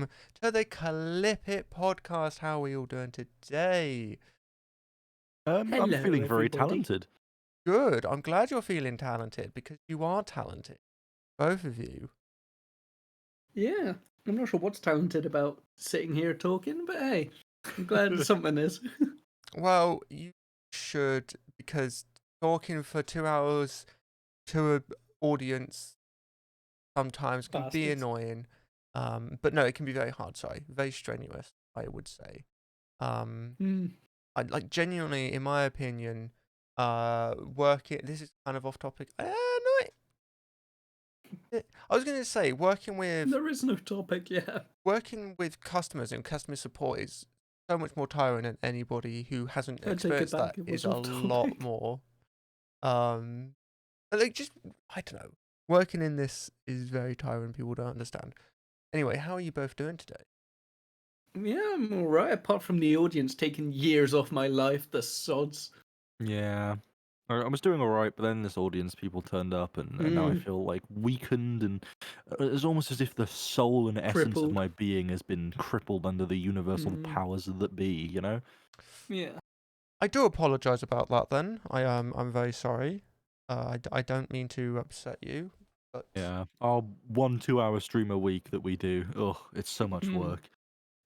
welcome to the Clipit podcast. How are we all doing today? I'm Hello, feeling very everybody. talented. Good. I'm glad you're feeling talented because you are talented. Both of you. Yeah, I'm not sure what's talented about sitting here talking, but hey, I'm glad something is. Well, you should, because talking for 2 hours to an audience sometimes can be Bastards. annoying. But no, it can be very hard. Sorry, very strenuous, I would say. I like genuinely, in my opinion, working. This is kind of off topic. No, I was going to say working with There is no topic, yeah. customers and customer support is so much more tiring than anybody who hasn't I take it experienced that back, it is was a off lot topic. more. Like just I don't know. Working in this is very tiring. People don't understand. Anyway, how are you both doing today? Yeah, I'm alright, apart from the audience taking years off my life, the sods. Yeah. I was doing alright, but then this audience people turned up, and now I feel like weakened, and it's almost as if the soul and essence of Crippled. my being has been crippled under the universal powers that be, you know? Yeah. I do apologize about that. Then I'm very sorry. I don't mean to upset you, but Yeah. Our 1 2 hour stream a week that we do, it's so much work.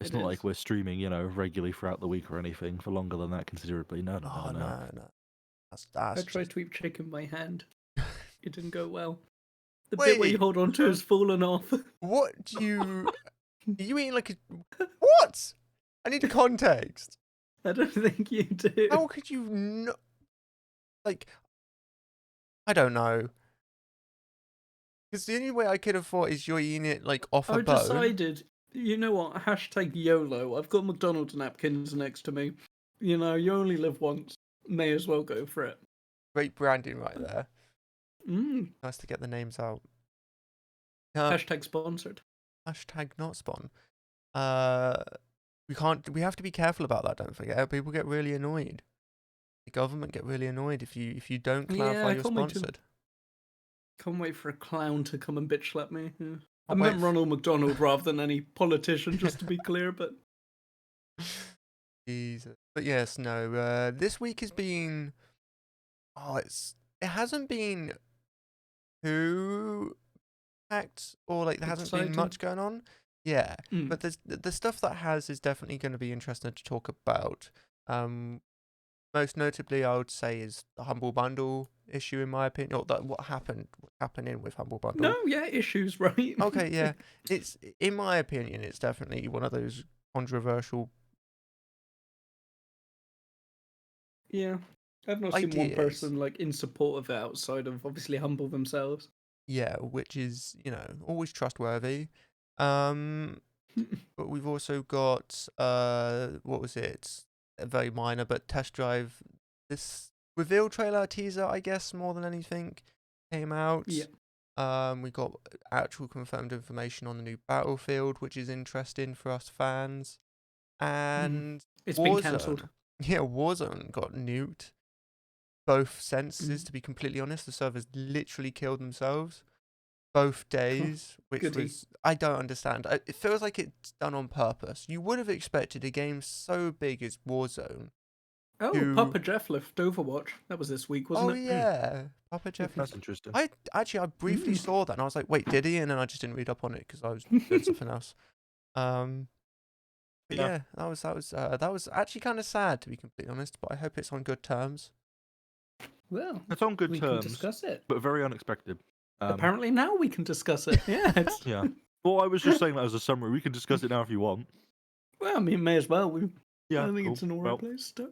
It's It not is. like we're streaming, regularly throughout the week or anything for longer than that considerably. No. no. That's I tried just... to keep shaking my hand. It didn't go well. The bit where you Wait, hold on to has fallen off. what do you? Are you eating like a what? I need context. I don't think you do. How could you not? Like, I don't know. Because the only way I could have thought is you're eating it like off a I bone. decided, you know what? Hashtag YOLO. I've got McDonald's napkins next to me. You know, you only live once. May as well go for it. Great branding right there. Mm. Nice to get the names out. Hashtag sponsored. Hashtag not spawn. We have to be careful about that. Don't forget, people get really annoyed. The government get really annoyed if you don't clarify Yeah, you're sponsored. Can't wait for a clown to come and bitch slap me. Yeah. I I'll meant wait Ronald McDonald rather than any politician, just to be clear. But Jesus. But yes, no. This week has been. It hasn't been too packed, or like there hasn't been exciting. much going on. Yeah, but the stuff that has is definitely going to be interesting to talk about. Most notably, I would say is the Humble Bundle issue, in my opinion, or that what's happening with Humble Bundle. No, yeah, issues, right? Okay, yeah, it's in my opinion, it's definitely one of those controversial. Yeah, I've not seen one ideas. person like in support of it outside of obviously Humble themselves. Yeah, which is, always trustworthy. But we've also got what was it? A very minor but test drive. This reveal trailer teaser, I guess, more than anything, came out. Yeah. We got actual confirmed information on the new Battlefield, which is interesting for us fans. And It's Warzone. been cancelled. Yeah, Warzone got nuked. Both senses, to be completely honest. The servers literally killed themselves. Both days, which was... I don't understand. It feels like it's done on purpose. You would have expected a game so big as Warzone. Papa Jeff left Overwatch. That was this week, wasn't it? Oh, yeah. Papa Jeff. That's interesting. I briefly saw that, and I was like, wait, did he? And then I just didn't read up on it because I was doing something else. But yeah, that was actually kind of sad, to be completely honest, but I hope it's on good terms. Well, it's on good we terms, can discuss it. But very unexpected. Apparently now we can discuss it. Yes. Yeah. Well, I was just saying that as a summary. We can discuss it now if you want. Well, I mean, may as well. Yeah. I think cool. it's an alright place to.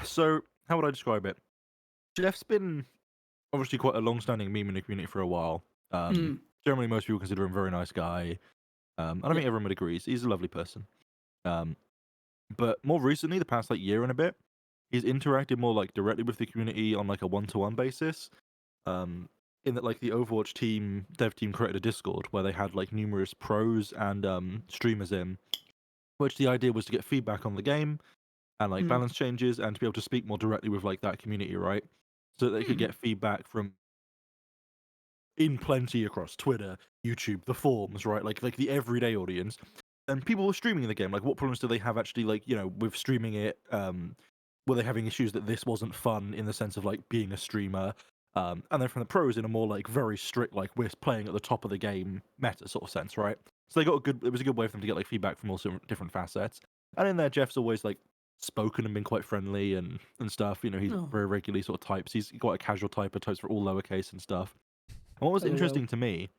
So how would I describe it? Jeff's been obviously quite a long-standing meme in the community for a while. Generally, most people consider him a very nice guy. I don't think everyone agree. He's a lovely person. But more recently, the past year and a bit, he's interacted more directly with the community on a one-to-one basis. In that the Overwatch dev team created a Discord where they had numerous pros and streamers in, which the idea was to get feedback on the game and balance changes and to be able to speak more directly with that community, right? So that they could get feedback from in plenty across Twitter, YouTube, the forums, right? Like the everyday audience. And people were streaming the game. Like, what problems do they have actually, like, with streaming it? Were they having issues that this wasn't fun in the sense of, like, being a streamer? And then from the pros in a more, like, very strict, like, we're playing at the top of the game meta sort of sense, right? So it was a good way for them to get, like, feedback from all different facets. And in there, Jeff's always, like, spoken and been quite friendly and stuff. He's very regularly sort of types. He's quite a casual typer, types for all lowercase and stuff. And what was interesting to me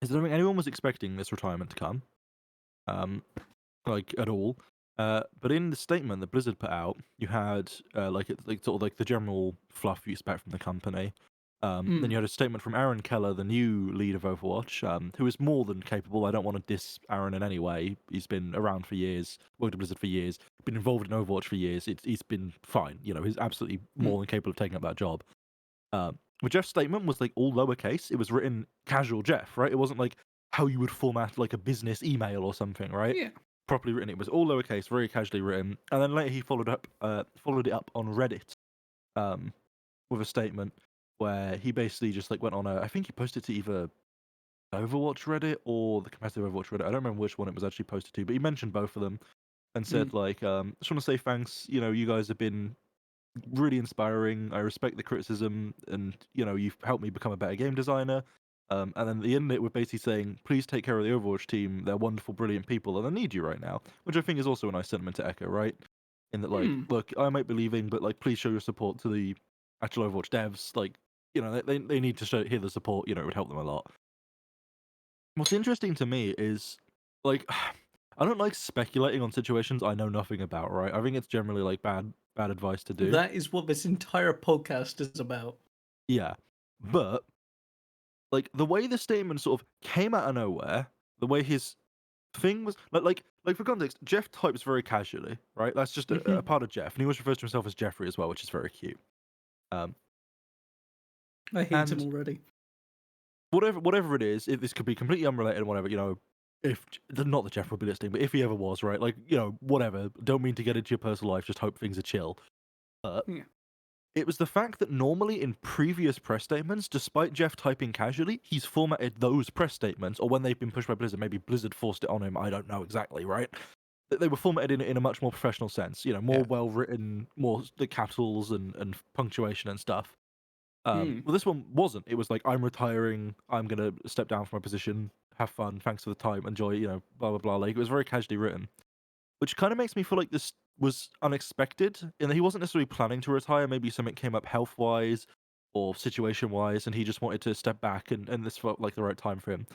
is that I don't think anyone was expecting this retirement to come. Like at all. But in the statement that Blizzard put out, you had sort of like the general fluff you expect from the company. Then you had a statement from Aaron Keller, the new lead of Overwatch, who is more than capable. I don't want to diss Aaron in any way. He's been around for years, worked at Blizzard for years, been involved in Overwatch for years. He's been fine. He's absolutely more than capable of taking up that job. But Jeff's statement was like all lowercase. It was written casual Jeff, right? It wasn't like how you would format like a business email or something, right? Yeah. Properly written. It was all lowercase, very casually written. And then later he followed it up on Reddit, with a statement where he basically just like went on I think he posted to either Overwatch Reddit or the competitive Overwatch Reddit. I don't remember which one it was actually posted to, but he mentioned both of them and said like, just want to say thanks. You guys have been really inspiring. I respect the criticism, and you've helped me become a better game designer. And then at the end of it, we're basically saying, please take care of the Overwatch team. They're wonderful, brilliant people, and I need you right now. Which I think is also a nice sentiment to echo, right? In that, like, look, I might be leaving, but like, please show your support to the actual Overwatch devs. Like, they need to hear the support. It would help them a lot. What's interesting to me is, like, I don't like speculating on situations I know nothing about, right? I think it's generally like bad advice to do. That is what this entire podcast is about. Yeah. But like the way the statement sort of came out of nowhere, the way his thing was like for context, Jeff types very casually, right? That's just a part of Jeff. And he always refers to himself as Jeffrey as well, which is very cute. I hate him already. Whatever it is, if this could be completely unrelated and whatever, if not that Jeff would be listening, but if he ever was, right? Like, whatever. Don't mean to get into your personal life, just hope things are chill. But it was the fact that normally in previous press statements, despite Jeff typing casually, he's formatted those press statements, or when they've been pushed by Blizzard, maybe Blizzard forced it on him, I don't know exactly, right? They were formatted in a much more professional sense, more well-written, more the capitals and punctuation and stuff. Well, this one wasn't. It was like, I'm retiring, I'm going to step down from my position, have fun, thanks for the time, enjoy, blah, blah, blah. Like, it was very casually written, which kind of makes me feel like this was unexpected in that he wasn't necessarily planning to retire. Maybe something came up health-wise or situation-wise, and he just wanted to step back, and this felt like the right time for him.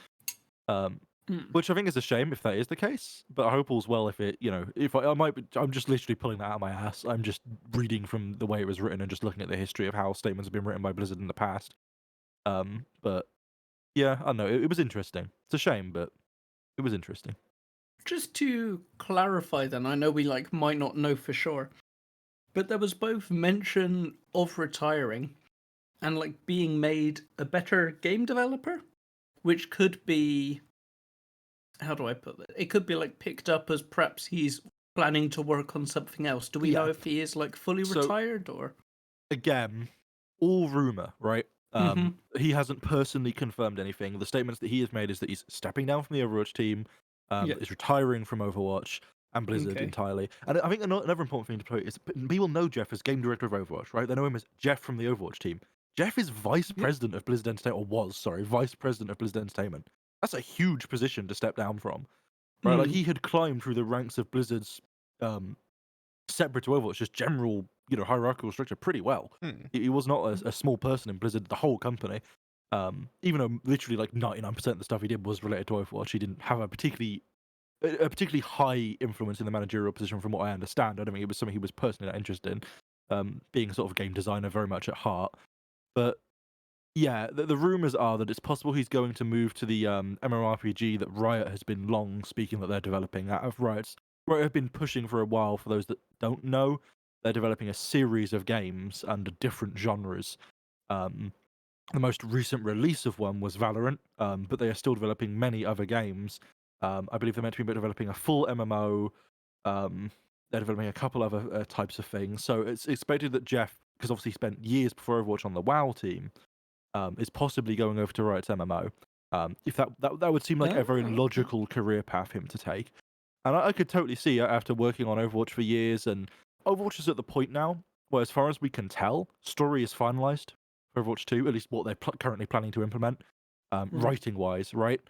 Which I think is a shame if that is the case, but I hope all's well if it, I'm just literally pulling that out of my ass. I'm just reading from the way it was written and just looking at the history of how statements have been written by Blizzard in the past. But yeah, I don't know. It was interesting. It's a shame, but it was interesting. Just to clarify then, I know we might not know for sure, but there was both mention of retiring and being made a better game developer, which could be, how do I put it? It could be picked up as perhaps he's planning to work on something else. Do we know if he is fully retired or? Again, all rumor, right? He hasn't personally confirmed anything. The statements that he has made is that he's stepping down from the Overwatch team, is retiring from Overwatch and Blizzard entirely. And I think another important thing to put is people know Jeff as game director of Overwatch, right? They know him as Jeff from the Overwatch team. Jeff is vice president of Blizzard Entertainment, or was, sorry, vice president of Blizzard Entertainment. That's a huge position to step down from, right? Like, he had climbed through the ranks of Blizzard's separate to Overwatch, just general, hierarchical structure pretty well. He was not a small person in Blizzard, the whole company. Even though literally 99% of the stuff he did was related to Overwatch, he didn't have a particularly high influence in the managerial position, from what I understand. I don't think it was something he was personally that interested in, being a sort of game designer very much at heart. But yeah, the rumors are that it's possible he's going to move to the MMORPG that Riot has been long speaking that they're developing out of Riot have been pushing for a while. For those that don't know, they're developing a series of games under different genres. The most recent release of one was Valorant, but they are still developing many other games. I believe they're meant to be developing a full MMO. They're developing a couple other types of things. So it's expected that Jeff, because obviously he spent years before Overwatch on the WoW team, is possibly going over to Riot's MMO. If that would seem like a very logical career path for him to take. And I could totally see it after working on Overwatch for years, and Overwatch is at the point now where, as far as we can tell, story is finalized for Overwatch 2, at least what they're currently planning to implement, writing-wise, right?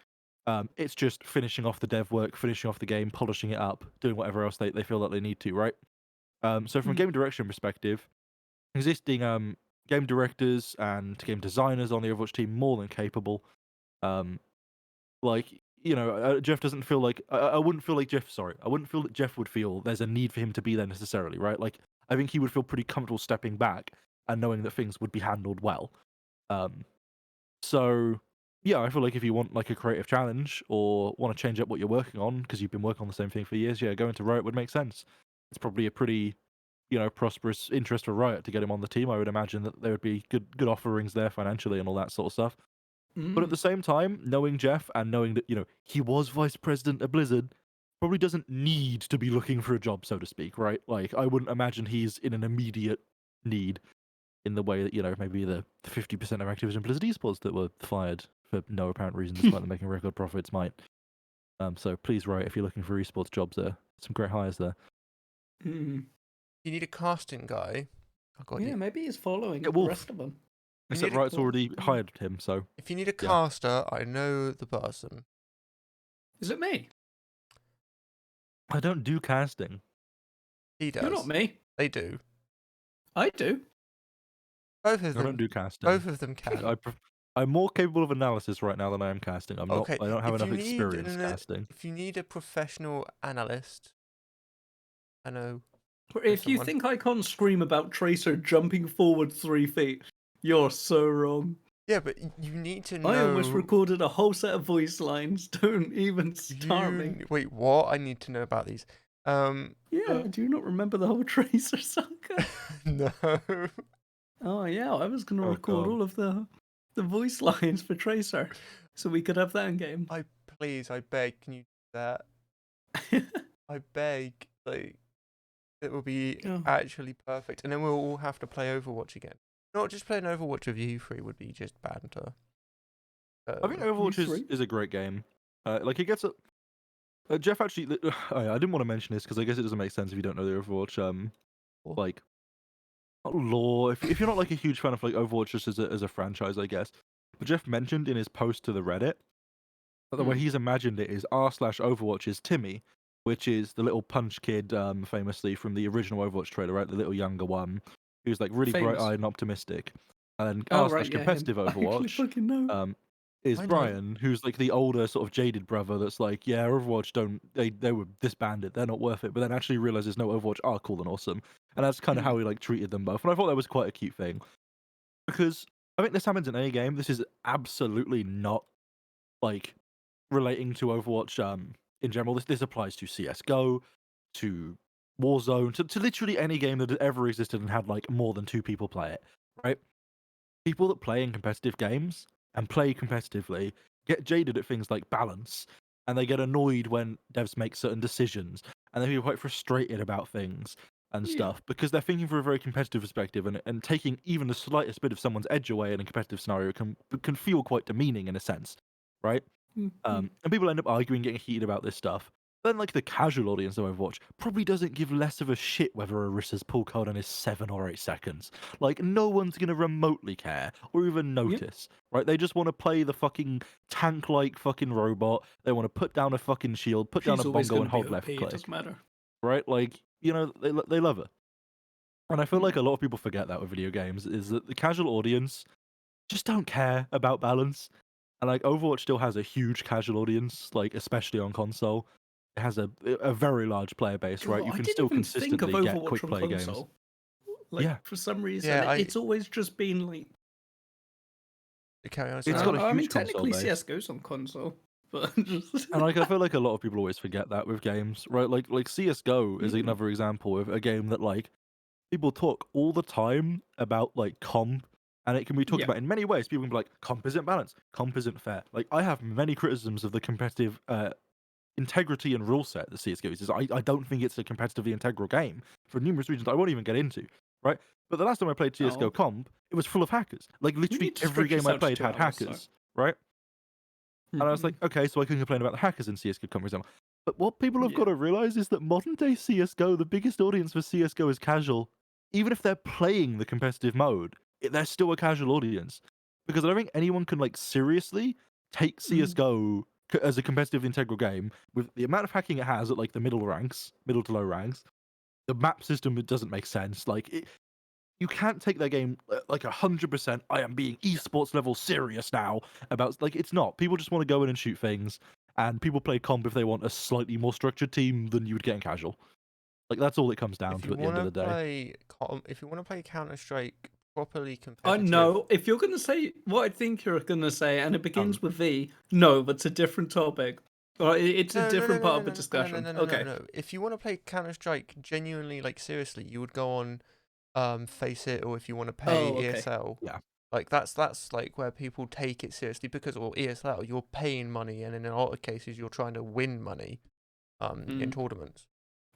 It's just finishing off the dev work, finishing off the game, polishing it up, doing whatever else they feel that they need to, right? So from a game direction perspective, existing game directors and game designers on the Overwatch team more than capable. Jeff doesn't feel like I wouldn't feel like Jeff. Sorry, I wouldn't feel that Jeff would feel there's a need for him to be there necessarily, right? Like, I think he would feel pretty comfortable stepping back and knowing that things would be handled well. So yeah, I feel like if you want like a creative challenge or want to change up what you're working on because you've been working on the same thing for years, yeah, going to Riot would make sense. It's probably a pretty prosperous interest for Riot to get him on the team. I would imagine that there would be good offerings there financially and all that sort of stuff. But at the same time, knowing Jeff and knowing that, he was vice president at Blizzard, probably doesn't need to be looking for a job, so to speak, right? Like, I wouldn't imagine he's in an immediate need in the way that, maybe the 50% of Activision Blizzard esports that were fired for no apparent reason, despite them making record profits, might. So please, Riot, if you're looking for esports jobs there, some great hires there. You need a casting guy. Maybe he's following the rest of them. Except Riot's already hired him, so... If you need a caster, I know the person. Is it me? I don't do casting. He does. You're not me. They do. I do. Both of them. I don't do casting. Both of them can. I'm more capable of analysis right now than I am casting. I'm not. I don't have enough experience casting. If you need a professional analyst, I know. If you think I can't scream about Tracer jumping forward 3 feet, you're so wrong. Yeah, but you need to know. I almost recorded a whole set of voice lines. Don't even start me. Wait, what? I need to know about these. Do you not remember the whole Tracer saga? No. Oh yeah, I was going to record all of the voice lines for Tracer, so we could have that in game. I beg, can you do that? I beg, like, it will be actually perfect, and then we'll all have to play Overwatch again. Not just playing Overwatch with you three would be just banter. I think Overwatch is a great game. Like, it gets a... Jeff actually... I didn't want to mention this because I guess it doesn't make sense if you don't know the Overwatch, like, lore. If you're not like a huge fan of like Overwatch just as a franchise, I guess. But Jeff mentioned in his post to the Reddit that the way he's imagined it is r/Overwatch is Timmy, which is the little punch kid, famously from the original Overwatch trailer, right? The little younger one, who's like really bright-eyed and optimistic. And r/competitive Overwatch is Brian, who's like the older sort of jaded brother that's like, yeah, Overwatch they were disbanded, they're not worth it, but then actually realizes no, Overwatch are cool and awesome. And that's kind of how he like treated them both. And I thought that was quite a cute thing. Because I think this happens in any game. This is absolutely not like relating to Overwatch in general. This applies to CS:GO, to Warzone, to literally any game that ever existed and had like more than 2 people play it, right? People that play in competitive games and play competitively get jaded at things like balance, and they get annoyed when devs make certain decisions, and they feel quite frustrated about things and stuff because they're thinking from a very competitive perspective, and taking even the slightest bit of someone's edge away in a competitive scenario can feel quite demeaning in a sense, right? And people end up arguing, getting heated about this stuff. Then, like, the casual audience of Overwatch probably doesn't give less of a shit whether Orissa's pull cooldown is 7 or 8 seconds. Like, no one's going to remotely care or even notice, right? They just want to play the fucking tank-like fucking robot. They want to put down a fucking shield, put down a bongo and hold left click. It doesn't matter. Right? Like, they love it. And I feel like a lot of people forget that with video games, is that the casual audience just don't care about balance. And, like, Overwatch still has a huge casual audience, like, especially on console. It has a very large player base, right? You can still consistently get quick play games. Like, for some reason, it's always just been like... It's got a huge console base. Technically CSGO's on console, but just... And like, I feel like a lot of people always forget that with games, right? Like CSGO is another example of a game that, like, people talk all the time about, like, comp, and it can be talked about in many ways. People can be like, comp isn't balanced, comp isn't fair. Like, I have many criticisms of the competitive integrity and rule set that CSGO uses. I don't think it's a competitively integral game for numerous reasons I won't even get into. right? But the last time I played CS:GO Oh. comp, it was full of hackers. Like literally need to every stretch this game I out to played 2 had hours, so- hackers, right? And I was Mhm. like, okay, so I can complain about the hackers in CS:GO comp, for example. But what people have Yeah. got to realize is that modern day CS:GO, the biggest audience for CS:GO is casual. Even if they're playing the competitive mode, they're still a casual audience. Because I don't think anyone can like seriously take CS:GO as a competitive integral game with the amount of hacking it has at like the middle to low ranks. The map system, it doesn't make sense. Like you can't take their game like 100%. I am being esports level serious now about like it's not. People just want to go in and shoot things, and people play comp if they want a slightly more structured team than you would get in casual. Like that's all it comes down to at the end of the day. If you want to play Counter-Strike properly I competitive, know. If you're going to say what I think you're going to say, and it begins with V, no, that's a different topic. Or it's a different part of the discussion. Okay. No. If you want to play Counter-Strike genuinely, like seriously, you would go on Face It, or if you want to pay Oh, okay. ESL. Yeah. Like that's like where people take it seriously because, or ESL, you're paying money, and in a lot of cases, you're trying to win money in tournaments.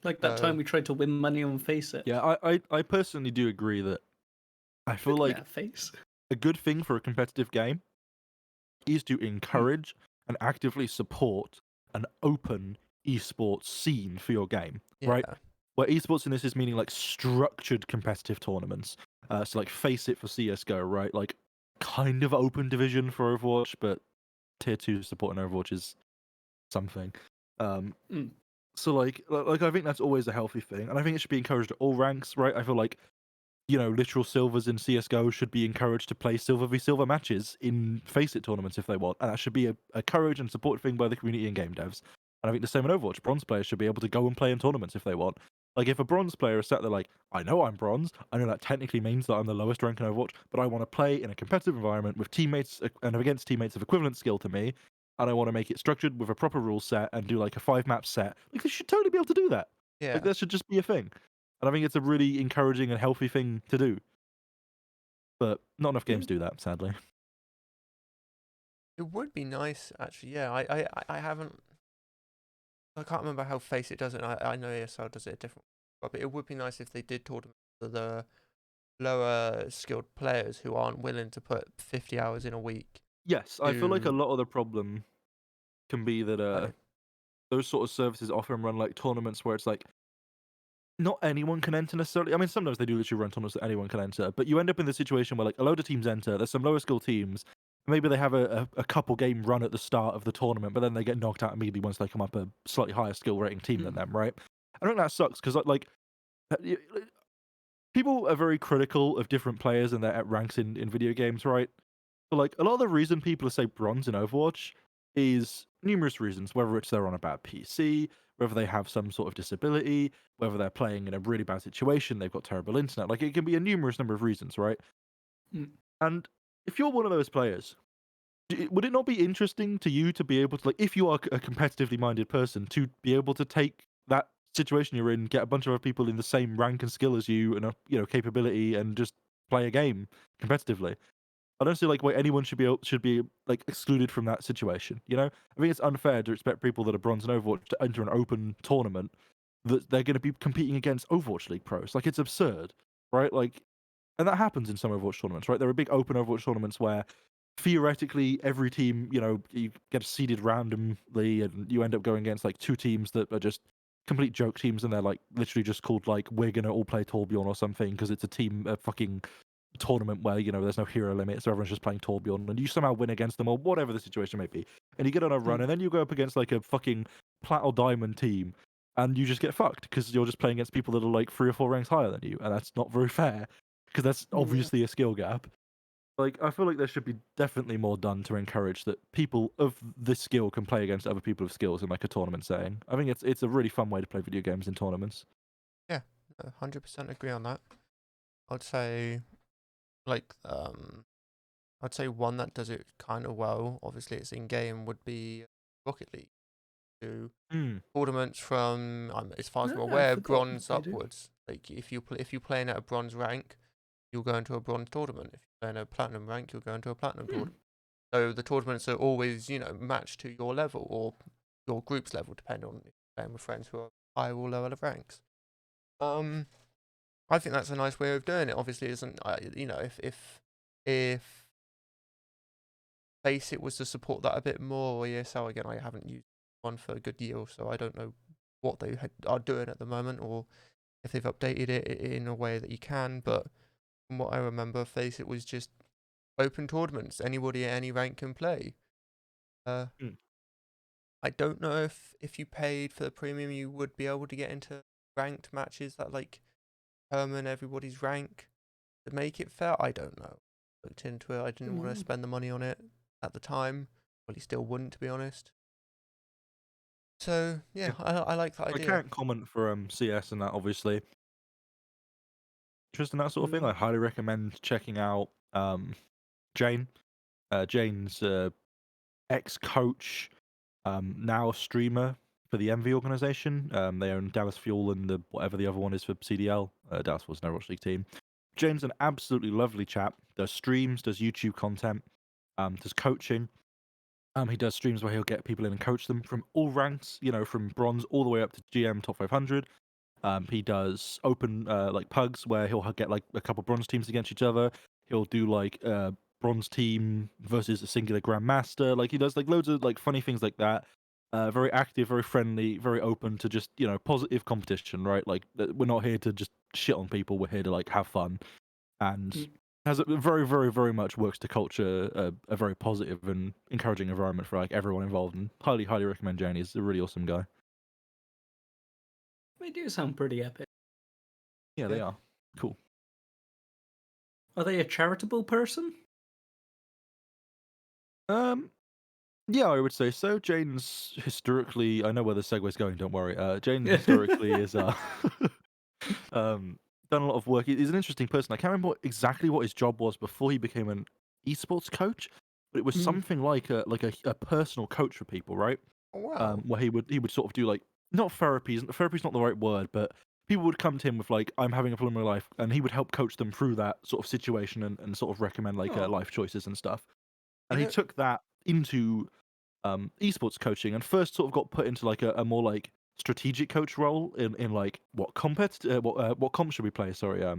Like that time we tried to win money on Face It. Yeah, I personally do agree that I feel Look at like that face. a good thing for a competitive game is to encourage and actively support an open esports scene for your game, right? Yeah. Where esports in this is meaning like structured competitive tournaments. So like Face It for CS:GO, right? Like kind of open division for Overwatch, but tier 2 support in Overwatch is something. So like I think that's always a healthy thing, and I think it should be encouraged at all ranks, right? I feel like literal silvers in CS:GO should be encouraged to play silver v silver matches in Face It tournaments if they want, and that should be a courage and support thing by the community and game devs. And I think the same in Overwatch. Bronze players should be able to go and play in tournaments if they want. Like if a bronze player is sat there like, I know I'm bronze, I know that technically means that I'm the lowest rank in Overwatch, but I want to play in a competitive environment with teammates and against teammates of equivalent skill to me, and I want to make it structured with a proper rule set and do like a 5-map set. Like they should totally be able to do that. Yeah. Like that should just be a thing. And I think it's a really encouraging and healthy thing to do. But not enough games do that, sadly. It would be nice, actually. Yeah, I haven't. I can't remember how Face It does it. I know ESL does it a different way, but it would be nice if they did tournaments for the lower skilled players who aren't willing to put 50 hours in a week. Yes, I feel like a lot of the problem can be that those sort of services often run like tournaments where it's like not anyone can enter necessarily. I mean, sometimes they do literally run tournaments that anyone can enter, but you end up in the situation where like a load of teams enter. There's some lower skill teams. Maybe they have a couple game run at the start of the tournament, but then they get knocked out immediately once they come up a slightly higher skill rating team than them, right? I think that sucks because like people are very critical of different players and their ranks in video games, right? But like a lot of the reason people say bronze in Overwatch is numerous reasons, whether it's they're on a bad PC, whether they have some sort of disability, whether they're playing in a really bad situation, they've got terrible internet. Like it can be a numerous number of reasons, right? And if you're one of those players, would it not be interesting to you to be able to, like, if you are a competitively minded person, to be able to take that situation you're in, get a bunch of other people in the same rank and skill as you and a capability, and just play a game competitively? I don't see like why anyone should be like excluded from that situation. I think it's unfair to expect people that are bronze in Overwatch to enter an open tournament that they're going to be competing against Overwatch League pros. Like it's absurd, right? Like, and that happens in some Overwatch tournaments, right? There are big open Overwatch tournaments where theoretically every team, you get seeded randomly, and you end up going against like two teams that are just complete joke teams, and they're like literally just called like we're gonna all play Torbjorn or something because it's a fucking tournament where there's no hero limit, so everyone's just playing Torbjorn, and you somehow win against them or whatever the situation may be, and you get on a run, and then you go up against like a fucking plat or diamond team, and you just get fucked because you're just playing against people that are like 3 or 4 ranks higher than you, and that's not very fair because that's obviously a skill gap. Like, I feel like there should be definitely more done to encourage that people of this skill can play against other people of skills in like a tournament setting. I think it's a really fun way to play video games in tournaments. Yeah, 100% agree on that. I'd say, like, I'd say one that does it kind of well, obviously it's in game, would be Rocket League. Do tournaments from, as far as I'm aware, bronze upwards. Like if you're playing at a bronze rank, you'll go into a bronze tournament. If you're playing a platinum rank, you'll go into a platinum tournament. So the tournaments are always, matched to your level or your group's level, depending on if you're playing with friends who are higher or lower ranks. I think that's a nice way of doing it. Obviously, isn't if Face It was to support that a bit more, or ESL again, I haven't used one for a good year, so I don't know what they are doing at the moment, or if they've updated it in a way that you can. But from what I remember, Face It was just open tournaments. Anybody at any rank can play. I don't know if you paid for the premium, you would be able to get into ranked matches that like determine everybody's rank to make it fair. I don't know. Looked into it. I didn't want to spend the money on it at the time. Well, he still wouldn't, to be honest. So yeah, I like that idea. I can't comment for CS and that, obviously. Just in that sort of thing, I highly recommend checking out Jane. Jane's ex-coach, now streamer for the Envy organization. They own Dallas Fuel and whatever the other one is for CDL. Dallas Fuel's no Rush League team. Jane's an absolutely lovely chap. Does streams, does YouTube content, does coaching. He does streams where he'll get people in and coach them from all ranks, from bronze all the way up to GM top 500. He does open like pugs where he'll get like a couple bronze teams against each other. He'll do like bronze team versus a singular grandmaster. Like he does like loads of like funny things like that. Very active, very friendly, very open to just positive competition, right? Like we're not here to just shit on people. We're here to like have fun, and has a very, very, very much works to culture a very positive and encouraging environment for like everyone involved. And highly, highly recommend Janie. He's a really awesome guy. They do sound pretty epic. Yeah, they are. Cool. Are they a charitable person? Yeah, I would say so. Jane's historically, I know where the segue's going. Don't worry. Jane historically is done a lot of work. He's an interesting person. I can't remember exactly what his job was before he became an esports coach, but it was something like a personal coach for people, right? Oh, wow. Where he would sort of do like not therapies. Therapy's not the right word, but people would come to him with like, I'm having a problem in my life, and he would help coach them through that sort of situation and sort of recommend like life choices and stuff. And he took that into esports coaching and first sort of got put into like a more like strategic coach role in like what comp should we play,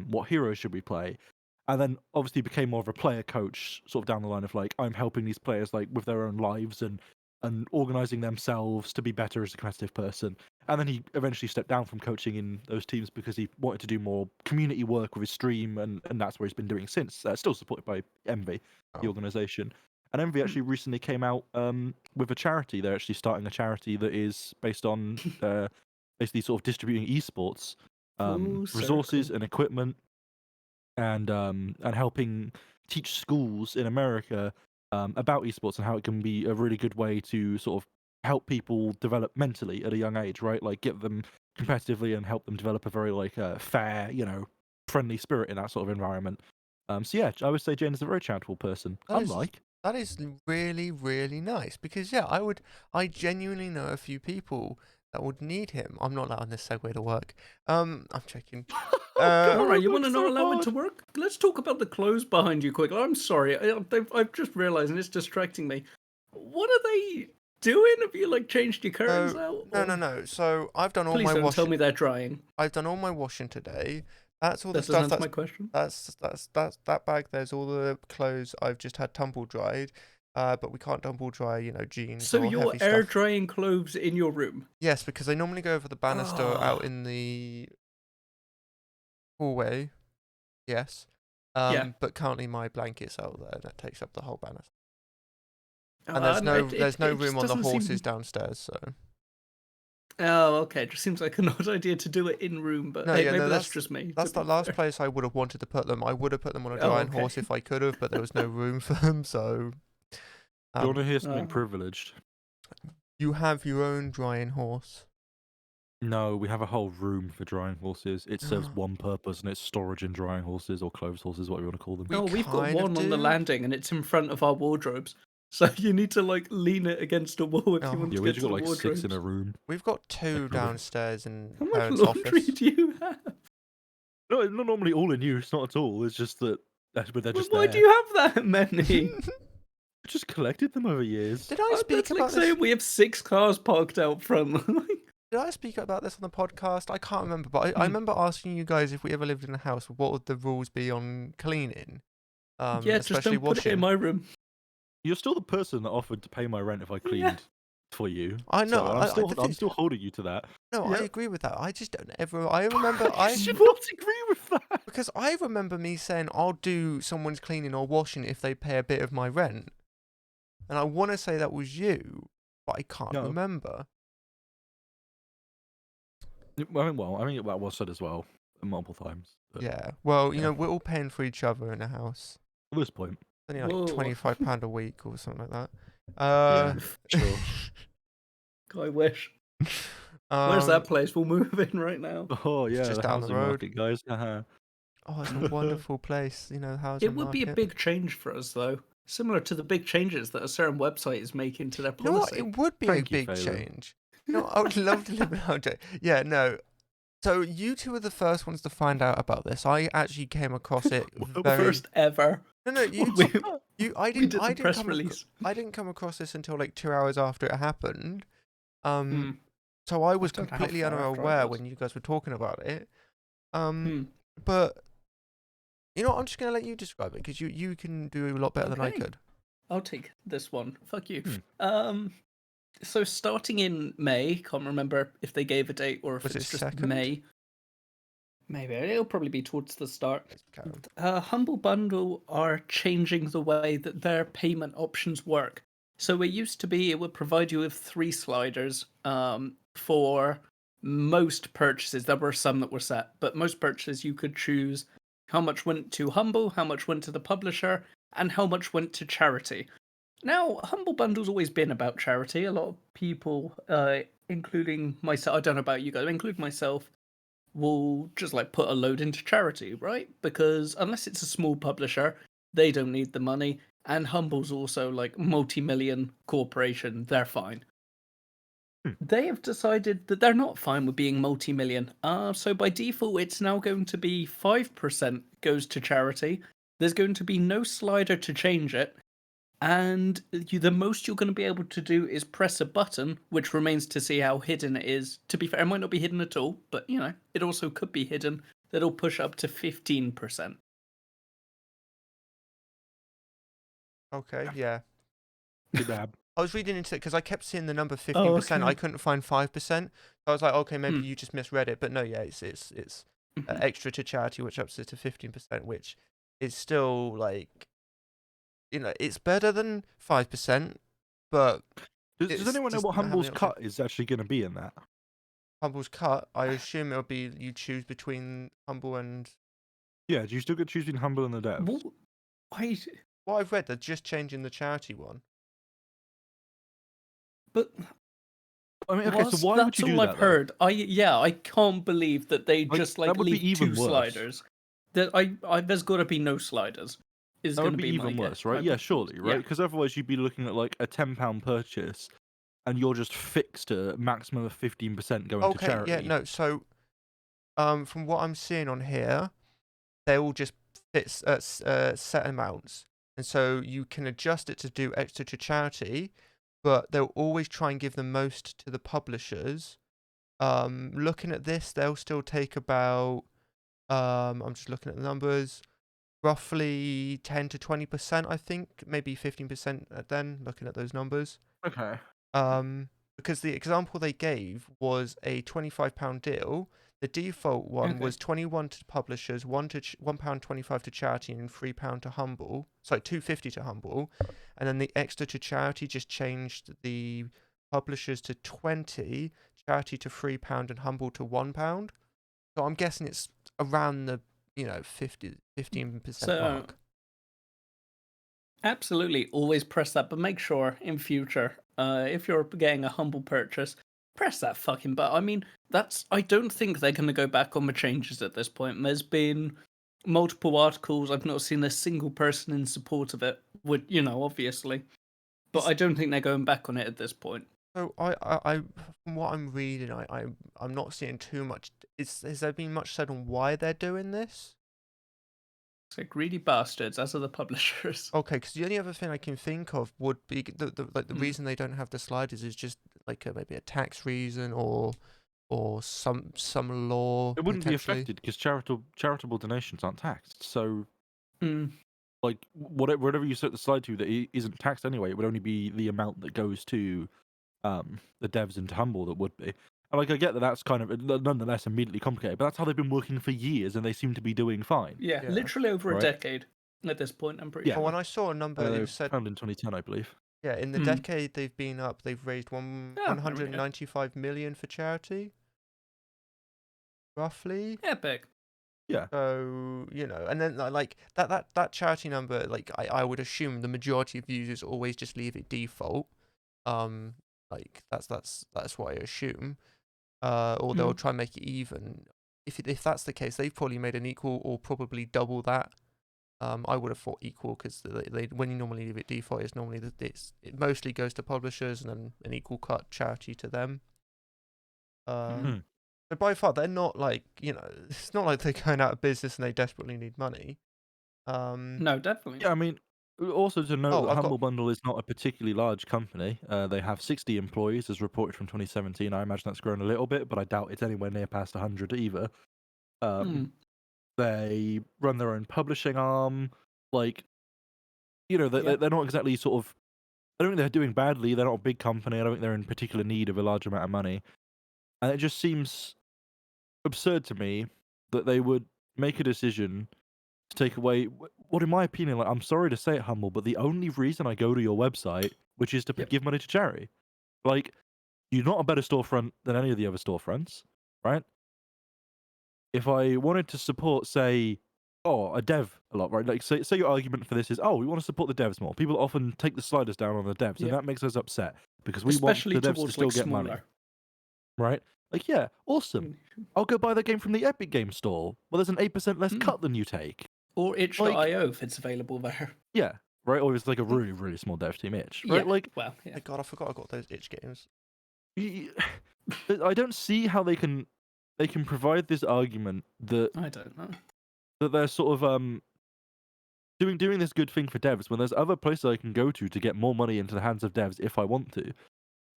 what heroes should we play, and then obviously became more of a player coach sort of down the line of like, I'm helping these players like with their own lives and organizing themselves to be better as a competitive person. And then he eventually stepped down from coaching in those teams because he wanted to do more community work with his stream, and that's what he's been doing since, still supported by Envy, the organization. And Envy actually recently came out with a charity. They're actually starting a charity that is based on basically sort of distributing esports resources and equipment, and helping teach schools in America about esports and how it can be a really good way to sort of help people develop mentally at a young age, right? Like get them competitively and help them develop a very like fair, friendly spirit in that sort of environment. So yeah, I would say Jane is a very charitable person. That is really, really nice because yeah, I genuinely know a few people that would need him. I'm not allowing this segue to work. I'm joking. All right, you want to not allow it to work? Let's talk about the clothes behind you quickly. I'm sorry, I've just realized and it's distracting me. What are they doing? Have you like changed your curtains out? No. So I've done all my washing. Please don't tell me they're drying. I've done all my washing today. That's all the stuff. That's my question. That's that bag. There's all the clothes I've just had tumble dried. But we can't tumble dry, jeans. So or you're heavy air stuff. drying clothes in your room? Yes, because I normally go over the banister out in the hallway. Yes. But currently my blanket's out there, and that takes up the whole banister. And there's no room on the horses downstairs, so. Oh, okay. It just seems like an odd idea to do it in room, but maybe that's just me. That's the last place I would have wanted to put them. I would have put them on a drying horse if I could have, but there was no room for them, so. Do you want to hear something privileged? You have your own drying horse. No, we have a whole room for drying horses. It serves one purpose, and it's storage and drying horses, or clothes horses, whatever you want to call them. We've got one on the landing, and it's in front of our wardrobes. So you need to like lean it against a wall if you want to get to the wardrobes. We've got like 6 in a room. We've got 2 downstairs in How much laundry do you have? No, it's not normally all in use, not at all. It's just that they're just why do you have that many? Just collected them over years. Did I speak about this? We have 6 cars parked out front. Did I speak about this on the podcast? I can't remember, but I remember asking you guys if we ever lived in a house, what would the rules be on cleaning, Yeah, just especially don't put it in washing. my room. You're still the person that offered to pay my rent if I cleaned for you. I know. So I'm still holding you to that. No, I agree with that. I just don't ever. I remember. I should not agree with that. Because I remember me saying I'll do someone's cleaning or washing if they pay a bit of my rent, and I want to say that was you, but I can't remember. I mean, that was said as well multiple times. Yeah. Well, you know, we're all paying for each other in the house. At this point, It's only like £25 a week or something like that. Yeah, sure. I wish. Where's that place? We'll move in right now. Oh yeah, just the down the housing road, market, guys. Oh, it's a wonderful place, you know. Housing It would be a market. big change for us, though. Similar to the big changes that a certain website is making to their You know what? policy. It would be a big change. You know, I would love to live in Algeria. Yeah, no. So you two were the first ones to find out about this. I actually came across it First ever. No, I didn't come across this until like 2 hours after it happened. So I was completely unaware when you guys were talking about it. But you know what? I'm just gonna let you describe it because you can do a lot better than I could. I'll take this one. Fuck you. So starting in May, can't remember if they gave a date or if it's just May. Maybe it'll probably be towards the start. Humble Bundle are changing the way that their payment options work. So it used to be it would provide you with 3 sliders for most purchases. There were some that were set, but most purchases you could choose how much went to Humble, how much went to the publisher, and how much went to charity. Now, Humble Bundle's always been about charity. A lot of people, including myself, I don't know about you guys, including myself, will just like put a load into charity, right? Because unless it's a small publisher, they don't need the money. And Humble's also like multi-million corporation, they're fine. They have decided that they're not fine with being multi-million. So by default, it's now going to be 5% goes to charity. There's going to be no slider to change it. And the most you're going to be able to do is press a button, which remains to see how hidden it is. To be fair, it might not be hidden at all, but, you know, it also could be hidden. That'll push up to 15%. Okay, yeah. Too bad. I was reading into it because I kept seeing the number 15%. I couldn't find 5%. I was like, okay, maybe you just misread it. But no, yeah, it's extra to charity, which ups it to 15%, which is still like, you know, it's better than 5%, but does anyone know what Humble's cut is actually going to be in that? Humble's cut, I assume it'll be you choose between Humble and. Yeah, do you still get to choose between Humble and the devs? What I've read, they're just changing the charity one. But I mean, okay, so why would you do that? That's all I've heard. I can't believe that they just like leave 2 sliders. There's got to be no sliders. That would be even worse, right? Yeah, surely, right? Because otherwise you'd be looking at like a £10 purchase, and you're just fixed to a maximum of 15% going to charity. Yeah, no. So, from what I'm seeing on here, they all just fit set amounts, and so you can adjust it to do extra to charity, but they'll always try and give the most to the publishers. Looking at this, they'll still take about. I'm just looking at the numbers. Roughly 10 to 20%, I think, maybe 15% then, looking at those numbers. Okay. Because the example they gave was a £25 deal. The default one was 21 to publishers, £1.25 to charity, and £3 to Humble. Sorry, £2.50 to Humble. And then the extra to charity just changed the publishers to 20, charity to £3, and Humble to £1. So I'm guessing it's around the 15% mark. Absolutely, always press that, but make sure in future, if you're getting a Humble purchase, press that fucking button. I mean, I don't think they're going to go back on the changes at this point. There's been multiple articles. I've not seen a single person in support of it, obviously. But I don't think they're going back on it at this point. So I from what I'm reading, I'm not seeing too much. Has there been much said on why they're doing this? It's like greedy bastards, as are the publishers. Okay, because the only other thing I can think of would be the reason they don't have the sliders is just like maybe a tax reason, or or some law. It wouldn't be potentially. affected because charitable donations aren't taxed. So, Mm. like, whatever you set the slide to that isn't taxed anyway, it would only be the amount that goes to the devs into Humble that would be. And like, I get that that's kind of nonetheless immediately complicated, but that's how they've been working for years, and they seem to be doing fine. Yeah, Yeah. literally over a Right. decade at this point. I'm pretty Yeah. sure. Well, when I saw a number, it said Founded in 2010, I believe. yeah, in the decade they've been up, they've raised there we go. 195 million for charity, roughly. Epic. Yeah. So and then like that charity number, like I would assume the majority of users always just leave it default. Like that's what I assume. Or they'll try and make it even. If that's the case, they've probably made an equal or probably double that. I would have thought equal because they when you normally leave it default, it's normally it mostly goes to publishers and then an equal cut charity to them. But by far, they're not like it's not like they're going out of business and they desperately need money. No, definitely. Yeah, I mean, also to note that I've got- Humble Bundle is not a particularly large company. They have 60 employees, as reported from 2017. I imagine that's grown a little bit, but I doubt it's anywhere near past 100 either. They run their own publishing arm. Like, they're not exactly sort of. I don't think they're doing badly. They're not a big company. I don't think they're in particular need of a large amount of money. And it just seems absurd to me that they would make a decision to take away what, in my opinion, like, I'm sorry to say it, Humble, but the only reason I go to your website, which is to give money to charity. Like, you're not a better storefront than any of the other storefronts, right? If I wanted to support, say, a dev a lot, right? Like, say your argument for this is, we want to support the devs more. People often take the sliders down on the devs, and that makes us upset because we Especially want the devs towards to still like get smaller. money, right? Like, yeah, awesome. I'll go buy the game from the Epic Game Store. Well, there's an 8% less cut than you take. Or itch.io if it's available there. Yeah, right? Or it's like a really, really small dev team, itch, right? Yeah, Like, well, yeah. God, I forgot I got those itch games. I don't see how they can provide this argument that I don't know. that they're sort of doing this good thing for devs when there's other places I can go to get more money into the hands of devs if I want to,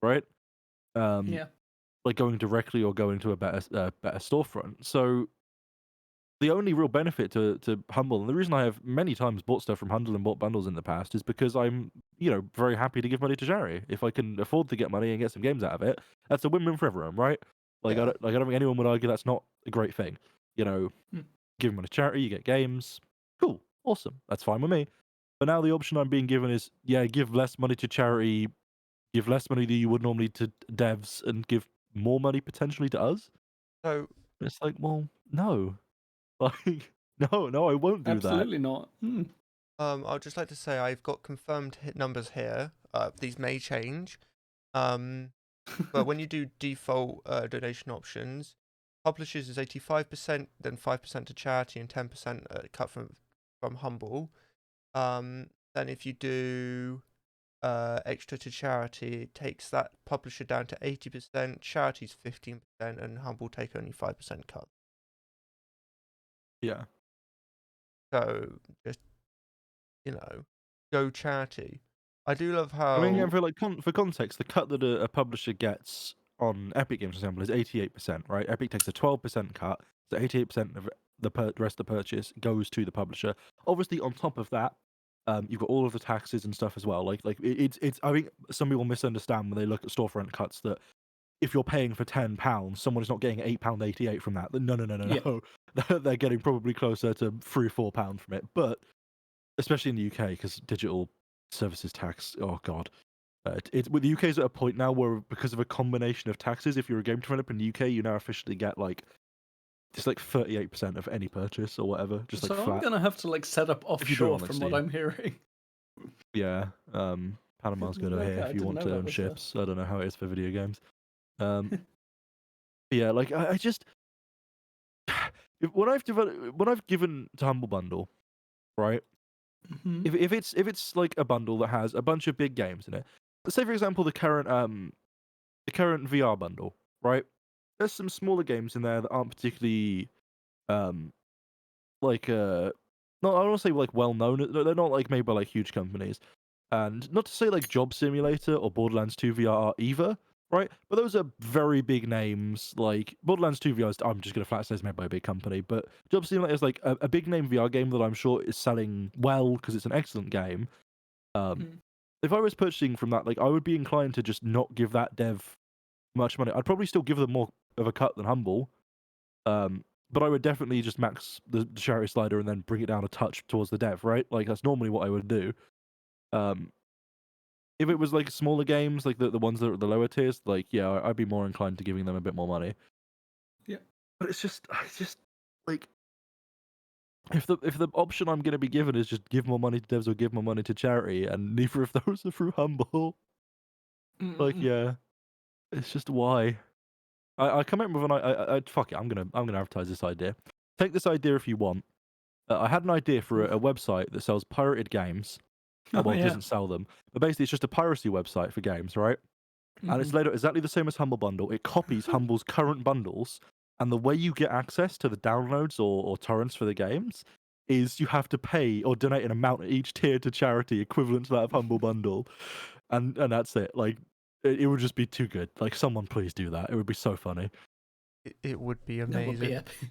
right? Yeah. Like going directly or going to a better storefront. So the only real benefit to Humble, and the reason I have many times bought stuff from Humble and bought bundles in the past, is because I'm very happy to give money to charity. If I can afford to get money and get some games out of it, that's a win-win for everyone, right? Like, I don't think anyone would argue that's not a great thing. Give money to charity, you get games. Cool, awesome, that's fine with me. But now the option I'm being given is, give less money to charity, give less money than you would normally to devs, and give more money potentially to us. So it's like, well, no. Like, no, I won't do Absolutely that. not. I'd just like to say I've got confirmed numbers here. These may change. But when you do default donation options, publishers is 85%, then 5% to charity, and 10% cut from Humble. Then if you do extra to charity, it takes that publisher down to 80%, charity's 15%, and Humble take only 5% cut. Yeah. So just go charity. I do love how. I mean, for context, the cut that a publisher gets on Epic Games, for example, is 88%, right? Epic takes a 12% cut, so 88% of the rest of the purchase goes to the publisher. Obviously, on top of that, you've got all of the taxes and stuff as well. Like it's. I think some people misunderstand when they look at storefront cuts that if you're paying for £10, someone is not getting £8.88 from that. No. Yeah. They're getting probably closer to £3 or £4 from it. But especially in the UK, because digital services tax, oh god, the UK is at a point now where, because of a combination of taxes, if you're a game developer in the UK, you now officially get it's 38% of any purchase or whatever, just so flat. I'm gonna have to set up offshore from what I'm hearing. Yeah, Panama's good over here if you want to own ships. I don't know how it is for video games. Yeah, I just when I've given to Humble Bundle, right? Mm-hmm. If it's like a bundle that has a bunch of big games in it, let's say for example the current VR bundle, right? There's some smaller games in there that aren't particularly not I don't want to say well known. They're not made by huge companies, and not to say Job Simulator or Borderlands 2 VR are either. right? But those are very big names. Like Borderlands 2 VR, I'm just going to flat say it's made by a big company. But Job Simulator is like a big name VR game that I'm sure is selling well because it's an excellent game. If I was purchasing from that, like I would be inclined to just not give that dev much money. I'd probably still give them more of a cut than Humble. But I would definitely just max the charity slider and then bring it down a touch towards the dev, right? Like that's normally what I would do. If it was like smaller games, like the ones that are the lower tiers, like yeah, I'd be more inclined to giving them a bit more money. Yeah. But it's just like if the option I'm gonna be given is just give more money to devs or give more money to charity, and neither of those are through Humble, like yeah, it's just why. I come up with I fuck it. I'm gonna advertise this idea. Take this idea if you want. I had an idea for a website that sells pirated games. Well, doesn't sell them, but basically it's just a piracy website for games, right? And it's laid out exactly the same as Humble Bundle. It copies Humble's current bundles, and the way you get access to the downloads or torrents for the games is you have to pay or donate an amount at each tier to charity equivalent to that of Humble Bundle, and that's it. Like it would just be too good. Like someone please do that. It would be so funny. It would be That amazing. would be epic.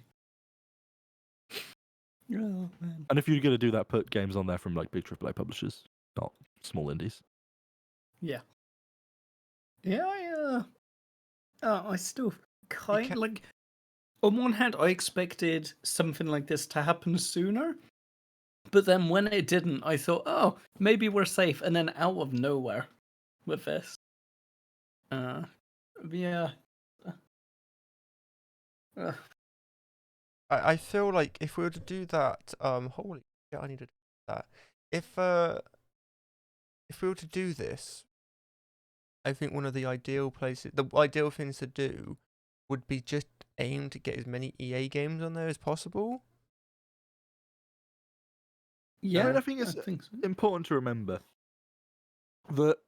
Oh man. And if you're gonna do that, put games on there from like big AAA publishers, not small indies. Yeah. Yeah, I still kind like. On one hand, I expected something like this to happen sooner, but then when it didn't, I thought, oh, maybe we're safe. And then out of nowhere, with this, yeah. I feel like if we were to do that, holy shit, I need to do that. If we were to do this, I think one of the ideal things to do would be just aim to get as many EA games on there as possible. Yeah, I mean, I think it's important to remember that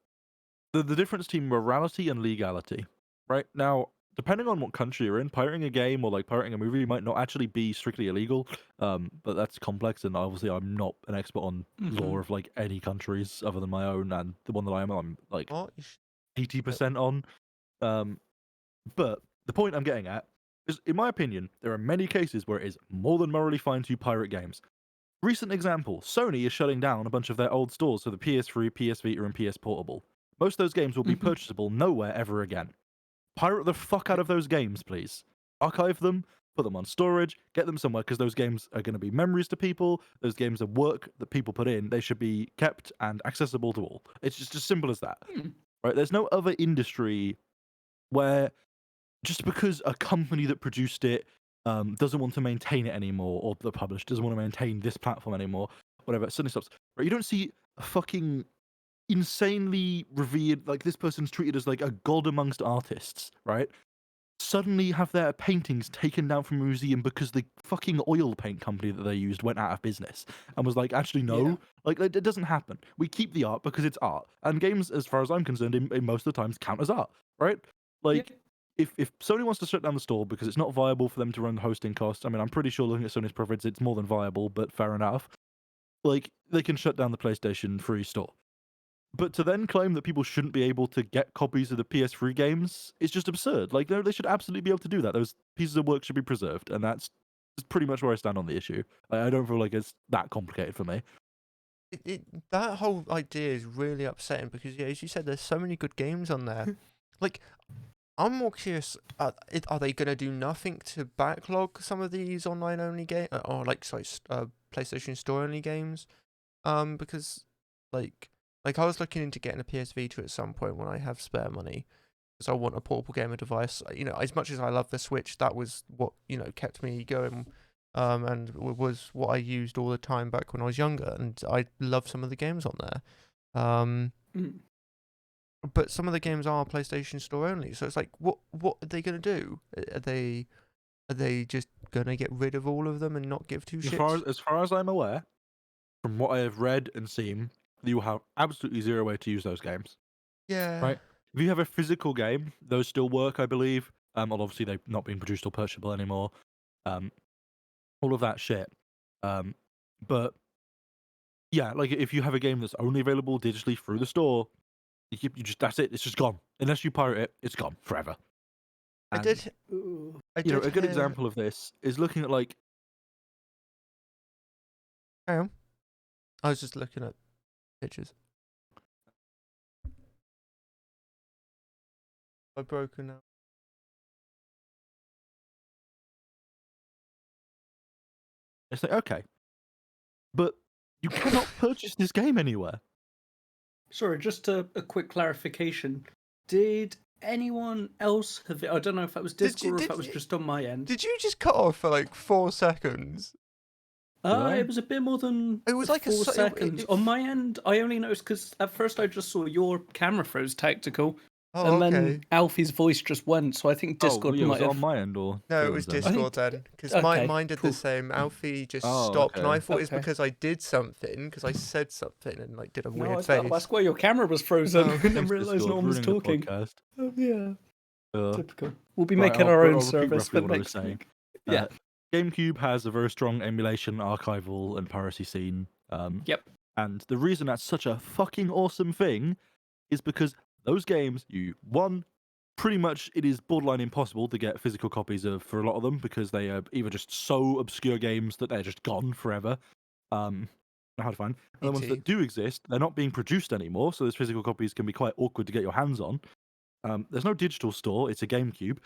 the difference between morality and legality, right? Now, depending on what country you're in, pirating a game or like pirating a movie might not actually be strictly illegal, but that's complex, and obviously I'm not an expert on law of like any countries other than my own, and the one that I'm like 80% on. But the point I'm getting at is, in my opinion, there are many cases where it is more than morally fine to pirate games. Recent example, Sony is shutting down a bunch of their old stores for the PS3, PS Vita, and PS Portable. Most of those games will be purchasable nowhere ever again. Pirate the fuck out of those games, please. Archive them, put them on storage, get them somewhere, because those games are going to be memories to people. Those games are work that people put in. They should be kept and accessible to all. It's just as simple as that. Right? There's no other industry where just because a company that produced it doesn't want to maintain it anymore, or the publisher doesn't want to maintain this platform anymore, whatever, it suddenly stops. Right? You don't see a fucking insanely revered, like this person's treated as like a god amongst artists, right? Suddenly have their paintings taken down from a museum because the fucking oil paint company that they used went out of business and was like, actually, no. Like, it doesn't happen. We keep the art because it's art. And games, as far as I'm concerned, in most of the times count as art, right? Like, if Sony wants to shut down the store because it's not viable for them to run the hosting costs, I mean, I'm pretty sure looking at Sony's profits, it's more than viable, but fair enough. Like, they can shut down the PlayStation 3 store. But to then claim that people shouldn't be able to get copies of the PS3 games is just absurd. Like, no, they should absolutely be able to do that. Those pieces of work should be preserved, and that's pretty much where I stand on the issue. I don't feel like it's that complicated for me. That whole idea is really upsetting because, yeah, as you said, there's so many good games on there. Like, I'm more curious, are they going to do nothing to backlog some of these online-only games, or like, sorry, PlayStation Store-only games? Because, like I was looking into getting a PS Vita at some point when I have spare money, because I want a portable gamer device. You know, as much as I love the Switch, that was what, you know, kept me going, and was what I used all the time back when I was younger, and I love some of the games on there. But some of the games are PlayStation Store only, so it's like, what are they gonna do? Are they just gonna get rid of all of them and not give two shits? As far as I'm aware, from what I have read and seen, you will have absolutely zero way to use those games. Yeah. Right? If you have a physical game, those still work, I believe. Well, obviously they've not been produced or purchasable anymore. All of that shit. But yeah, like if you have a game that's only available digitally through the store, You just that's it. It's just gone. Unless you pirate it, it's gone forever. I And, did. I you know, did a good hear. example of this is looking at like. Hang on. I was just looking at pictures. I've broken now. It's like, okay, but you cannot purchase this game anywhere. Sorry, just a quick clarification. Did anyone else have it? I don't know if that was Discord or if that was just on my end. Did you just cut off for like 4 seconds? It was a bit more than It was like 4 seconds. On my end, I only noticed because at first I just saw your camera froze tactical. Oh, and okay. then Alfie's voice just went, so I think Discord was might it have. on my end or? No, it was Discord then. Because mine did the same. Alfie just stopped, and I thought it's because I did something, because I said something and like did a weird face. That's why your camera was frozen. Oh, I didn't realise no one was talking. Oh, yeah. Typical. We'll be making our own service for next week. Yeah. GameCube has a very strong emulation, archival, and piracy scene. Yep. And the reason that's such a fucking awesome thing is because those games, pretty much it is borderline impossible to get physical copies of for a lot of them because they are either just so obscure games that they're just gone forever. Hard to find. And the ones that do exist, they're not being produced anymore, so those physical copies can be quite awkward to get your hands on. There's no digital store; it's a GameCube.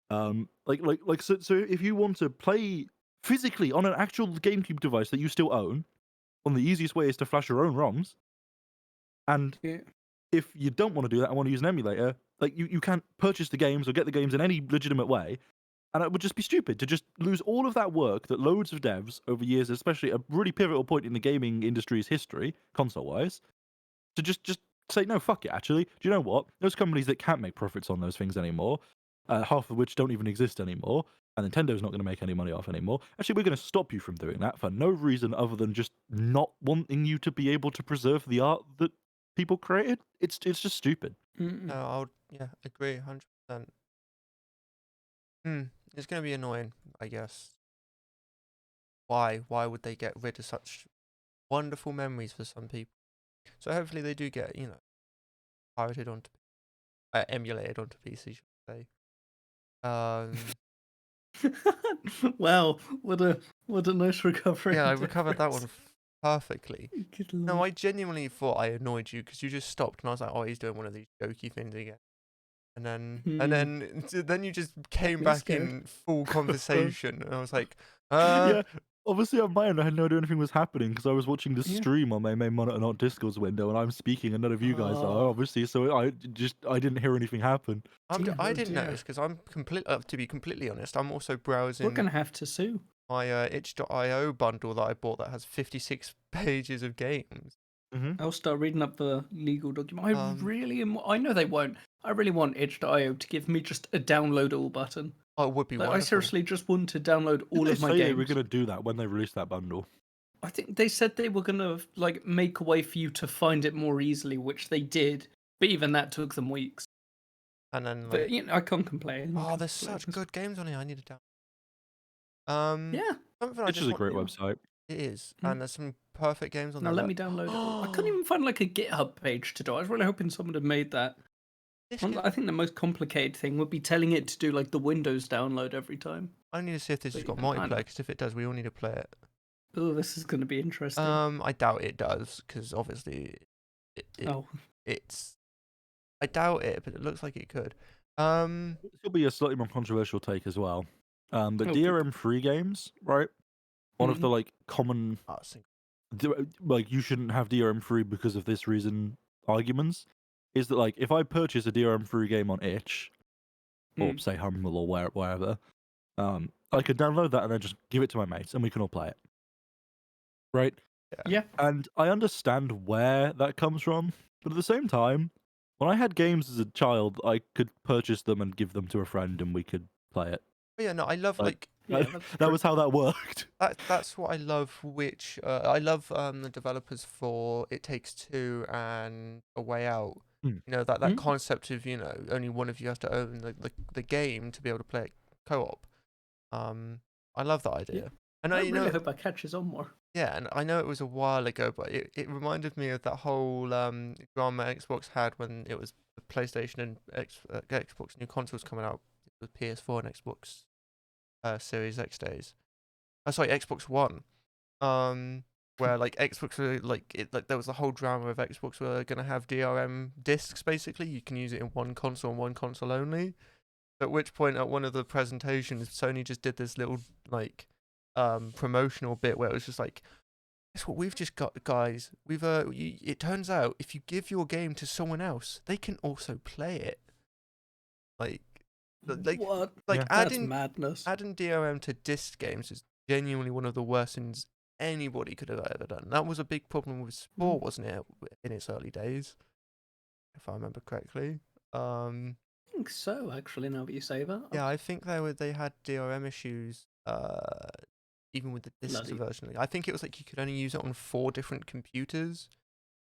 So if you want to play physically on an actual GameCube device that you still own, one of the easiest way is to flash your own ROMs. And if you don't want to do that and want to use an emulator, like you can't purchase the games or get the games in any legitimate way. And it would just be stupid to just lose all of that work that loads of devs over years, especially a really pivotal point in the gaming industry's history, console-wise, to just say, no, fuck it, actually. Do you know what? Those companies that can't make profits on those things anymore, half of which don't even exist anymore, and Nintendo's not going to make any money off anymore. Actually, we're going to stop you from doing that for no reason other than just not wanting you to be able to preserve the art that people created. It's just stupid. No, I'll agree 100%. It's going to be annoying, I guess. Why would they get rid of such wonderful memories for some people? So hopefully they do get, pirated onto, emulated onto PC, should I say. Wow, what a nice recovery. Yeah, I recovered that one perfectly. No, I genuinely thought I annoyed you because you just stopped and I was like, oh, he's doing one of these jokey things again. And then you just came back in full conversation and I was like, Yeah, obviously on my end I had no idea anything was happening because I was watching the stream on my main monitor, not Discord's window, and I'm speaking and none of you guys are, obviously, so I didn't hear anything happen. I didn't notice because I'm to be completely honest, I'm also browsing. We're going to have to sue. My itch.io bundle that I bought that has 56 pages of games. I'll start reading up the legal document. I know they won't. I really want itch.io to give me just a download all button. Oh, it would be wonderful. I seriously just want to download all of my games. They were going to do that when they released that bundle. I think they said they were going to make a way for you to find it more easily, which they did. But even that took them weeks. And then, but I can't complain. Oh, there's such good games on here. I need to download. Yeah, which is a great website. It is, and there's some perfect games on there. Now let me download it. I couldn't even find a GitHub page to do. I was really hoping someone had made that. I think the most complicated thing would be telling it to do the Windows download every time. I need to see if this has got multiplayer, because if it does, we all need to play it. Oh, this is going to be interesting. I doubt it does, because obviously, it's. I doubt it, but it looks like it could. This will be a slightly more controversial take as well. But DRM-free games, right? One of the common you shouldn't have DRM-free because of this reason arguments is that if I purchase a DRM-free game on itch or say Humble or wherever, I could download that and then just give it to my mates and we can all play it. Right? Yeah. And I understand where that comes from, but at the same time, when I had games as a child, I could purchase them and give them to a friend and we could play it. But yeah, no, I love that was how that worked. That's what I love. Which I love the developers for It Takes Two and A Way Out. That concept of only one of you has to own the game to be able to play it co-op. I love that idea. And I really hope that catches on more. Yeah, and I know it was a while ago, but it reminded me of that whole drama Xbox had when it was the PlayStation and Xbox new consoles coming out with PS4 and Xbox Series X days. Oh, sorry, Xbox One. Where like Xbox were like there was the whole drama of Xbox were gonna have DRM discs basically. You can use it in one console and one console only. At which point, at one of the presentations, Sony just did this little like promotional bit where it was just like, guess what we've just got, guys. It turns out if you give your game to someone else, they can also play it. Like What? Like That's madness. Adding DRM to disc games is genuinely one of the worst things anybody could have ever done. That was a big problem with sport, wasn't it, in its early days, if I remember correctly. I think so, actually. Now that you say that. Yeah, I think they had DRM issues. Even with the disc version, I think it was like you could only use it on 4 different computers,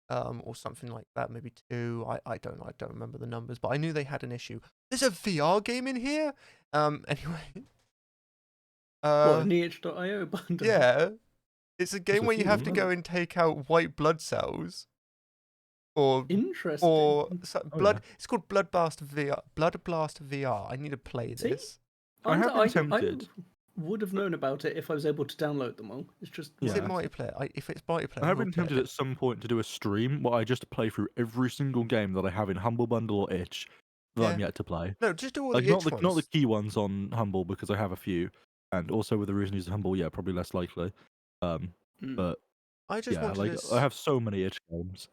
or something like that, maybe 2. I don't know, I don't remember the numbers, but I knew they had an issue. There's a VR game in here. Anyway. What, an EH.io bundle? Yeah, it's a game where you have to go and take out white blood cells. Interesting. Blood. It's called Bloodblast VR. Bloodblast VR. I need to play this. I have been tempted. I would have known about it if I was able to download them all. It's just is it multiplayer? If it's multiplayer, I have been tempted at some point to do a stream where I just play through every single game that I have in Humble Bundle or Itch that I'm yet to play. No, just do all like the Itch ones. Not the key ones on Humble because I have a few, and also with the reason use Humble, probably less likely. But I just I have so many Itch games.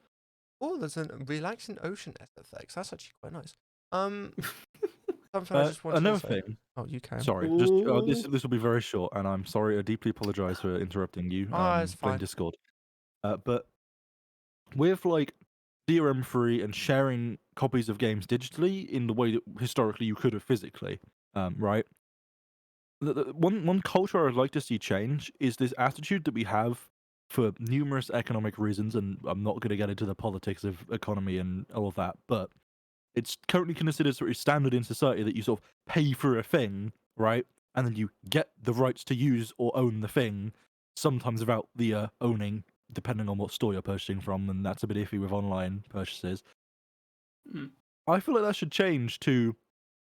Oh, there's a relaxing ocean effects. That's actually quite nice. Another thing. Oh, you can. Sorry, just this will be very short, and I'm sorry. I deeply apologize for interrupting you. It's fine. Discord. But with like DRM free and sharing copies of games digitally in the way that historically you could have physically, right? One culture I'd like to see change is this attitude that we have for numerous economic reasons, and I'm not going to get into the politics of economy and all of that, but it's currently considered sort of standard in society that you sort of pay for a thing, right? And then you get the rights to use or own the thing, sometimes without the owning, depending on what store you're purchasing from, and that's a bit iffy with online purchases. I feel like that should change to,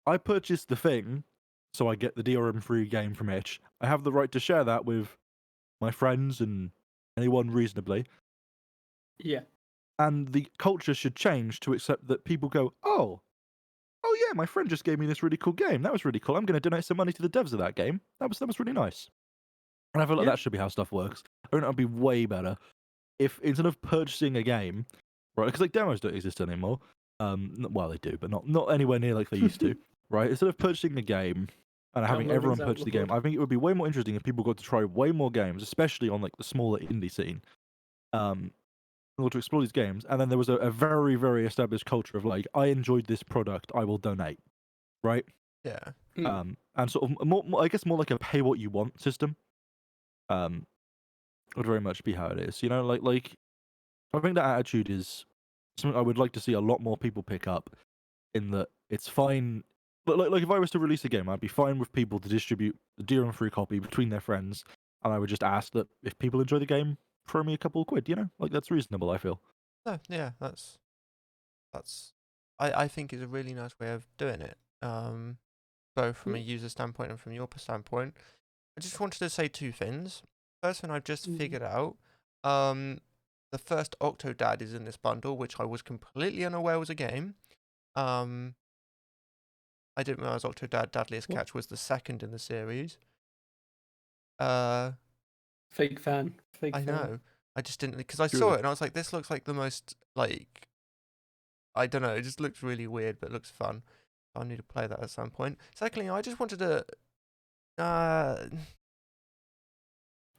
I purchased the thing, so I get the DRM-free game from Itch. I have the right to share that with my friends and anyone reasonably. Yeah. And the culture should change to accept that people go, oh yeah, my friend just gave me this really cool game. That was really cool. I'm going to donate some money to the devs of that game. That was really nice. And I feel like that should be how stuff works. I think that would be way better if instead of purchasing a game, right? Because like demos don't exist anymore. Well, they do, but not anywhere near like they used to, right? Instead of purchasing a game and having everyone purchase the game, I think it would be way more interesting if people got to try way more games, especially on like the smaller indie scene. In order to explore these games, and then there was a very, very established culture of like, I enjoyed this product, I will donate, right? Yeah. And sort of more, I guess more like a pay what you want system. Would very much be how it is, you know. Like I think that attitude is something I would like to see a lot more people pick up. In that it's fine, like if I was to release a game, I'd be fine with people to distribute the DRM-free copy between their friends, and I would just ask that if people enjoy the game, throw me a couple of quid, you know? Like, that's reasonable, I feel. No, yeah, that's I think is a really nice way of doing it. Both from a user standpoint and from your standpoint. I just wanted to say 2 things. First one I've just figured out. The first Octodad is in this bundle, which I was completely unaware was a game. I didn't realize Octodad Deadliest Catch was the second in the series. Fake fan. I know. I just didn't, because I saw it and I was like, this looks like the most, like, I don't know, it just looks really weird, but it looks fun. I need to play that at some point. Secondly, I just wanted to,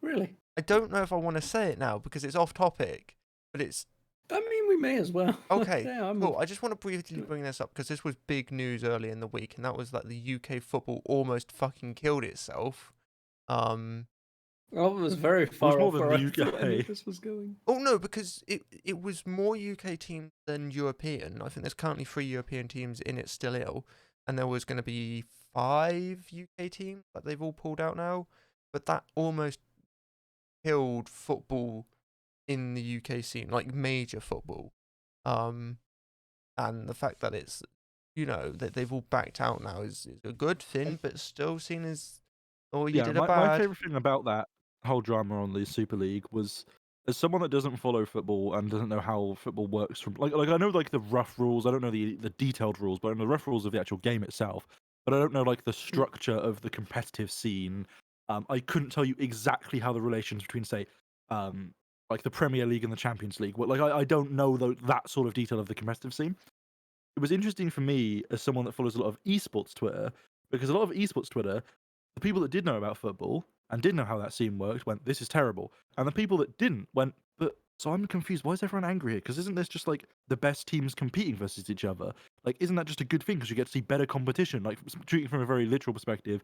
really? I don't know if I want to say it now because it's off topic, but it's... I mean, we may as well. Okay, cool. I just want to briefly bring this up because this was big news early in the week, and that was that the UK football almost fucking killed itself. Well, it was very far off where the UK. I thought this was going. Oh no, because it was more UK teams than European. I think there's currently 3 European teams in it still, and there was going to be 5 UK teams, but they've all pulled out now. but that almost killed football in the UK scene, like major football. And the fact that it's, that they've all backed out now is a good thing, but still seen as, oh, you did a bad. My favorite thing about that whole drama on the Super League was, as someone that doesn't follow football and doesn't know how football works from like I know like the rough rules, I don't know the detailed rules, but I know the rough rules of the actual game itself, but I don't know like the structure of the competitive scene. I couldn't tell you exactly how the relations between, say, like the Premier League and the Champions League. Like I don't know that sort of detail of the competitive scene. It was interesting for me as someone that follows a lot of esports Twitter, because a lot of esports Twitter, the people that did know about football and did know how that scene worked went, "This is terrible," and the people that didn't went, "But so I'm confused. Why is everyone angry here? Because isn't this just like the best teams competing versus each other? Like, isn't that just a good thing because you get to see better competition?" Like, treating from a very literal perspective,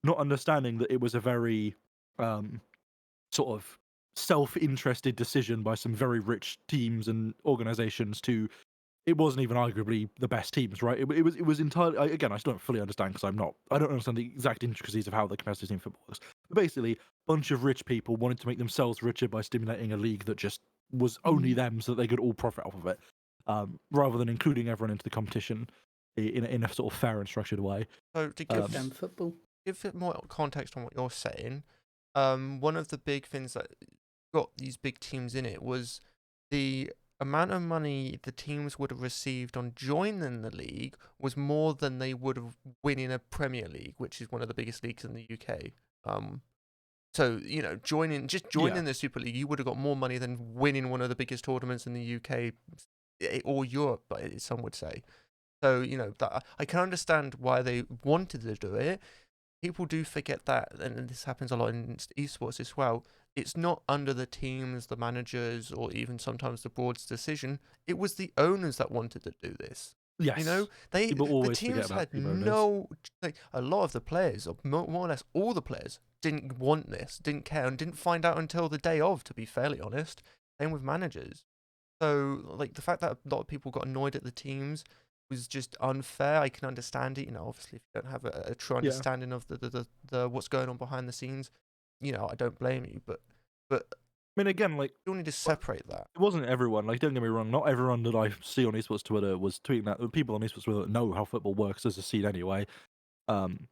not understanding that it was a very sort of self-interested decision by some very rich teams and organizations to. It wasn't even arguably the best teams, right? It was entirely. Again, I still don't fully understand because I don't understand the exact intricacies of how the competitive team football works. But basically, a bunch of rich people wanted to make themselves richer by stimulating a league that just was only them, so that they could all profit off of it, rather than including everyone into the competition in a sort of fair and structured way. So to give it more context on what you're saying, one of the big things that got these big teams in it was the amount of money the teams would have received on joining the league was more than they would have winning a Premier League, which is one of the biggest leagues in the UK. So joining the Super League, you would have got more money than winning one of the biggest tournaments in the UK or Europe, some would say. So that I can understand why they wanted to do it. People do forget that, and this happens a lot in esports as well. It's not under the teams, the managers, or even sometimes the board's decision. It was the owners that wanted to do this. Yes, the teams had a lot of the players, or more or less all the players, didn't want this, didn't care, and didn't find out until the day of. To be fairly honest, same with managers. So like the fact that a lot of people got annoyed at the teams was just unfair. I can understand it. Obviously, if you don't have a true understanding of the what's going on behind the scenes, I don't blame you. But I mean, again, like, you need to separate that. It wasn't everyone. Like, don't get me wrong. Not everyone that I see on esports Twitter was tweeting that. People on esports Twitter that know how football works as a scene anyway. And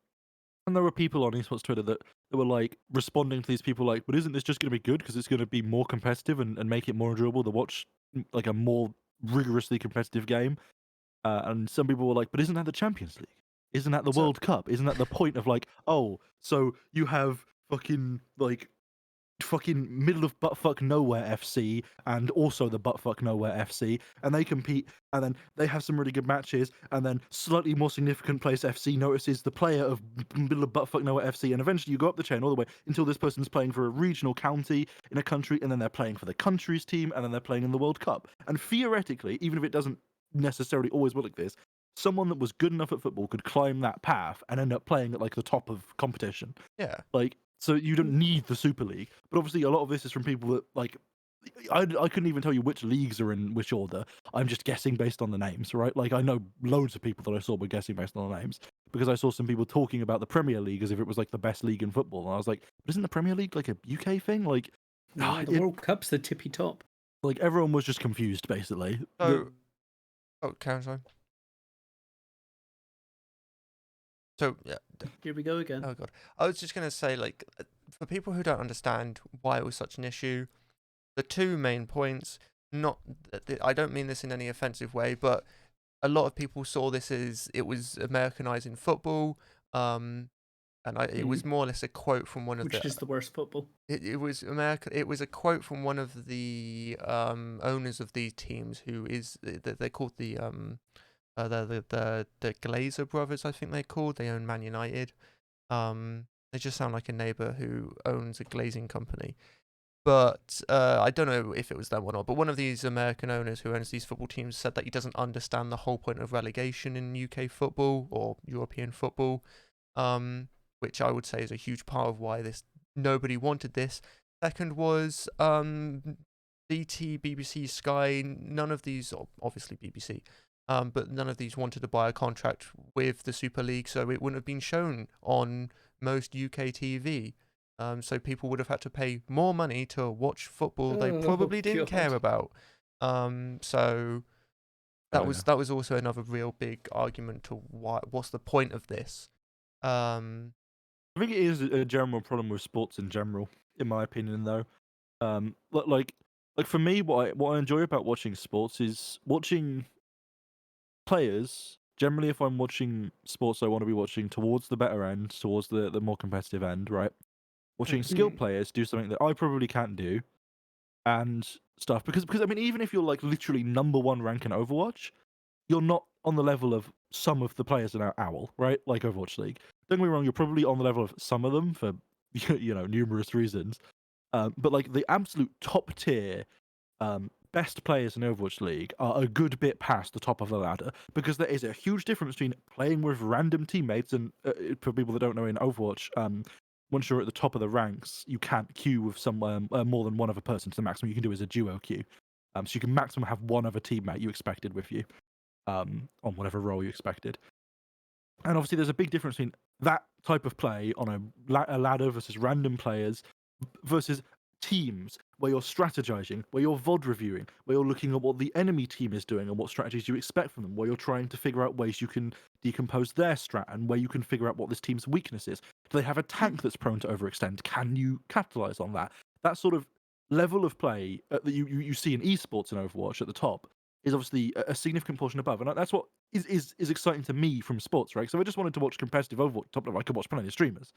there were people on esports Twitter that were like responding to these people like, "But isn't this just going to be good because it's going to be more competitive and make it more enjoyable to watch like a more rigorously competitive game?" And some people were like, "But isn't that the Champions League? Isn't that the World Cup? Isn't that the point of like, oh, so you have fucking middle of buttfuck nowhere FC and also the buttfuck nowhere FC, and they compete, and then they have some really good matches, and then slightly more significant place FC notices the player of middle of buttfuck nowhere FC, and eventually you go up the chain all the way until this person's playing for a regional county in a country, and then they're playing for the country's team, and then they're playing in the World Cup. And theoretically, even if it doesn't necessarily always work like this, someone that was good enough at football could climb that path and end up playing at like the top of competition. Yeah. Like, so you don't need the Super League. But obviously a lot of this is from people that like I couldn't even tell you which leagues are in which order. I'm just guessing based on the names, right? Like, I know loads of people that I saw were guessing based on the names because I saw some people talking about the Premier League as if it was like the best league in football. And I was like, but isn't the Premier League like a UK thing? Like, no, the World Cup's the tippy top. Like, everyone was just confused basically. Karen's on. So yeah, here we go again. Oh god, I was just gonna say, like, for people who don't understand why it was such an issue, the two main points. I don't mean this in any offensive way, but a lot of people saw this as it was Americanizing football, and it was more or less a quote from one of which is the worst football. It was America. It was a quote from one of the owners of these teams, who is they're called the Glazer brothers, I think they're called. They own Man United. They just sound like a neighbor who owns a glazing company. But I don't know if it was them or not. But one of these American owners who owns these football teams said that he doesn't understand the whole point of relegation in UK football or European football, which I would say is a huge part of why nobody wanted this. Second was BT, BBC, Sky. None of these, obviously BBC. But none of these wanted to buy a contract with the Super League, so it wouldn't have been shown on most UK TV. So people would have had to pay more money to watch football they Oh, probably didn't care God. about. So that Oh, was yeah. that was also another real big argument to what's the point of this. I think it is a general problem with sports in general, in my opinion, though. Like for me, what I enjoy about watching sports is watching players. Generally, if I'm watching sports, I want to be watching towards the better end, towards the more competitive end, right? Watching skilled players do something that I probably can't do, and stuff. Because I mean, even if you're like literally number one rank in Overwatch, you're not on the level of some of the players in our OWL, right? Like Overwatch League. Don't get me wrong, you're probably on the level of some of them for numerous reasons. But like the absolute top tier best players in Overwatch League are a good bit past the top of the ladder, because there is a huge difference between playing with random teammates and for people that don't know, in Overwatch, once you're at the top of the ranks, you can't queue with somewhere more than one other person. So the maximum you can do is a duo queue. So you can maximum have one other teammate you expected with you on whatever role you expected. And obviously, there's a big difference between that type of play on a ladder versus random players versus teams where you're strategizing, where you're VOD reviewing, where you're looking at what the enemy team is doing and what strategies you expect from them, where you're trying to figure out ways you can decompose their strat and where you can figure out what this team's weakness is. Do they have a tank that's prone to overextend? Can you capitalize on that? That sort of level of play that you see in esports and Overwatch at the top is obviously a significant portion above, and that's what is exciting to me from sports, right? So I just wanted to watch competitive Overwatch top level. I could watch plenty of streamers,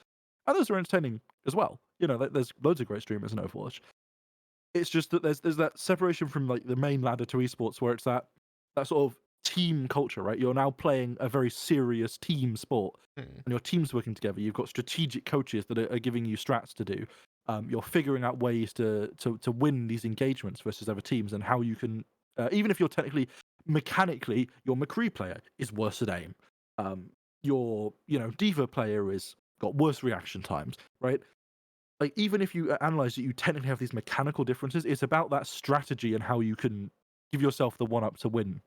and those are entertaining as well. There's loads of great streamers in Overwatch. It's just that there's that separation from like the main ladder to esports, where it's that sort of team culture, right? You're now playing a very serious team sport, and your team's working together. You've got strategic coaches that are giving you strats to do. You're figuring out ways to win these engagements versus other teams, and how you can, even if you're technically mechanically your McCree player is worse at aim, your Diva player is got worse reaction times, right? Like, even if you analyze that you technically have these mechanical differences, it's about that strategy and how you can give yourself the one up to win.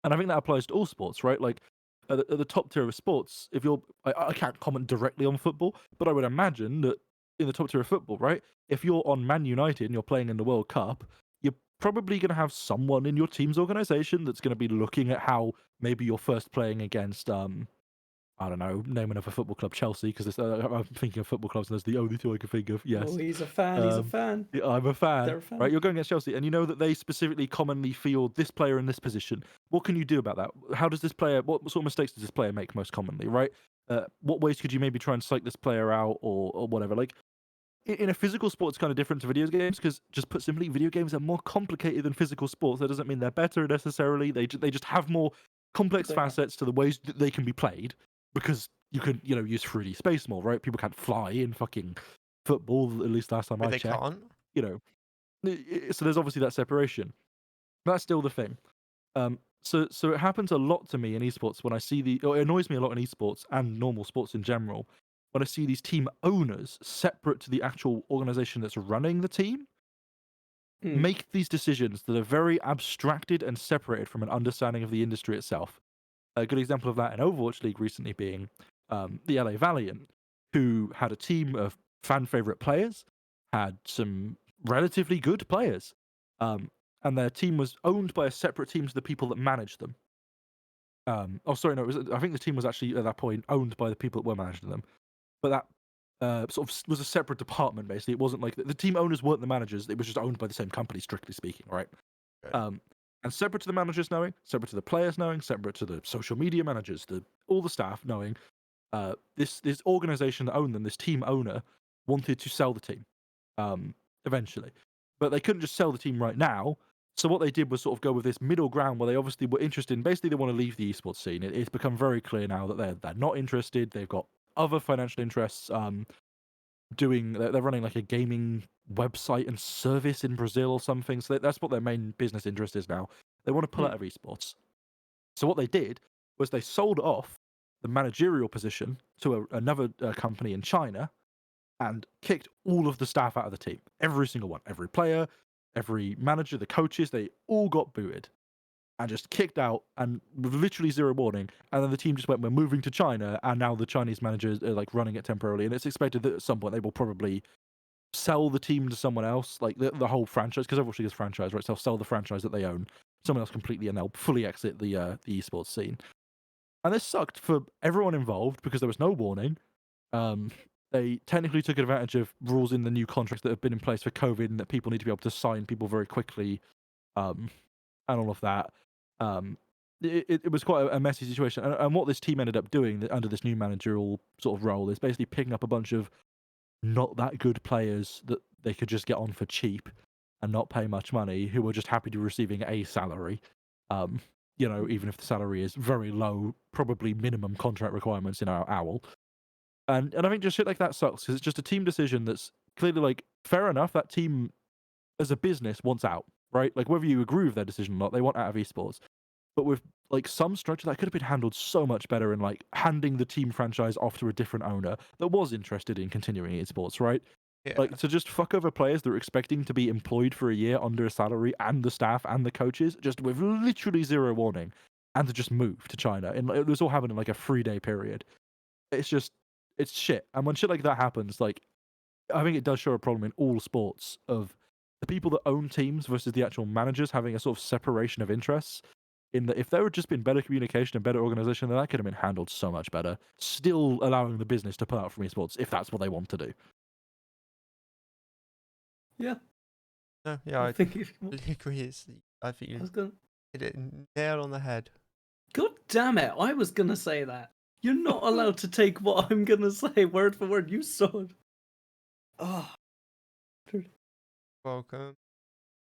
And I think that applies to all sports, right? Like at the top tier of sports, if you're, I can't comment directly on football, but I would imagine that in the top tier of football, right? If you're on Man United and you're playing in the World Cup, you're probably going to have someone in your team's organization that's going to be looking at how maybe you're first playing against I don't know, name another football club, Chelsea, because I'm thinking of football clubs and that's the only two I can think of. Yes. Oh, he's a fan. He's a fan. Yeah, I'm a fan. They're a fan. Right, you're going against Chelsea, and you know that they specifically commonly field this player in this position. What can you do about that? How does this player? What sort of mistakes does this player make most commonly? Right. What ways could you maybe try and psych this player out, or whatever? Like in a physical sport, it's kind of different to video games, because just put simply, video games are more complicated than physical sports. That doesn't mean they're better necessarily. They just have more complex facets to the ways that they can be played, because you can use 3D space more, right? People can't fly in fucking football, at least last time I they checked. can't. So there's obviously that separation. That's still the thing. So it happens a lot to me in esports when I see or it annoys me a lot in esports and normal sports in general, when I see these team owners separate to the actual organization that's running the team make these decisions that are very abstracted and separated from an understanding of the industry itself. A good example of that in Overwatch League recently being the LA Valiant, who had a team of fan favorite players, had some relatively good players, and their team was owned by a separate team to the people that managed them. I think the team was actually at that point owned by the people that were managing them, but that sort of was a separate department. Basically, it wasn't like the team owners weren't the managers; it was just owned by the same company, strictly speaking, right? Okay. And separate to the managers knowing, separate to the players knowing, separate to the social media managers, all the staff knowing, this organization that owned them, this team owner, wanted to sell the team eventually. But they couldn't just sell the team right now. So what they did was sort of go with this middle ground where they obviously were interested in, basically they want to leave the esports scene. It's become very clear now that they're not interested. They've got other financial interests. They're running like a gaming website and service in Brazil or something. So that's what their main business interest is now. They want to pull out of esports. So what they did was they sold off the managerial position to another company in China and kicked all of the staff out of the team. Every single one. Every player, every manager, the coaches, they all got booted. and just kicked out and with literally zero warning. And then the team just went, we're moving to China, and now the Chinese managers are like running it temporarily. And it's expected that at some point they will probably sell the team to someone else, like the whole franchise, because obviously it's franchise, right? So they'll sell the franchise that they own, someone else completely, and they'll fully exit the esports scene. And this sucked for everyone involved because there was no warning. They technically took advantage of rules in the new contracts that have been in place for COVID, and that people need to be able to sign people very quickly, and all of that. It was quite a messy situation. And what this team ended up doing under this new managerial sort of role is basically picking up a bunch of not that good players that they could just get on for cheap and not pay much money, who were just happy to receiving a salary. Even if the salary is very low, probably minimum contract requirements in our OWL. And I think just shit like that sucks, because it's just a team decision that's clearly, like, fair enough, that team as a business wants out, right? Like, whether you agree with their decision or not, they want out of esports. But with, like, some structure that could have been handled so much better in, like, handing the team franchise off to a different owner that was interested in continuing esports, right? Yeah. Like, to just fuck over players that are expecting to be employed for a year under a salary, and the staff and the coaches, just with literally zero warning, and to just move to China. And it was all happening in, like, a 3-day period. It's shit. And when shit like that happens, like, I think it does show a problem in all sports of the people that own teams versus the actual managers having a sort of separation of interests. In that, if there had just been better communication and better organization, then that could have been handled so much better, still allowing the business to pull out from esports if that's what they want to do. Yeah. No, yeah, I think completely agree. I think you gonna... hit it nail on the head. God damn it! I was gonna say that. You're not allowed to take what I'm gonna say word for word. You saw it. Oh. Welcome.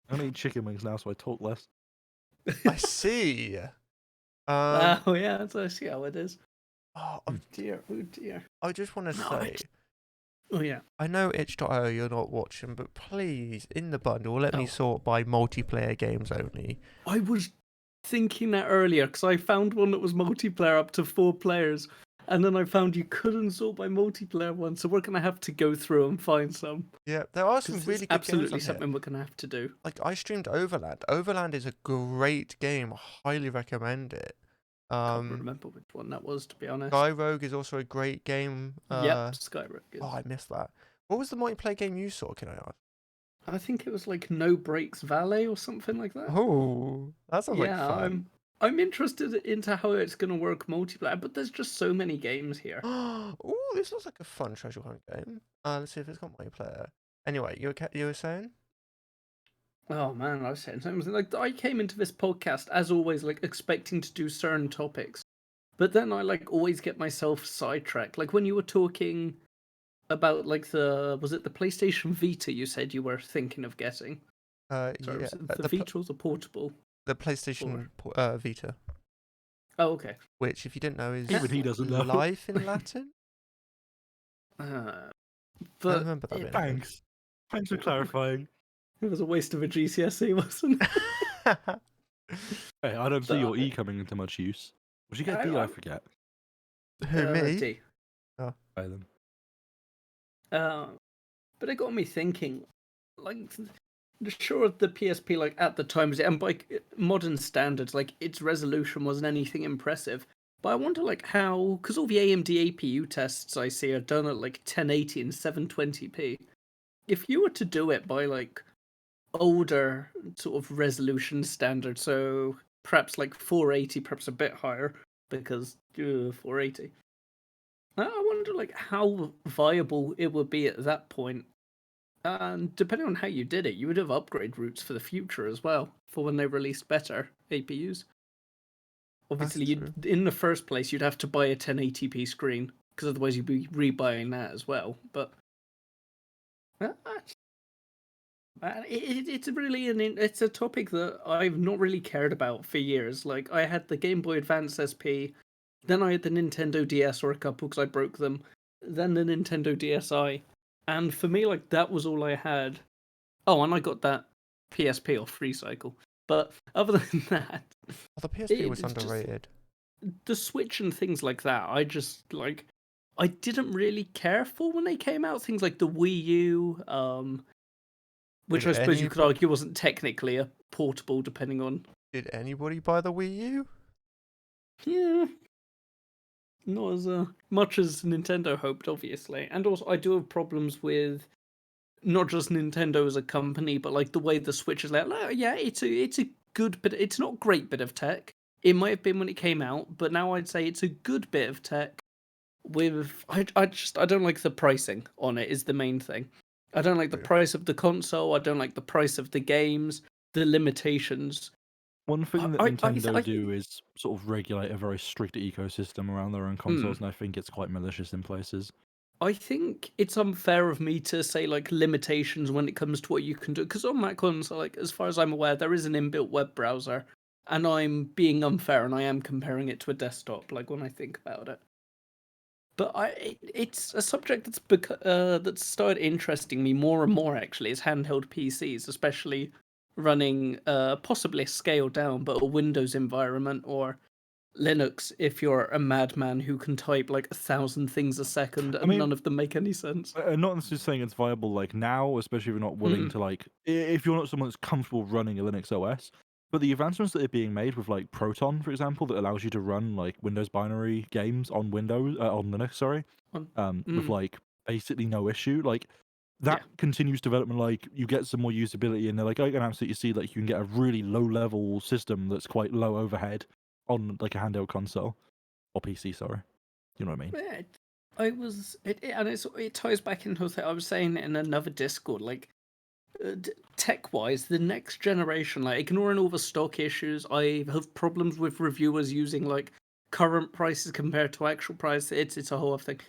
I don't eat chicken wings now, so I talk less. I see. Oh yeah, that's actually how it is. Oh dear, oh dear. I just want to say. Oh yeah. I know itch.io you're not watching, but please, in the bundle, let me sort by multiplayer games only. I was thinking that earlier because I found one that was multiplayer up to 4 players, and then I found you couldn't sort by multiplayer one, so we're gonna have to go through and find some. Yeah, there are some really good absolutely games on something here. we're gonna have to do. Like, I streamed Overland. Overland is a great game. I highly recommend it. I can't remember which one that was, to be honest. Sky Rogue is also a great game. Yep, Sky Rogue is. Oh, I missed that. What was the multiplayer game you saw, can I ask? I think it was like No Breaks Valet or something like that. Oh, that sounds like fun. I'm interested into how it's going to work multiplayer, but there's just so many games here. Oh, this looks like a fun treasure hunt game. Let's see if it's got multiplayer. Anyway, you were saying? Oh man, I was saying something like I came into this podcast as always, like expecting to do certain topics, but then I like always get myself sidetracked. Like when you were talking about like was it the PlayStation Vita? You said you were thinking of getting. Sorry, Yeah, was it the Vita or the portable? The PlayStation Vita. Oh, okay. Which, if you didn't know, is even he doesn't know. life in Latin. But I remember that bit. Thanks for clarifying. It was a waste of a GCSE, wasn't it? Hey, I don't see your E coming into much use. Would you get D? I forget. Who, me? D. Oh. Right then. But it got me thinking, like, sure, the PSP, like, at the time, and by modern standards, like, its resolution wasn't anything impressive. But I wonder, like, how, because all the AMD APU tests I see are done at, like, 1080 and 720p. If you were to do it by, like, older sort of resolution standards, so perhaps, like, 480, perhaps a bit higher, because 480. I wonder, like, how viable it would be at that point. And depending on how you did it, you would have upgrade routes for the future as well, for when they released better APUs. Obviously, in the first place, you'd have to buy a 1080p screen, because otherwise you'd be rebuying that as well. But it's really it's a topic that I've not really cared about for years. Like, I had the Game Boy Advance SP, then I had the Nintendo DS or a couple because I broke them, then the Nintendo DSi. And for me, like, that was all I had. Oh, and I got that PSP off Free Cycle. But other than that... the PSP was underrated. The Switch and things like that, I just, like... I didn't really care for when they came out. Things like the Wii U, which I suppose you could argue wasn't technically a portable, depending on Did anybody buy the Wii U? Yeah. Not as much as Nintendo hoped, obviously. And also, I do have problems with not just Nintendo as a company, but like the way the Switch is like, yeah, it's a good bit. It's not a great bit of tech. It might have been when it came out, but now I'd say it's a good bit of tech. I don't like the pricing on it. Is the main thing. I don't like the price of the console. I don't like the price of the games. The limitations. One thing that Nintendo do is sort of regulate a very strict ecosystem around their own consoles, and I think it's quite malicious in places. I think it's unfair of me to say like limitations when it comes to what you can do, because on that console, like as far as I'm aware, there is an inbuilt web browser, and I'm being unfair, and I am comparing it to a desktop. Like when I think about it, but it's a subject that's started interesting me more and more. Actually, is handheld PCs, especially running possibly a scaled down, but a Windows environment or Linux if you're a madman who can type like 1,000 things a second and none of them make any sense. Not necessarily saying it's viable like now, especially if you're not willing to like, if you're not someone that's comfortable running a Linux OS. But the advancements that are being made with like Proton, for example, that allows you to run like Windows binary games on on Linux, sorry, with like basically no issue, like that continues development. Like you get some more usability, and they're like, I can absolutely see like you can get a really low level system that's quite low overhead on like a handheld console or PC. Sorry, you know what I mean? Yeah, it ties back into what I was saying in another Discord. Like tech-wise, the next generation, like ignoring all the stock issues, I have problems with reviewers using like current prices compared to actual price. It's a whole other thing.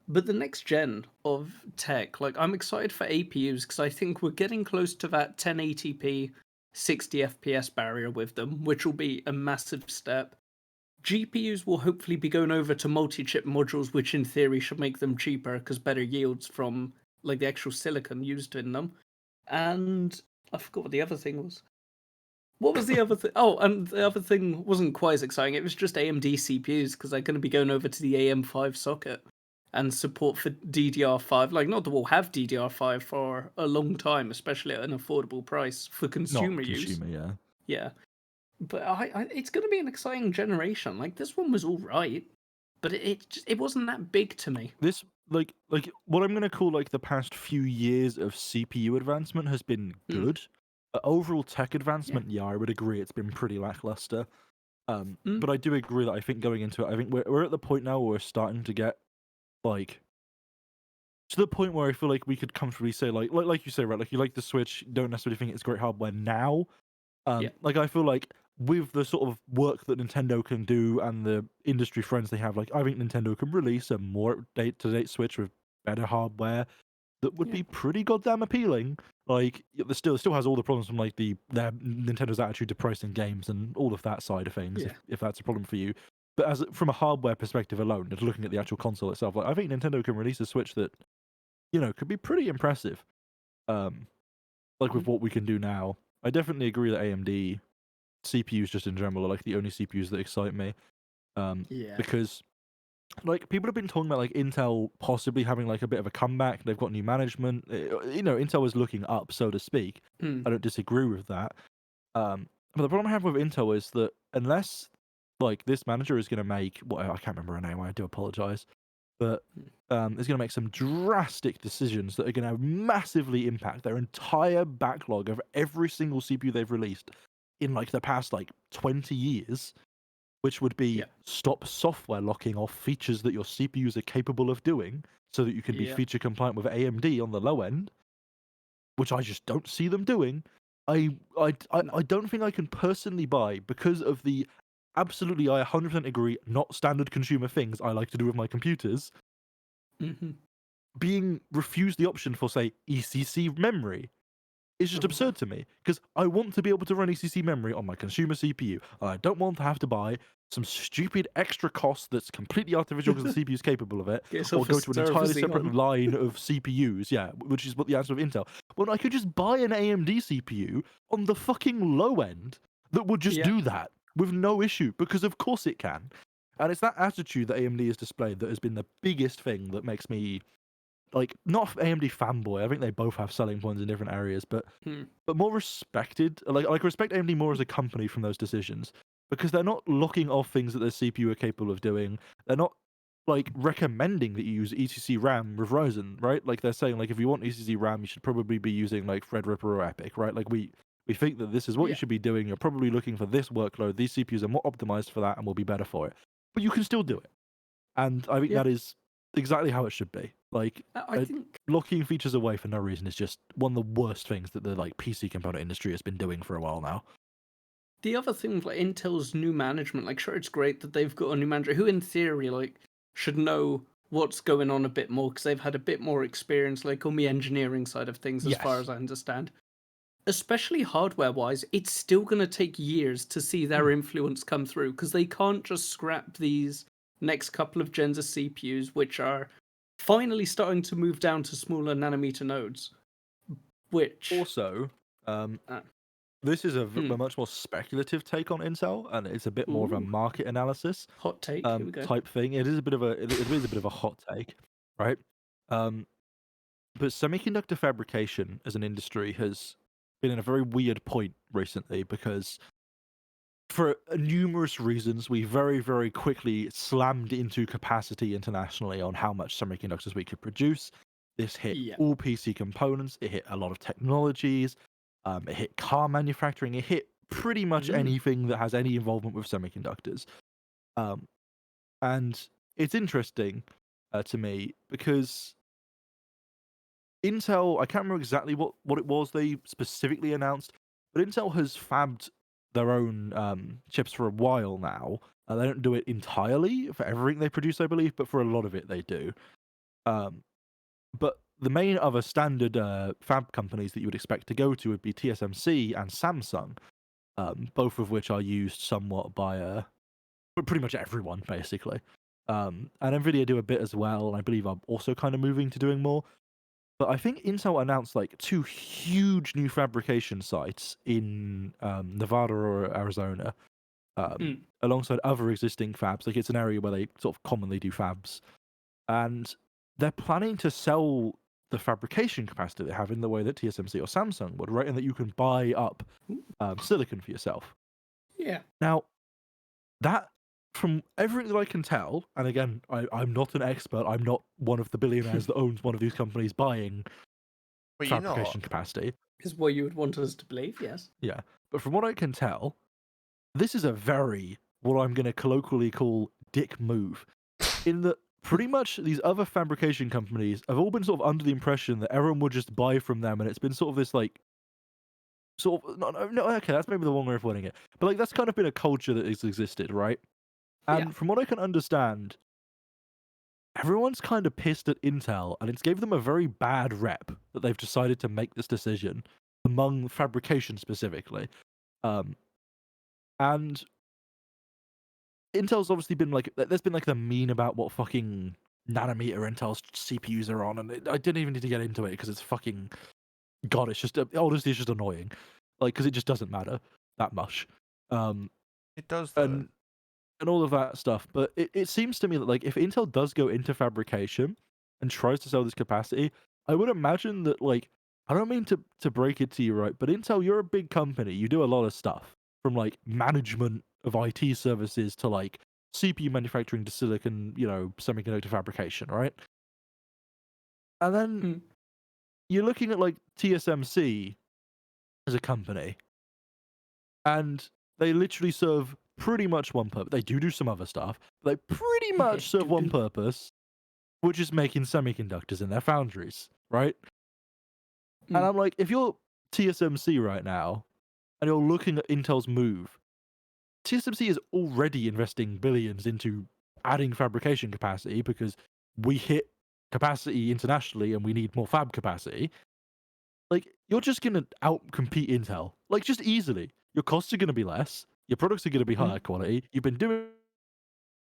But the next gen of tech, like I'm excited for APUs because I think we're getting close to that 1080p 60 FPS barrier with them, which will be a massive step. GPUs will hopefully be going over to multi-chip modules, which in theory should make them cheaper because better yields from like the actual silicon used in them. And I forgot what the other thing was. What was the other thing? Oh, and the other thing wasn't quite as exciting. It was just AMD CPUs because they're going to be going over to the AM5 socket and support for DDR5. Like, not that we'll have DDR5 for a long time, especially at an affordable price for consumer use. Yeah. Yeah. But it's going to be an exciting generation. Like, this one was all right, but it wasn't that big to me. This like what I'm gonna call like the past few years of CPU advancement has been good. Overall tech advancement, yeah, I would agree it's been pretty lackluster. But I do agree that I think going into it, I think we're at the point now where we're starting to get like to the point where I feel like we could comfortably say like you say, right, like you like the Switch, don't necessarily think it's great hardware now. Like I feel like with the sort of work that Nintendo can do and the industry friends they have, like I think Nintendo can release a more up-to-date Switch with better hardware that would be pretty goddamn appealing. Like it still has all the problems from like their Nintendo's attitude to pricing games and all of that side of things. If that's a problem for you, but as from a hardware perspective alone, just looking at the actual console itself, like I think Nintendo can release a Switch that could be pretty impressive. Like with what we can do now. I definitely agree that AMD CPUs just in general are like the only CPUs that excite me. Because like people have been talking about like Intel possibly having like a bit of a comeback. They've got new management. Intel is looking up, so to speak. I don't disagree with that. But the problem I have with Intel is that unless like this manager is going to make I can't remember her name. I do apologize, but is going to make some drastic decisions that are going to massively impact their entire backlog of every single CPU they've released in like the past like 20 years, which would be stop software locking off features that your CPUs are capable of doing so that you can be feature compliant with AMD on the low end, which I just don't see them doing. I don't think I can personally buy, because of the absolutely, I 100% agree, not standard consumer things I like to do with my computers, being refused the option for, say, ECC memory is just absurd to me, because I want to be able to run ECC memory on my consumer CPU. I don't want to have to buy some stupid extra cost that's completely artificial because the CPU is capable of it, or go to an entirely separate line of CPUs, which is what the answer of Intel. Well, I could just buy an AMD CPU on the fucking low end that would just do that with no issue, because of course it can. And it's that attitude that AMD has displayed that has been the biggest thing that makes me not AMD fanboy. I think they both have selling points in different areas, but more respected. Like respect AMD more as a company from those decisions because they're not locking off things that their CPU are capable of doing. They're not like recommending that you use ECC RAM with Ryzen, right? Like they're saying like if you want ECC RAM, you should probably be using like Threadripper or Epic, right? Like we think that this is what you should be doing. You're probably looking for this workload. These CPUs are more optimized for that and will be better for it. But you can still do it. And I think that is exactly how it should be. Like, I think locking features away for no reason is just one of the worst things that the like PC component industry has been doing for a while now. The other thing, like Intel's new management, like sure, it's great that they've got a new manager who, in theory, like should know what's going on a bit more because they've had a bit more experience, like on the engineering side of things, as far as I understand. Especially hardware-wise, it's still going to take years to see their influence come through because they can't just scrap these next couple of gens of CPUs, which are finally starting to move down to smaller nanometer nodes. Which also, this is a much more speculative take on Intel, and it's a bit more of a market analysis hot take here we go. type thing. It is a bit of a hot take, right? But semiconductor fabrication as an industry has been in a very weird point recently because for numerous reasons, we very, very quickly slammed into capacity internationally on how much semiconductors we could produce. This hit all PC components. It hit a lot of technologies. It hit car manufacturing. It hit pretty much anything that has any involvement with semiconductors. And it's interesting to me because Intel, I can't remember exactly what it was they specifically announced, but Intel has fabbed their own chips for a while now. They don't do it entirely for everything they produce, I believe, but for a lot of it they do. But the main other standard fab companies that you would expect to go to would be TSMC and Samsung, both of which are used somewhat by pretty much everyone, basically. And NVIDIA do a bit as well, and I believe are also kind of moving to doing more. But I think Intel announced like 2 huge new fabrication sites in Nevada or Arizona, alongside other existing fabs. Like it's an area where they sort of commonly do fabs, and they're planning to sell the fabrication capacity they have in the way that TSMC or Samsung would, right? And that you can buy up silicon for yourself. Yeah. Now, that, from everything that I can tell, and again, I'm not an expert, I'm not one of the billionaires that owns one of these companies buying fabrication capacity. Is what you would want us to believe, yes. Yeah. But from what I can tell, this is a very, what I'm going to colloquially call dick move. In that pretty much these other fabrication companies have all been sort of under the impression that everyone would just buy from them, and it's been sort of this like, okay, that's maybe the wrong way of putting it. But like that's kind of been a culture that has existed, right? And from what I can understand, everyone's kind of pissed at Intel, and it's gave them a very bad rep that they've decided to make this decision among fabrication specifically. And Intel's obviously been like, there's been like the meme about what fucking nanometer Intel's CPUs are on, and I didn't even need to get into it because it's fucking, God, it's just, honestly, it's just annoying. Like, because it just doesn't matter that much. It does, though. And all of that stuff. But it seems to me that like if Intel does go into fabrication and tries to sell this capacity, I would imagine that like, I don't mean to break it to you, right? But Intel, you're a big company. You do a lot of stuff from like management of IT services to like CPU manufacturing to silicon, semiconductor fabrication, right? And then you're looking at like TSMC as a company, and they literally serve pretty much one purpose. They do some other stuff, but they pretty much serve one purpose, which is making semiconductors in their foundries, right? And I'm like, if you're TSMC right now, and you're looking at Intel's move, TSMC is already investing billions into adding fabrication capacity because we hit capacity internationally and we need more fab capacity. Like, you're just going to outcompete Intel, like, just easily. Your costs are going to be less. Your products are going to be higher quality. You've been doing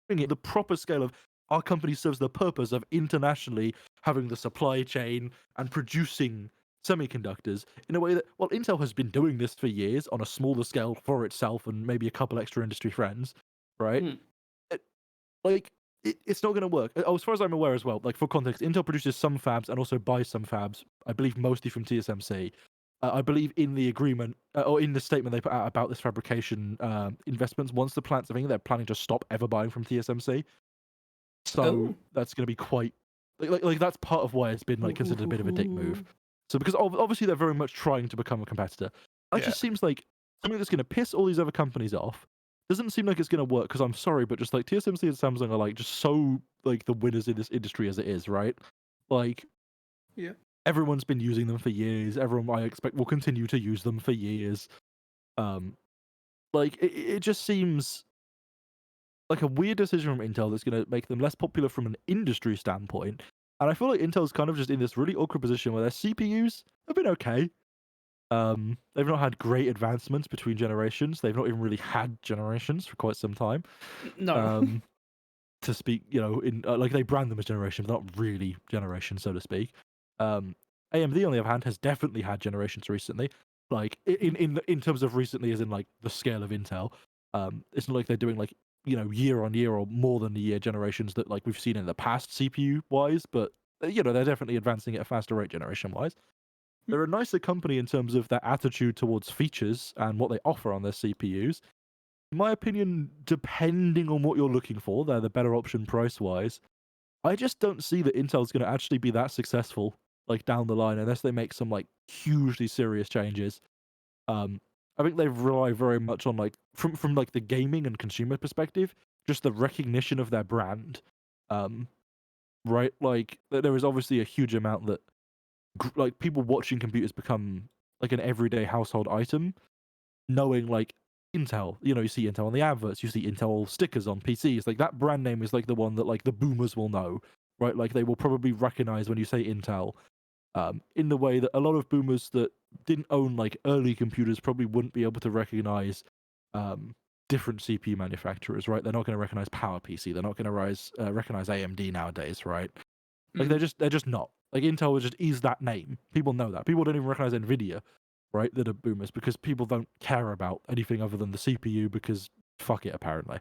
it the proper scale of our company serves the purpose of internationally having the supply chain and producing semiconductors in a way that, well, Intel has been doing this for years on a smaller scale for itself and maybe a couple extra industry friends, right? Like, it's not going to work. Oh, as far as I'm aware as well, like for context, Intel produces some fabs and also buys some fabs, I believe mostly from TSMC. I believe in the agreement or in the statement they put out about this fabrication investments, once the plant's a thing, they're planning to stop ever buying from TSMC. So that's going to be quite like that's part of why it's been like considered a bit of a dick move. So because obviously they're very much trying to become a competitor. It just seems like something that's going to piss all these other companies off. Doesn't seem like it's going to work because I'm sorry, but just like TSMC and Samsung are like just so like the winners in this industry as it is, right? Like, everyone's been using them for years. Everyone, I expect, will continue to use them for years. Like it just seems like a weird decision from Intel that's going to make them less popular from an industry standpoint. And I feel like Intel's kind of just in this really awkward position where their CPUs have been okay. They've not had great advancements between generations. They've not even really had generations for quite some time. No. To speak, in like they brand them as generations, but not really generations, so to speak. AMD, on the other hand, has definitely had generations recently. Like in terms of recently, as in like the scale of Intel. It's not like they're doing like year on year or more than a year generations that like we've seen in the past CPU wise, but they're definitely advancing at a faster rate generation wise. They're a nicer company in terms of their attitude towards features and what they offer on their CPUs. In my opinion, depending on what you're looking for, they're the better option price-wise. I just don't see that Intel's going to actually be that successful, like down the line, unless they make some like hugely serious changes. I think they rely very much on like from like the gaming and consumer perspective, just the recognition of their brand. Right, like there is obviously a huge amount that like people watching computers become like an everyday household item, knowing like Intel, you see Intel on the adverts, you see Intel stickers on PCs, like that brand name is like the one that like the boomers will know, right? Like they will probably recognize when you say Intel, in the way that a lot of boomers that didn't own like early computers probably wouldn't be able to recognize different CPU manufacturers, right? They're not going to recognize PowerPC, they're not going to recognize AMD nowadays, right? Like they're just not. Like Intel just is that name. People know that. People don't even recognize Nvidia, right? That are boomers because people don't care about anything other than the CPU because fuck it, apparently.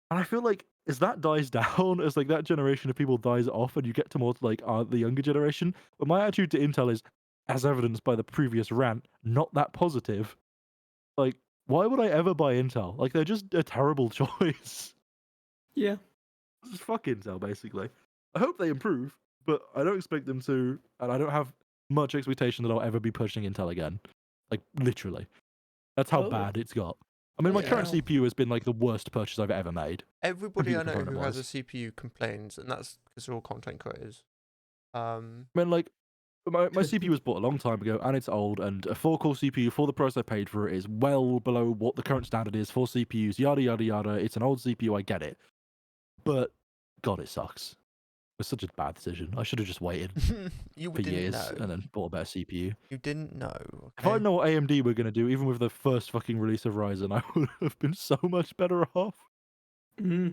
And I feel like as that dies down, as like that generation of people dies off, and you get towards like the younger generation, but my attitude to Intel is, as evidenced by the previous rant, not that positive. Like, why would I ever buy Intel? Like, they're just a terrible choice. Yeah. Just fuck Intel, basically. I hope they improve, but I don't expect them to, and I don't have much expectation that I'll ever be pushing Intel again. Like, literally. That's how bad it's got. I mean, my current CPU has been like the worst purchase I've ever made. Everybody I know who has a CPU complains, and that's because they're all content creators. I mean, like, my CPU was bought a long time ago, and it's old, and a 4-core CPU for the price I paid for it is well below what the current standard is for CPUs, yada, yada, yada. It's an old CPU, I get it. But, God, it sucks. It was such a bad decision. I should have just waited for years and then bought a better CPU. You didn't know. Okay? If I know what AMD were going to do, even with the first fucking release of Ryzen, I would have been so much better off. Yeah,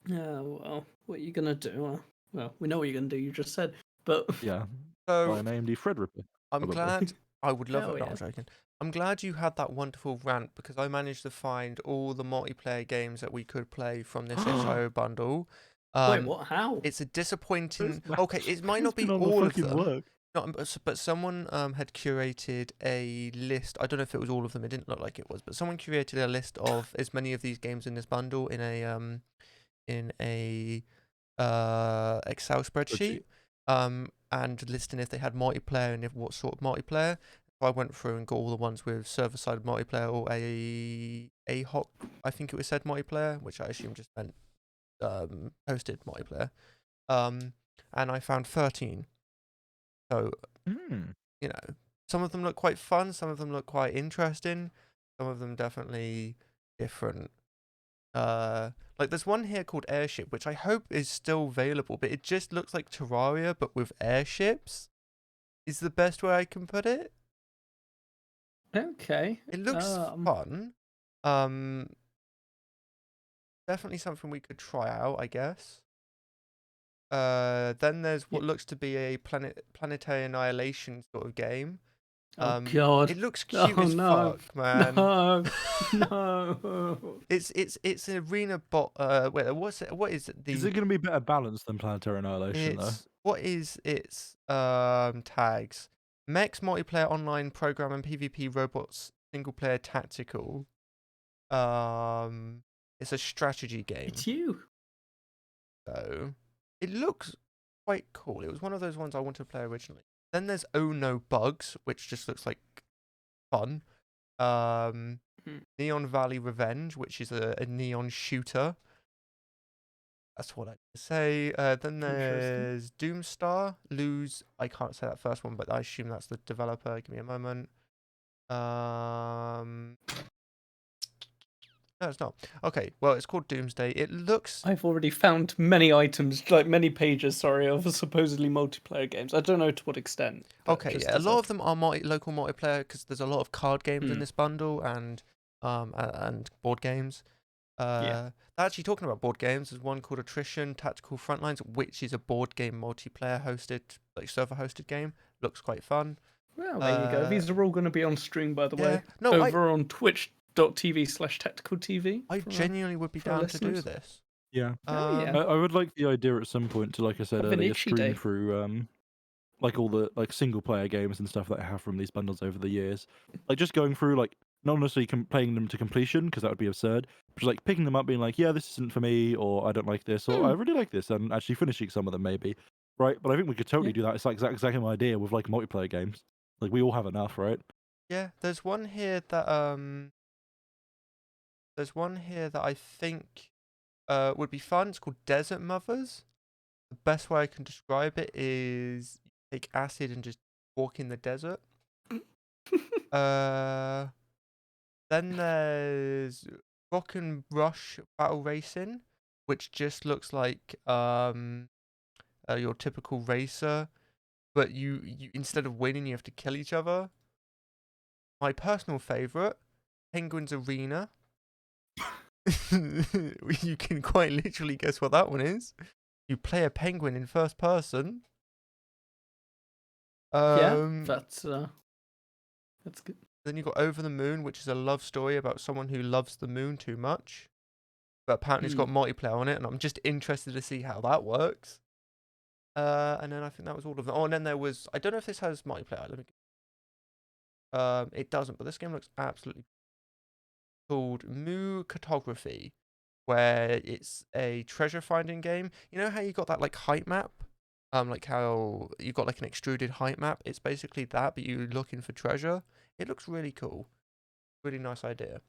well, what are you going to do? Well, we know what you're going to do, you just said, but... Yeah, so, an AMD Threadripper. I'm glad... I would love it. No, I'm joking. I'm glad you had that wonderful rant because I managed to find all the multiplayer games that we could play from this itch.io bundle. Wait, what? How? It's a disappointing... Okay, it might not be all of them. But someone had curated a list. I don't know if it was all of them. It didn't look like it was. But someone curated a list of as many of these games in this bundle in a Excel spreadsheet. And listing if they had multiplayer and what sort of multiplayer. I went through and got all the ones with server-side multiplayer or AHOC, I think it was said multiplayer, which I assume just meant hosted multiplayer. And I found 13. So, some of them look quite fun, some of them look quite interesting, some of them definitely different. Like there's one here called Airship, which I hope is still available, but it just looks like Terraria, but with airships, is the best way I can put it. Okay. It looks fun. Definitely something we could try out, I guess. Then there's what looks to be a planetary annihilation sort of game. Oh God! It looks cute as no. fuck, man. No, no. It's an arena bot. Wait, what's it? What is it? Is it going to be better balanced than Planetary Annihilation though? What is its tags? Mechs multiplayer online program and PvP robots single player tactical. It's a strategy game. It's you. So it looks quite cool. It was one of those ones I wanted to play originally. Then there's Oh No Bugs, which just looks like fun. Neon Valley Revenge, which is a neon shooter. That's what I say. Then there's Doomstar. I can't say that first one, but I assume that's the developer. Give me a moment. No, it's not. Okay, well, it's called Doomsday. It looks... I've already found many items, like many pages, sorry, of supposedly multiplayer games. I don't know to what extent. Okay, yeah, a lot of them are local multiplayer because there's a lot of card games in this bundle and board games. Actually, talking about board games, there's one called Attrition Tactical Frontlines, which is a board game multiplayer hosted, like server hosted game. Looks quite fun. Well, there you go. These are all going to be on stream, by the way. No, over on twitch.tv/tacticaltv. I genuinely would be down to do this. Yeah. Yeah. I would like the idea at some point to, like I said earlier, stream through like all the like single player games and stuff that I have from these bundles over the years. Like just going through, like not necessarily playing them to completion because that would be absurd, but like picking them up, being like, yeah, this isn't for me, or I don't like this, or I really like this, and actually finishing some of them maybe. Right? But I think we could totally do that. It's like exactly my idea with like multiplayer games. Like we all have enough, right? Yeah, there's one here that I think would be fun. It's called Desert Mothers. The best way I can describe it is take acid and just walk in the desert. Then there's Rock and Rush Battle Racing, which just looks like your typical racer, but you instead of winning, you have to kill each other. My personal favorite, Penguin's Arena. You can quite literally guess what that one is. You play a penguin in first person. That's good. Then you got Over the Moon, which is a love story about someone who loves the moon too much, but apparently it's got multiplayer on it, and I'm just interested to see how that works. And then I think that was all of them. Oh, and then there was, I don't know if this has multiplayer. It doesn't, but this game looks absolutely called Moo Cartography, where it's a treasure finding game. You know how you got that like height map? Like how you got like an extruded height map. It's basically that, but you're looking for treasure. It looks really cool. Really nice idea.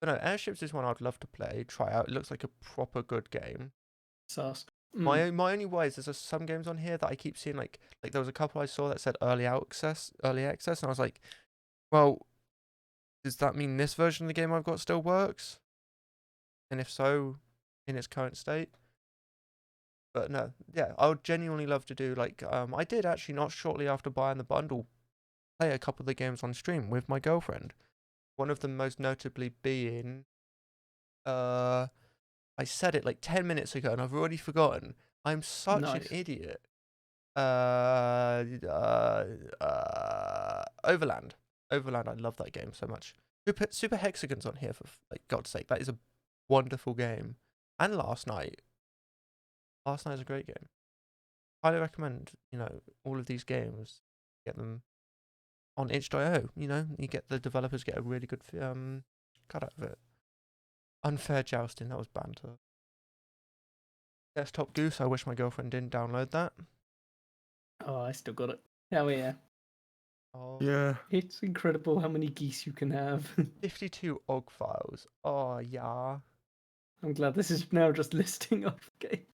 But no, Airships is one I'd love to play, try out. It looks like a proper good game. Sauce. My only worry is there's some games on here that I keep seeing like there was a couple I saw that said early access, and I was like, well, does that mean this version of the game I've got still works? And if so, in its current state? But no, yeah, I would genuinely love to do like I did actually not shortly after buying the bundle play a couple of the games on stream with my girlfriend. One of them most notably being I said it like 10 minutes ago and I've already forgotten. I'm such an idiot. Overland. Overland, I love that game so much. Super Hexagon's on here for like God's sake. That is a wonderful game. And Last Night. Last Night is a great game. Highly recommend, all of these games. Get them on itch.io, you get the developers get a really good cut out of it. Unfair Jousting, that was banter. Desktop Goose, I wish my girlfriend didn't download that. Oh, I still got it. Oh, yeah. Oh. Yeah. It's incredible how many geese you can have. 52 OGG files. Oh, yeah. I'm glad this is now just listing off games.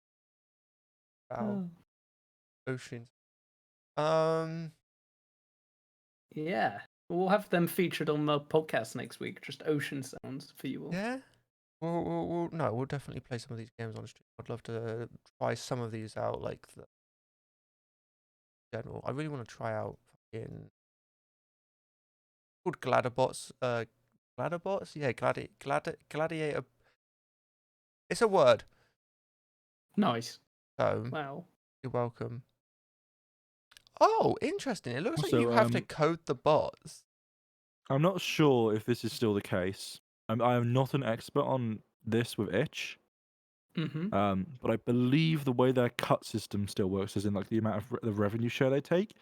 Wow. Oceans. Yeah. We'll have them featured on the podcast next week. Just ocean sounds for you all. Yeah? We'll definitely play some of these games on stream. I'd love to try some of these out, like the general. I really want to try out called Gladibots. Gladibots? Yeah, gladiator. It's a word. Nice. So wow. You're welcome. Oh, interesting. It looks like Also, you have to code the bots. I'm not sure if this is still the case. I am not an expert on this with itch. But I believe the way their cut system still works, as in like the amount of the revenue share they take,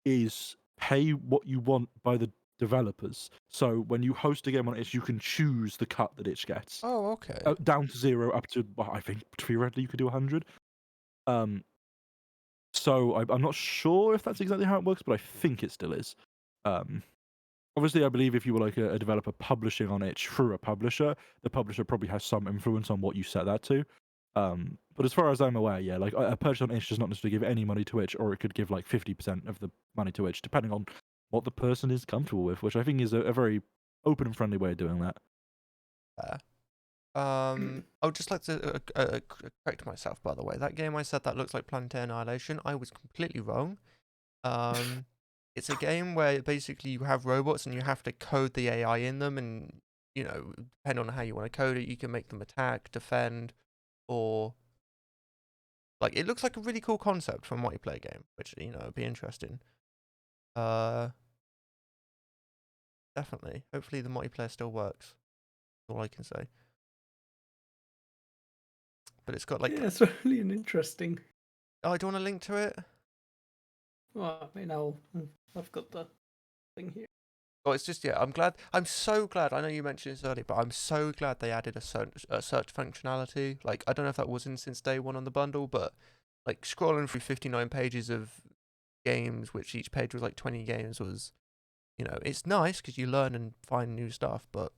is pay what you want by the developers. So when you host a game on itch, you can choose the cut that itch gets. Oh, okay. Down to 0, up to, well, I think theoretically you could do 100. So I'm not sure if that's exactly how it works, but I think it still is. Obviously, I believe if you were like a developer publishing on itch through a publisher, the publisher probably has some influence on what you set that to. But as far as I'm aware, yeah, like a purchase on itch does not necessarily give any money to itch, or it could give like 50% of the money to itch, depending on what the person is comfortable with, which I think is a very open and friendly way of doing that. I would just like to correct myself, by the way. That game I said that looks like Planetary Annihilation, I was completely wrong. It's a game where basically you have robots and you have to code the AI in them, and depending on how you want to code it, you can make them attack, defend, or like it looks like a really cool concept for a multiplayer game, which would be interesting. Definitely. Hopefully the multiplayer still works. That's all I can say. But it's got like it's really an interesting. Oh, do you want a link to it? Well, I mean, I've got the thing here. Oh, it's just I'm so glad. I know you mentioned this earlier, but I'm so glad they added a search functionality. Like I don't know if that wasn't since day one on the bundle, but like scrolling through 59 pages of games, which each page was like 20 games, was it's nice because you learn and find new stuff, but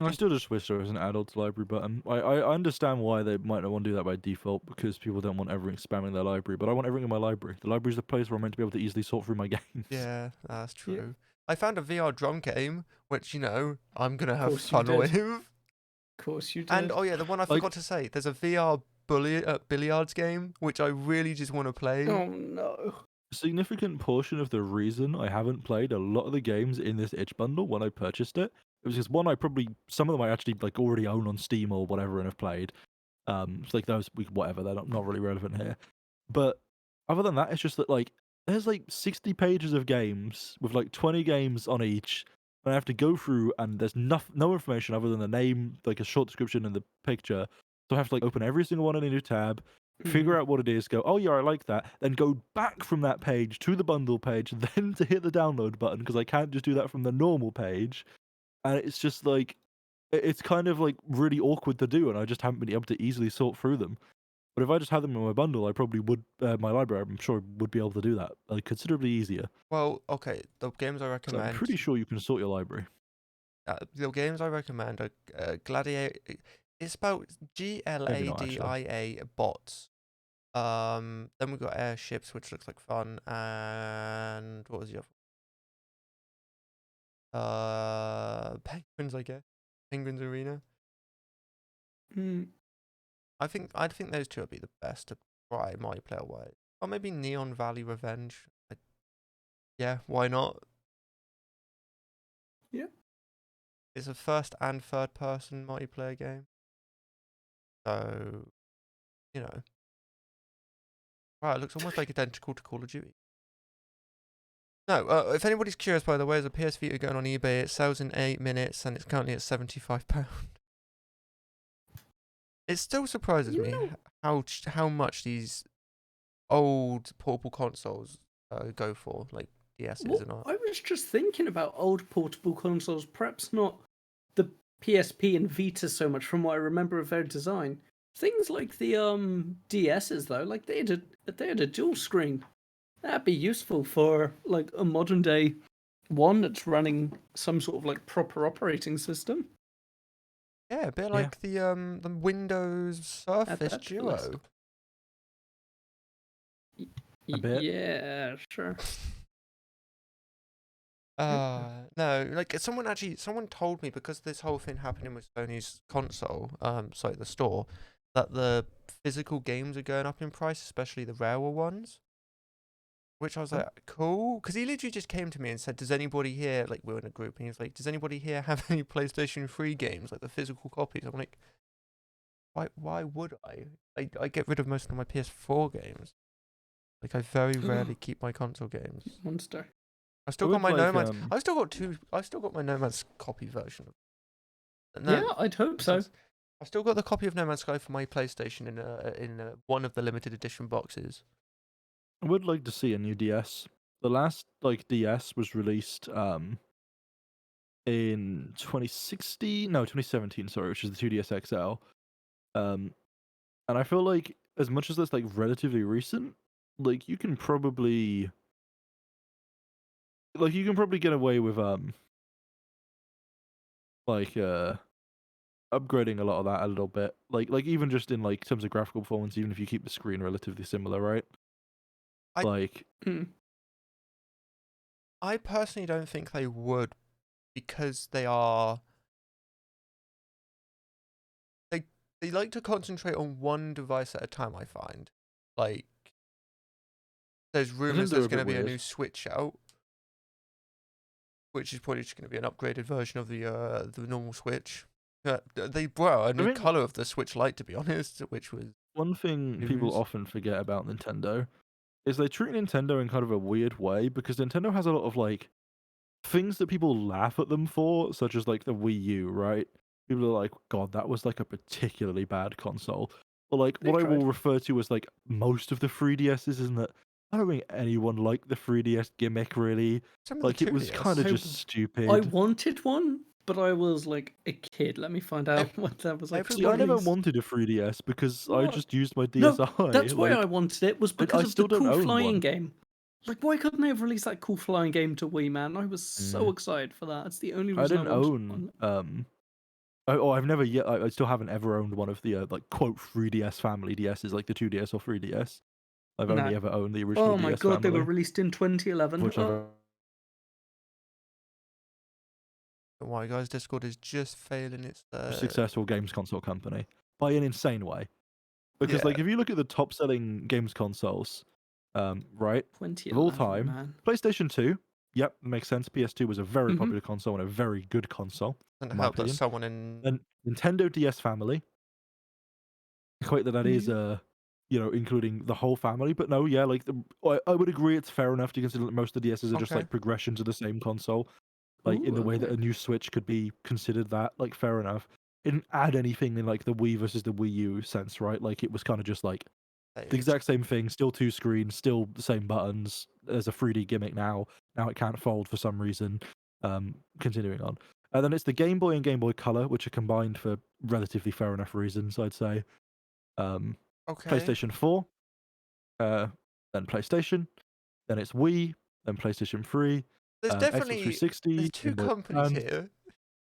I still just wish there was an adults library button. I understand why they might not want to do that by default, because people don't want everything spamming their library, but I want everything in my library. The library is the place where I'm meant to be able to easily sort through my games. Yeah, that's true. Yeah. I found a VR drum game, which I'm gonna have Course you fun did. with. Of course you did. And oh yeah, the one I forgot to say, there's a VR billiards game, which I really just want to play. Oh no. A significant portion of the reason I haven't played a lot of the games in this itch bundle when I purchased it was just one, some of them I actually like already own on Steam or whatever and have played. It's like those, whatever, they're not really relevant here. But other than that, it's just that like there's like 60 pages of games with like 20 games on each, and I have to go through, and there's no information other than the name, like a short description and the picture. So I have to like open every single one in a new tab, figure out what it is, go, oh yeah, I like that, then go back from that page to the bundle page, then to hit the download button, because I can't just do that from the normal page. And it's just like, it's kind of like really awkward to do, and I just haven't been able to easily sort through them. But if I just had them in my bundle, I probably would, my library, I'm sure, would be able to do that like considerably easier. Well, okay, the games I recommend. So I'm pretty sure you can sort your library. The games I recommend are Gladiator. It's spelled GLADIA bots. Then we've got airships, which looks like fun, and what was the other? Penguins, I guess. Penguins Arena. I think those two would be the best to try multiplayer way. Or maybe Neon Valley Revenge. Yeah, why not? Yeah. It's a first and third person multiplayer game. So, wow, it looks almost like identical to Call of Duty. No, if anybody's curious, by the way, there's a PS Vita going on eBay. It sells in 8 minutes, and it's currently at £75. It still surprises me how much these old portable consoles go for, like DSs and all. I was just thinking about old portable consoles, perhaps not the PSP and Vita so much from what I remember of their design. Things like the DSs though, like they had a dual screen. That'd be useful for like a modern day one that's running some sort of like proper operating system. Yeah, a bit like the Windows Surface Duo. A bit. Yeah, sure. No, like someone told me, because this whole thing happening with Sony's console, the store, that the physical games are going up in price, especially the rarer ones. Which I was like, cool, because he literally just came to me and said, "Does anybody here?" Like we were in a group, and he was like, "Does anybody here have any PlayStation 3 games, like the physical copies?" I'm like, why would I? I get rid of most of my PS4 games. Like, I very rarely keep my console games. Monster. I've still I got my would like, Nomad's. I've still got my Nomad's copy version. Yeah, I'd hope so. I've still got the copy of No Man's Sky for my PlayStation in one of the limited edition boxes. I would like to see a new DS. The last DS was released in 2017, sorry, which is the 2DS XL. And I feel like as much as that's like relatively recent, like you can probably get away with upgrading a lot of that a little bit. Like even just in like terms of graphical performance, even if you keep the screen relatively similar, right? I personally don't think they would, because they are they like to concentrate on one device at a time, I find. Like, there's rumors there's going to be a new Switch out, which is probably just going to be an upgraded version of the normal Switch. They brought out a new color of the Switch Lite, to be honest, which was one thing people often forget about Nintendo is they treat Nintendo in kind of a weird way, because Nintendo has a lot of like things that people laugh at them for, such as like the Wii U, right? People are like, God, that was like a particularly bad console. Or like what I will refer to as like most of the 3DSs, isn't that I don't think anyone liked the 3DS gimmick really. Like it was kind of just stupid. I wanted one, but I was like a kid. Let me find out what that was like. See, I never wanted a 3DS because I just used my DSi. No, that's why I wanted it, was because of the cool flying game. Like, why couldn't they have released that cool flying game to Wii, man? I was so excited for that. It's the only reason I wanted one. I've never yet. I still haven't ever owned one of the like quote 3DS family DSs, like the 2DS or 3DS. I've only ever owned the original. Oh my DS god, family, they were released in 2011. Why, guys? Discord is just failing its successful games console company by an insane way. Because like if you look at the top selling games consoles, right, of all time, man. PlayStation 2. Yep, makes sense. PS2 was a very popular console and a very good console. And help that someone in. And Nintendo DS family. Equate that is including the whole family, but no, yeah, like I would agree it's fair enough to consider that most of the DSs are just like progressions of the same console, like in the way that a new Switch could be considered that. Like fair enough. It didn't add anything in like the Wii versus the Wii U sense, right? Like it was kind of just like the exact same thing, still two screens, still the same buttons. There's a 3D gimmick now. Now it can't fold for some reason. Continuing on. And then it's the Game Boy and Game Boy Color, which are combined for relatively fair enough reasons, I'd say. PlayStation 4, then PlayStation, then it's Wii, then PlayStation 3, there's definitely Xbox 360, there's two companies here.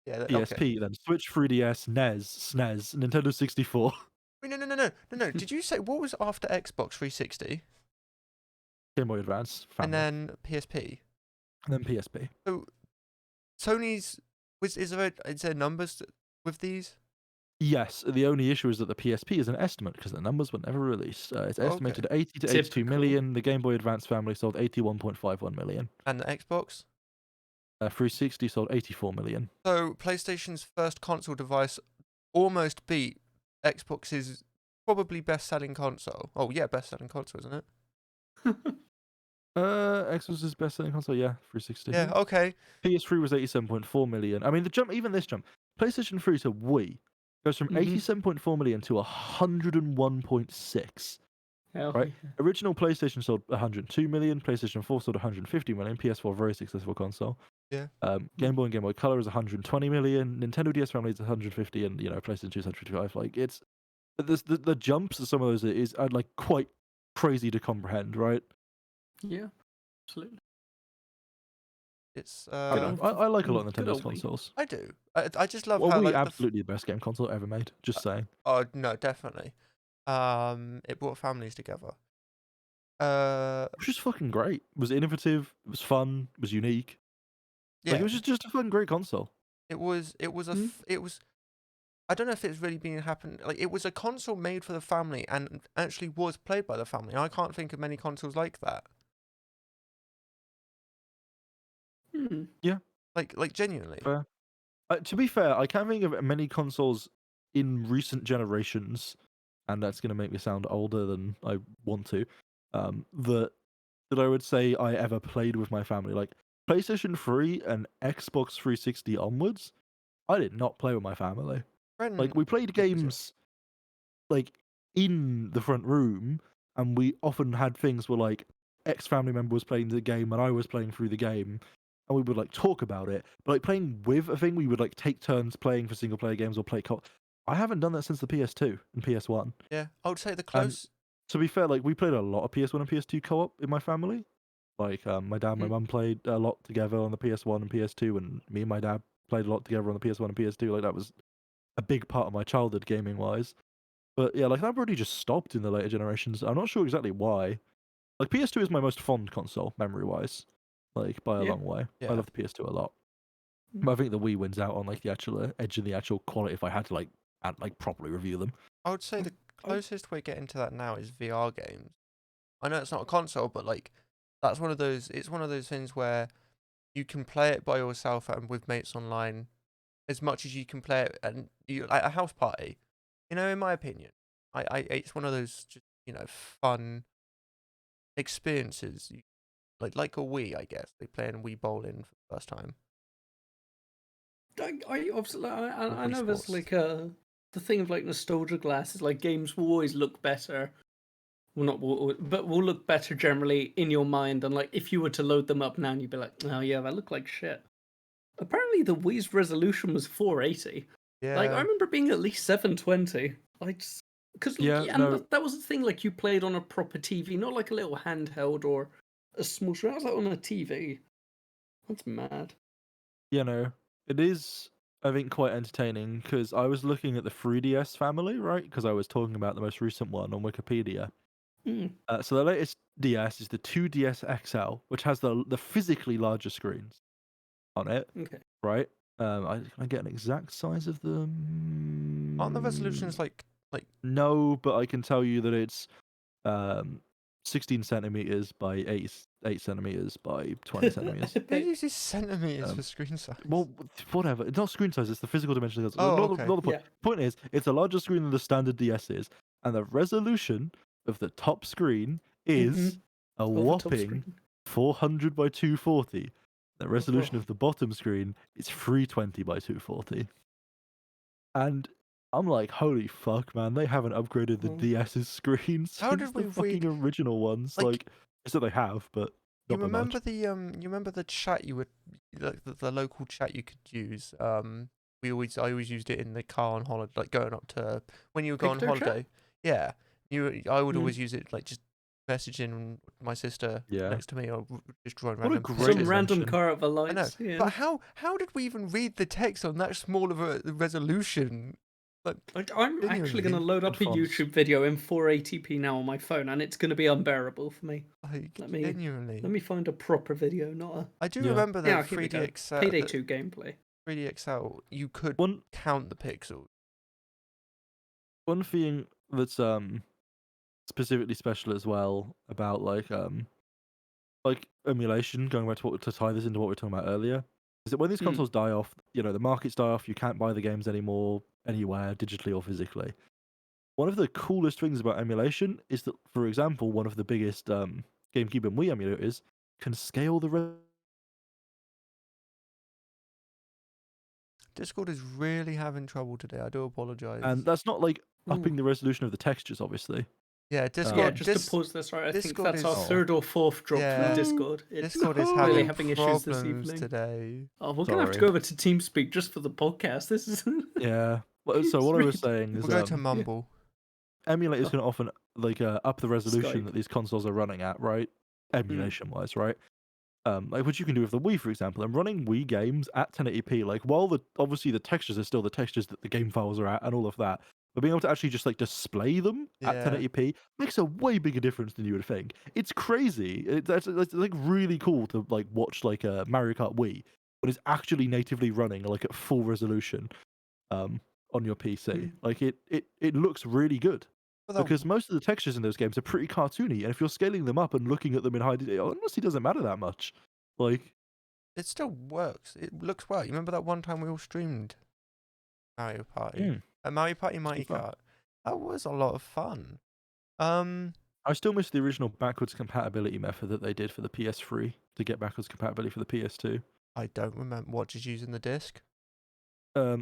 Yeah, PSP, then Switch, 3DS, NES, SNES, Nintendo 64. Wait, no. Did you say what was after Xbox 360? Game Boy Advance, family. And then PSP. And then PSP. So Sony's is there numbers with these? Yes, the only issue is that the PSP is an estimate because the numbers were never released. It's estimated 80 to 82 million. The Game Boy Advance family sold 81.51 million. And the Xbox? 360 sold 84 million. So PlayStation's first console device almost beat Xbox's probably best-selling console. Oh yeah, best-selling console, isn't it? Xbox's best-selling console, yeah, 360. Yeah, okay. PS3 was 87.4 million. I mean, even this jump, PlayStation 3 to Wii goes from 87.4 million to 101.6. Right? Yeah. Original PlayStation sold 102 million. PlayStation 4 sold 150 million. PS4, very successful console. Yeah. Game Boy and Game Boy Color is 120 million. Nintendo DS family is 150, and PlayStation 2 is 155. Like it's the jumps of some of those is like quite crazy to comprehend, right? Yeah, absolutely. It's I like a lot of Nintendo's consoles. I do. I just love how like absolutely the best game console ever made. Just saying. Oh no, definitely. It brought families together. Which was fucking great. It was innovative. It was fun. It was unique. Yeah. Like, it was just a fucking great console. It was. I don't know if it's really been happening. Like it was a console made for the family and actually was played by the family. I can't think of many consoles like that. Yeah. Like genuinely. Fair. To be fair, I can't think of many consoles in recent generations, and that's going to make me sound older than I want to. that I would say I ever played with my family. Like PlayStation 3 and Xbox 360 onwards, I did not play with my family. Like we played games like in the front room, and we often had things where like ex-family member was playing the game and I was playing through the game, and we would like talk about it. But like playing with a thing, we would like take turns playing for single player games or play I haven't done that since the PS2 and PS1. Yeah, I would say the And close. to be fair, like we played a lot of PS1 and PS2 co-op in my family. Like my dad and my mum played a lot together on the PS1 and PS2, and me and my dad played a lot together on the PS1 and PS2. Like that was a big part of my childhood gaming wise. But yeah, like that really just stopped in the later generations. I'm not sure exactly why. Like PS2 is my most fond console memory wise, like by a long way. Yeah. I love the PS2 a lot. But I think the Wii wins out on like the actual edge of the actual quality if I had to like properly review them. I would say the closest we get into that now is VR games. I know it's not a console, but like that's one of those. It's one of those things where you can play it by yourself and with mates online, as much as you can play it and you at a house party. You know, in my opinion, it's one of those just fun experiences. Like a Wii, I guess. They playing Wii bowling for the first time. I obviously I know there's like the thing of like nostalgia glasses. Like games will always look better. Well, not but will look better generally in your mind than like if you were to load them up now and you'd be like, oh yeah, that look like shit. Apparently the Wii's resolution was 480. Yeah. Like I remember being at least 720. Like because that was the thing. Like you played on a proper TV, not like a little handheld or a small screen. I was like on a TV. That's mad. Yeah, no, it is. I think quite entertaining because I was looking at the 3DS family, right? Because I was talking about the most recent one on Wikipedia. So the latest DS is the 2DS XL, which has the physically larger screens on it. Okay. Right. I get an exact size of them. Aren't the resolutions like? No, but I can tell you that it's 16 centimeters by 8 centimeters by 20 centimeters. They use centimeters for screen size. Well, whatever. It's not screen size. It's the physical dimension. Oh, not the point. Yeah. Point is, it's a larger screen than the standard DS is, and the resolution of the top screen is a whopping 400 by 240. The resolution of the bottom screen is 320 by 240. And I'm like, holy fuck, man! They haven't upgraded the DS's screens How since did we the fucking original ones. Like, so they have, but you not by remember much. you remember the chat you would the local chat you could use. I always used it in the car on holiday, like going up to when you were going on holiday. Chat? Yeah, I would always use it like just messaging my sister next to me or just drawing random. Some random car of a lights. I know, but how did we even read the text on that small of a resolution? Like I'm actually going to load up a YouTube video in 480p now on my phone, and it's going to be unbearable for me. Let me find a proper video, not a. I do remember that 3D XL Payday 2 gameplay. 3D XL, you could count the pixels. One thing that's specifically special as well about like emulation, going back to tie this into what we were talking about earlier, is that when these consoles die off, the markets die off, you can't buy the games anymore anywhere, digitally or physically. One of the coolest things about emulation is that, for example, one of the biggest GameCube and Wii emulators can scale the Discord is really having trouble today. I do apologize. And that's not like upping the resolution of the textures, obviously. Yeah, Discord. Just to pause this, right? I think that's our third or fourth drop from Discord. Discord is really having issues this problems evening today. Oh, we're gonna have to go over to TeamSpeak just for the podcast. This is yeah. So what I was saying is, we'll go to Mumble. Emulators can often like up the resolution that these consoles are running at, right? Emulation-wise, right? Like what you can do with the Wii, for example, and running Wii games at 1080p. Like while obviously the textures are still the textures that the game files are at, and all of that. But being able to actually just like display them at 1080p makes a way bigger difference than you would think. It's crazy. It's like really cool to like watch like a Mario Kart Wii, but it's actually natively running like at full resolution on your PC. Like it looks really good because most of the textures in those games are pretty cartoony, and if you're scaling them up and looking at them in high detail, it honestly doesn't matter that much. Like it still works. It looks well. You remember that one time we all streamed Mario Party? Mario Party Mighty Kart. That was a lot of fun. I I still miss the original backwards compatibility method that they did for the PS3 to get backwards compatibility for the PS2. I don't remember what did you use in the disc.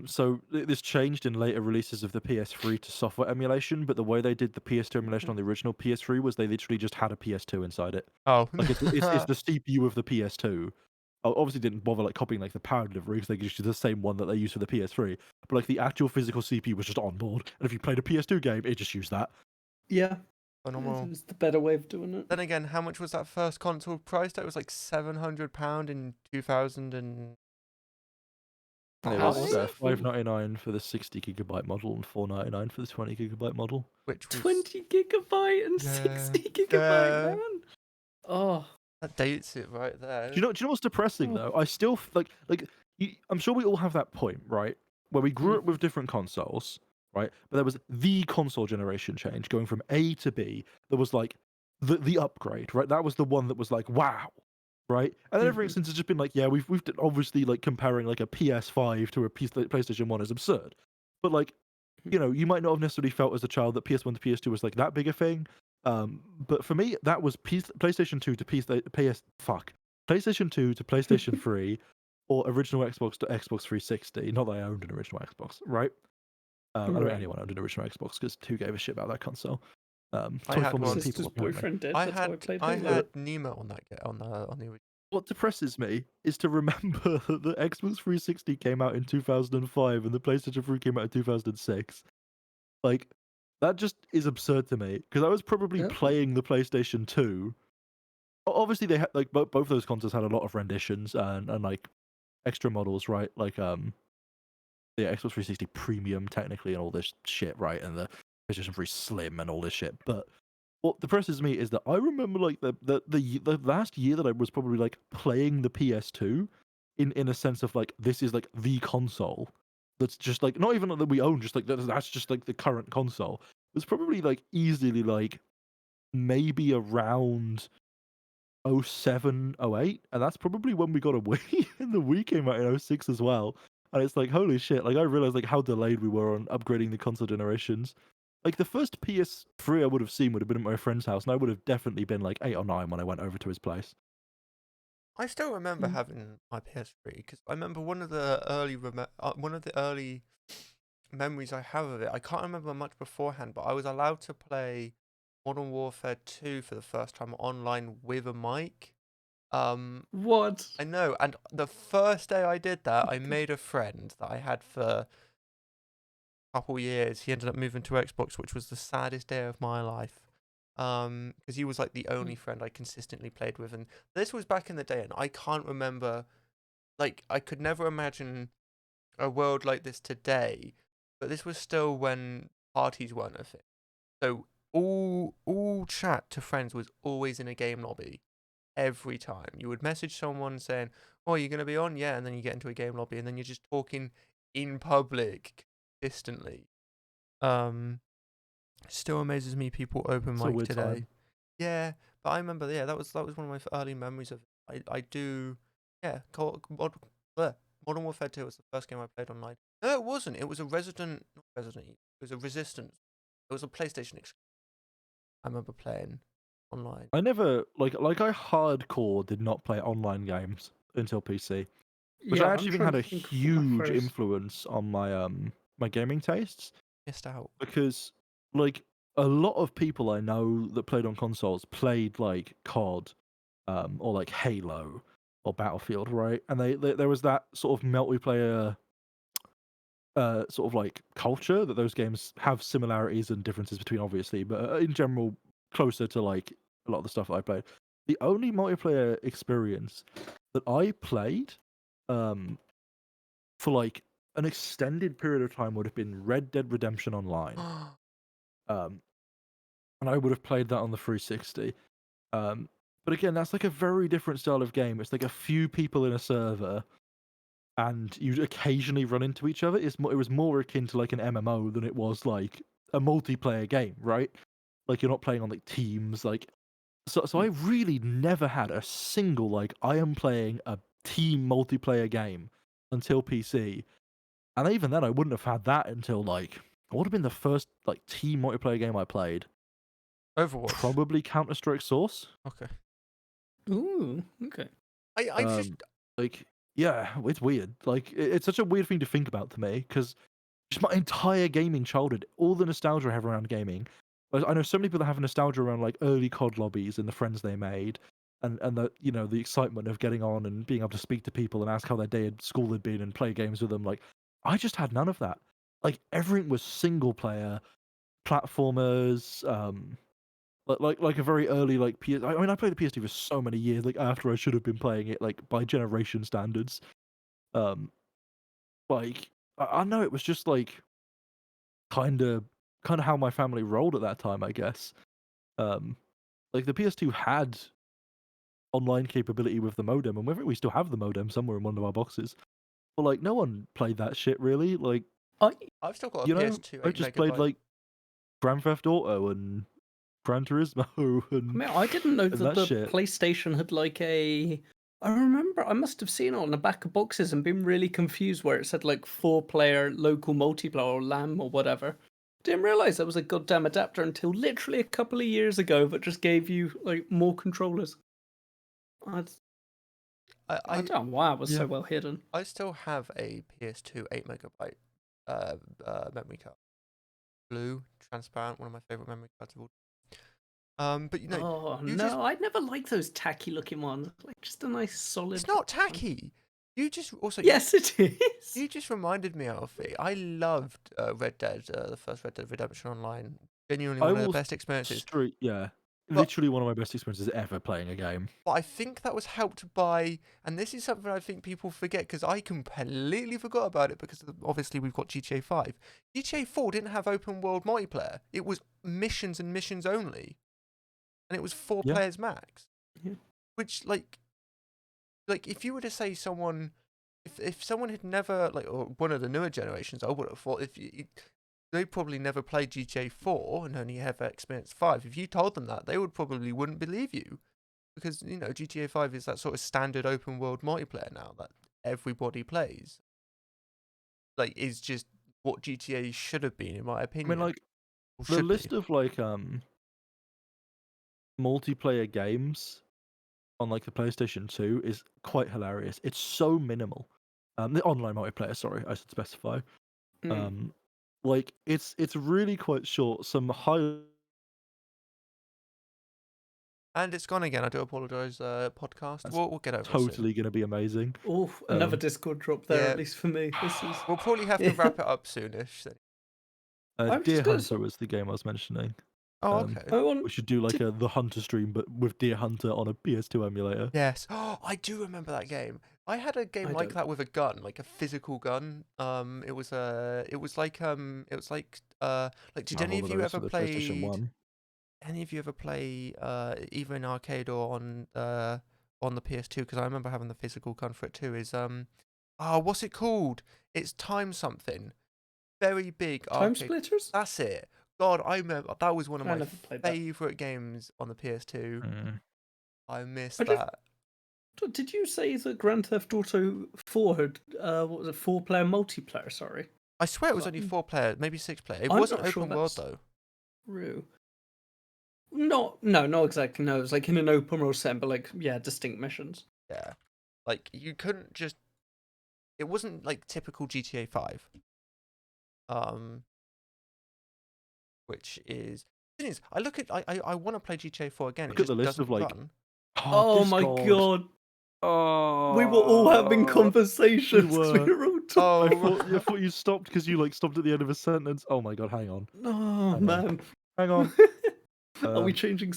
So this changed in later releases of the PS3 to software emulation, but the way they did the PS2 emulation on the original PS3 was they literally just had a PS2 inside it. Oh, Like it's the CPU of the PS2. Obviously didn't bother like copying like the power delivery because they just use the same one that they use for the PS3. But like the actual physical CPU was just on board, and if you played a PS2 game, it just used that. Yeah, phenomenal. it was the better way of doing it. Then again, how much was that first console priced? It was like £700 in 2000 and. It was $5.99 for the 60GB model and $4.99 for the 20GB model. Which was 20GB and 60GB, man. Oh, that dates it right there. Do you know what's depressing though? I still I'm sure we all have that point, right, where we grew up with different consoles, right? But there was the console generation change going from A to B. There was like the upgrade, right? That was the one that was like, wow, right? And then ever since it's just been like, yeah, we've obviously like comparing like a PS5 to a PlayStation 1 is absurd. But like, you know, you might not have necessarily felt as a child that PS1 to PS2 was like that big a thing. But for me, that was PlayStation 2 to PlayStation 2 to PlayStation 3, or original Xbox to Xbox 360. Not that I owned an original Xbox, right? I don't think anyone owned an original Xbox because who gave a shit about that console? I had one. Sister's boyfriend did. I That's had how I played I Halo. had Nemo on that on the original. What depresses me is to remember that the Xbox 360 came out in 2005 and the PlayStation 3 came out in 2006. Like, that just is absurd to me because I was probably playing the PlayStation 2. Obviously, they had like both those consoles had a lot of renditions and like extra models, right? Like the Xbox 360 Premium technically and all this shit, right? And the PlayStation 3 Slim and all this shit. But what depresses me is that I remember like the last year that I was probably like playing the PS2 in a sense of like this is like the console that's just like not even that we own, just like that's just like the current console. It was probably like easily like maybe around 07, 08, and that's probably when we got a Wii, and the Wii came out in 06 as well. And it's like, holy shit, like I realized like how delayed we were on upgrading the console generations. Like the first PS3 I would have seen would have been at my friend's house, and I would have definitely been like 8 or 9 when I went over to his place. I still remember having my PS3 because I remember one of the early memories I have of it. I can't remember much beforehand, but I was allowed to play Modern Warfare 2 for the first time online with a mic. What? I know, and the first day I did that, I made a friend that I had for a couple years. He ended up moving to Xbox, which was the saddest day of my life. Because he was like the only friend I consistently played with, and this was back in the day, and I can't remember, like, I could never imagine a world like this today, but this was still when parties weren't a thing. So all chat to friends was always in a game lobby. Every time you would message someone saying, "Oh, you're gonna be on?" Yeah, and then you get into a game lobby, and then you're just talking in public consistently. Still amazes me people open mic today. Time. Yeah, but I remember, yeah, that was one of my early memories of. I do, yeah. Modern Warfare 2 was the first game I played online. No, it wasn't. It was a not Resident. It was a Resistance. It was a PlayStation exclusive. I remember playing online. I never I hardcore did not play online games until PC, which I actually think had a huge influence on my my gaming tastes. Missed out because like a lot of people I know that played on consoles played like COD, or like Halo or Battlefield, right? And they there was that sort of multiplayer sort of like culture that those games have similarities and differences between, obviously, but in general closer to like a lot of the stuff that I played. The only multiplayer experience that I played for like an extended period of time would have been Red Dead Redemption Online. And I would have played that on the 360. But again, that's like a very different style of game. It's like a few people in a server, and you occasionally run into each other. It was more akin to like an MMO than it was like a multiplayer game, right? Like you're not playing on like teams, like so I really never had a single like I am playing a team multiplayer game until PC. And even then I wouldn't have had that until like what would have been the first like team multiplayer game I played. Overwatch. Probably Counter-Strike Source. Okay. Ooh, okay. I just Like, yeah, it's weird. Like, it's such a weird thing to think about to me because just my entire gaming childhood, all the nostalgia I have around gaming. I know so many people that have nostalgia around like early COD lobbies and the friends they made, and the the excitement of getting on and being able to speak to people and ask how their day at school had been and play games with them. Like, I just had none of that. Like, everything was single player platformers. Like a very early like PS. I mean, I played the PS2 for so many years, like after I should have been playing it, like by generation standards. Um, like I know it was just like kind of how my family rolled at that time, I guess. Um, like the PS2 had online capability with the modem, and we still have the modem somewhere in one of our boxes. But like, no one played that shit really. Like, I I've still got a PS2 I 8 just played megabyte. like Grand Theft Auto and Gran Turismo and mean, I didn't know and that that the shit. PlayStation had like a. I remember I must have seen it on the back of boxes and been really confused where it said like 4-player local multiplayer or LAM or whatever. Didn't realize that was a goddamn adapter until literally a couple of years ago that just gave you like more controllers. I don't know why it was so well hidden. I still have a PS2 8 megabyte memory card. Blue, transparent, one of my favorite memory cards of all. But Oh no, I never liked those tacky looking ones. Like just a nice solid. It's not tacky. You just also Yes, it is. You just reminded me, Alfie. I loved Red Dead, the first Red Dead Redemption Online. Genuinely one of the best experiences. Literally one of my best experiences ever playing a game. But I think that was helped by, and this is something I think people forget because I completely forgot about it because obviously we've got GTA 5. GTA 4 didn't have open world multiplayer. It was missions and missions only. And it was 4 players max. Yeah. Which, like if you were to say someone, if someone had never, or one of the newer generations, I would have thought they probably never played GTA 4 and only ever experienced 5. If you told them that, they would probably wouldn't believe you. Because, GTA 5 is that sort of standard open world multiplayer now that everybody plays. Like, is just what GTA should have been, in my opinion. I mean, like, the list of, like, multiplayer games on, like, the PlayStation 2 is quite hilarious. It's so minimal. The online multiplayer, sorry, I should specify. Like, it's really quite short. Some high... And it's gone again. I do apologise, podcast. We'll get over it totally going to be amazing. Oh, another Discord drop there, at least for me. We'll probably have to wrap it up soonish. Deer Hunter was the game I was mentioning. Oh, okay. We should do like the Hunter stream, but with Deer Hunter on a PS2 emulator. Yes. Oh, I do remember that game. I had a game like that with a gun, like a physical gun. It was like did any of you ever play? Any of you ever play either in arcade or on the PS2? Because I remember having the physical gun for it too. Is what's it called? It's Time something. Very big Time arcade. Splitters? That's it. God, I remember that was one of my favorite games on the PS2. I missed that. Did you say that Grand Theft Auto 4 had 4-player multiplayer? Sorry, I swear it was only 4-player, maybe 6-player. It wasn't open world though. True. No, not exactly. No, it was like in an open world setting, but like distinct missions. Yeah, like you couldn't just. It wasn't like typical GTA 5. Which is thing is, I look at I want to play GTA 4 again. Look at the list of like. Run. Oh my god! Oh, we were all having conversations. We were all I thought you stopped because you like stopped at the end of a sentence. Oh my god, hang on. Oh man, hang on. Are we changing?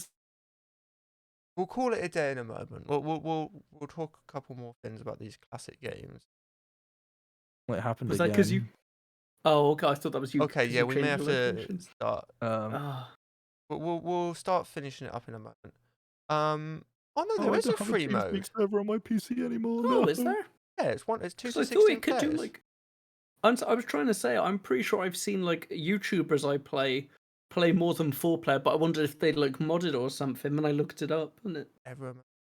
We'll call it a day in a moment. We'll talk a couple more things about these classic games. What happened? Was that because you? Oh, okay. I thought that was you. Okay, yeah, we may have to start. We'll start finishing it up in a moment. Oh no, there is a free mode. Server on my PC anymore. Oh, is there? Yeah, it's 2 to 16 I thought it could players. do like. I was trying to say, I'm pretty sure I've seen like YouTubers I play more than 4-player, but I wondered if they'd like modded or something. And I looked it up, and it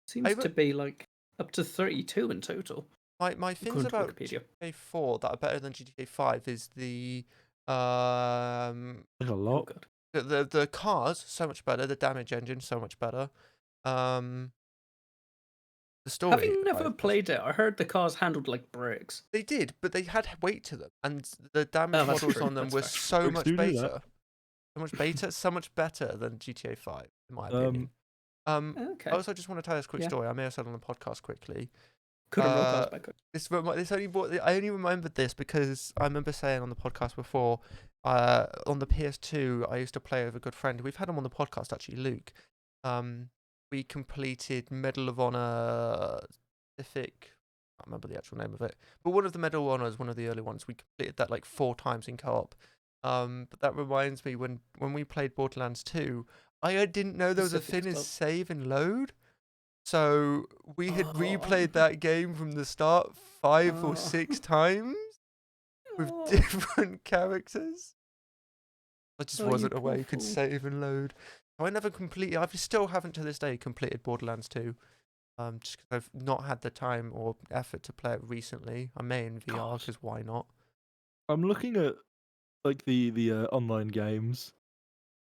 seems to be like up to 32 in total. My things about GTA 4 that are better than GTA 5 is the like a lot. The cars so much better. The damage engine so much better. The story. Having never played it, I heard the cars handled like bricks. They did, but they had weight to them, and the damage models true. on them That's were fair. so Bricks much do that. better. So much better, so much better than GTA 5, in my opinion. Okay. Also, I just want to tell this quick Yeah. story. I may have said on the podcast quickly. Could have rolled cars back. I only remembered this because I remember saying on the podcast before, on the PS2, I used to play with a good friend. We've had him on the podcast actually, Luke. We completed Medal of Honor Pacific. I can't remember the actual name of it, but one of the Medal of Honors, one of the early ones, we completed that like 4 times in co-op. But that reminds me when we played Borderlands 2, I didn't know there was a thing as save and load. So we had replayed that game from the start 5 or 6 times with different characters. I just wasn't aware you could save and load. So I never completely. I still haven't to this day completed Borderlands 2. Just because I've not had the time or effort to play it recently. I may in VR because why not? I'm looking at like the online games.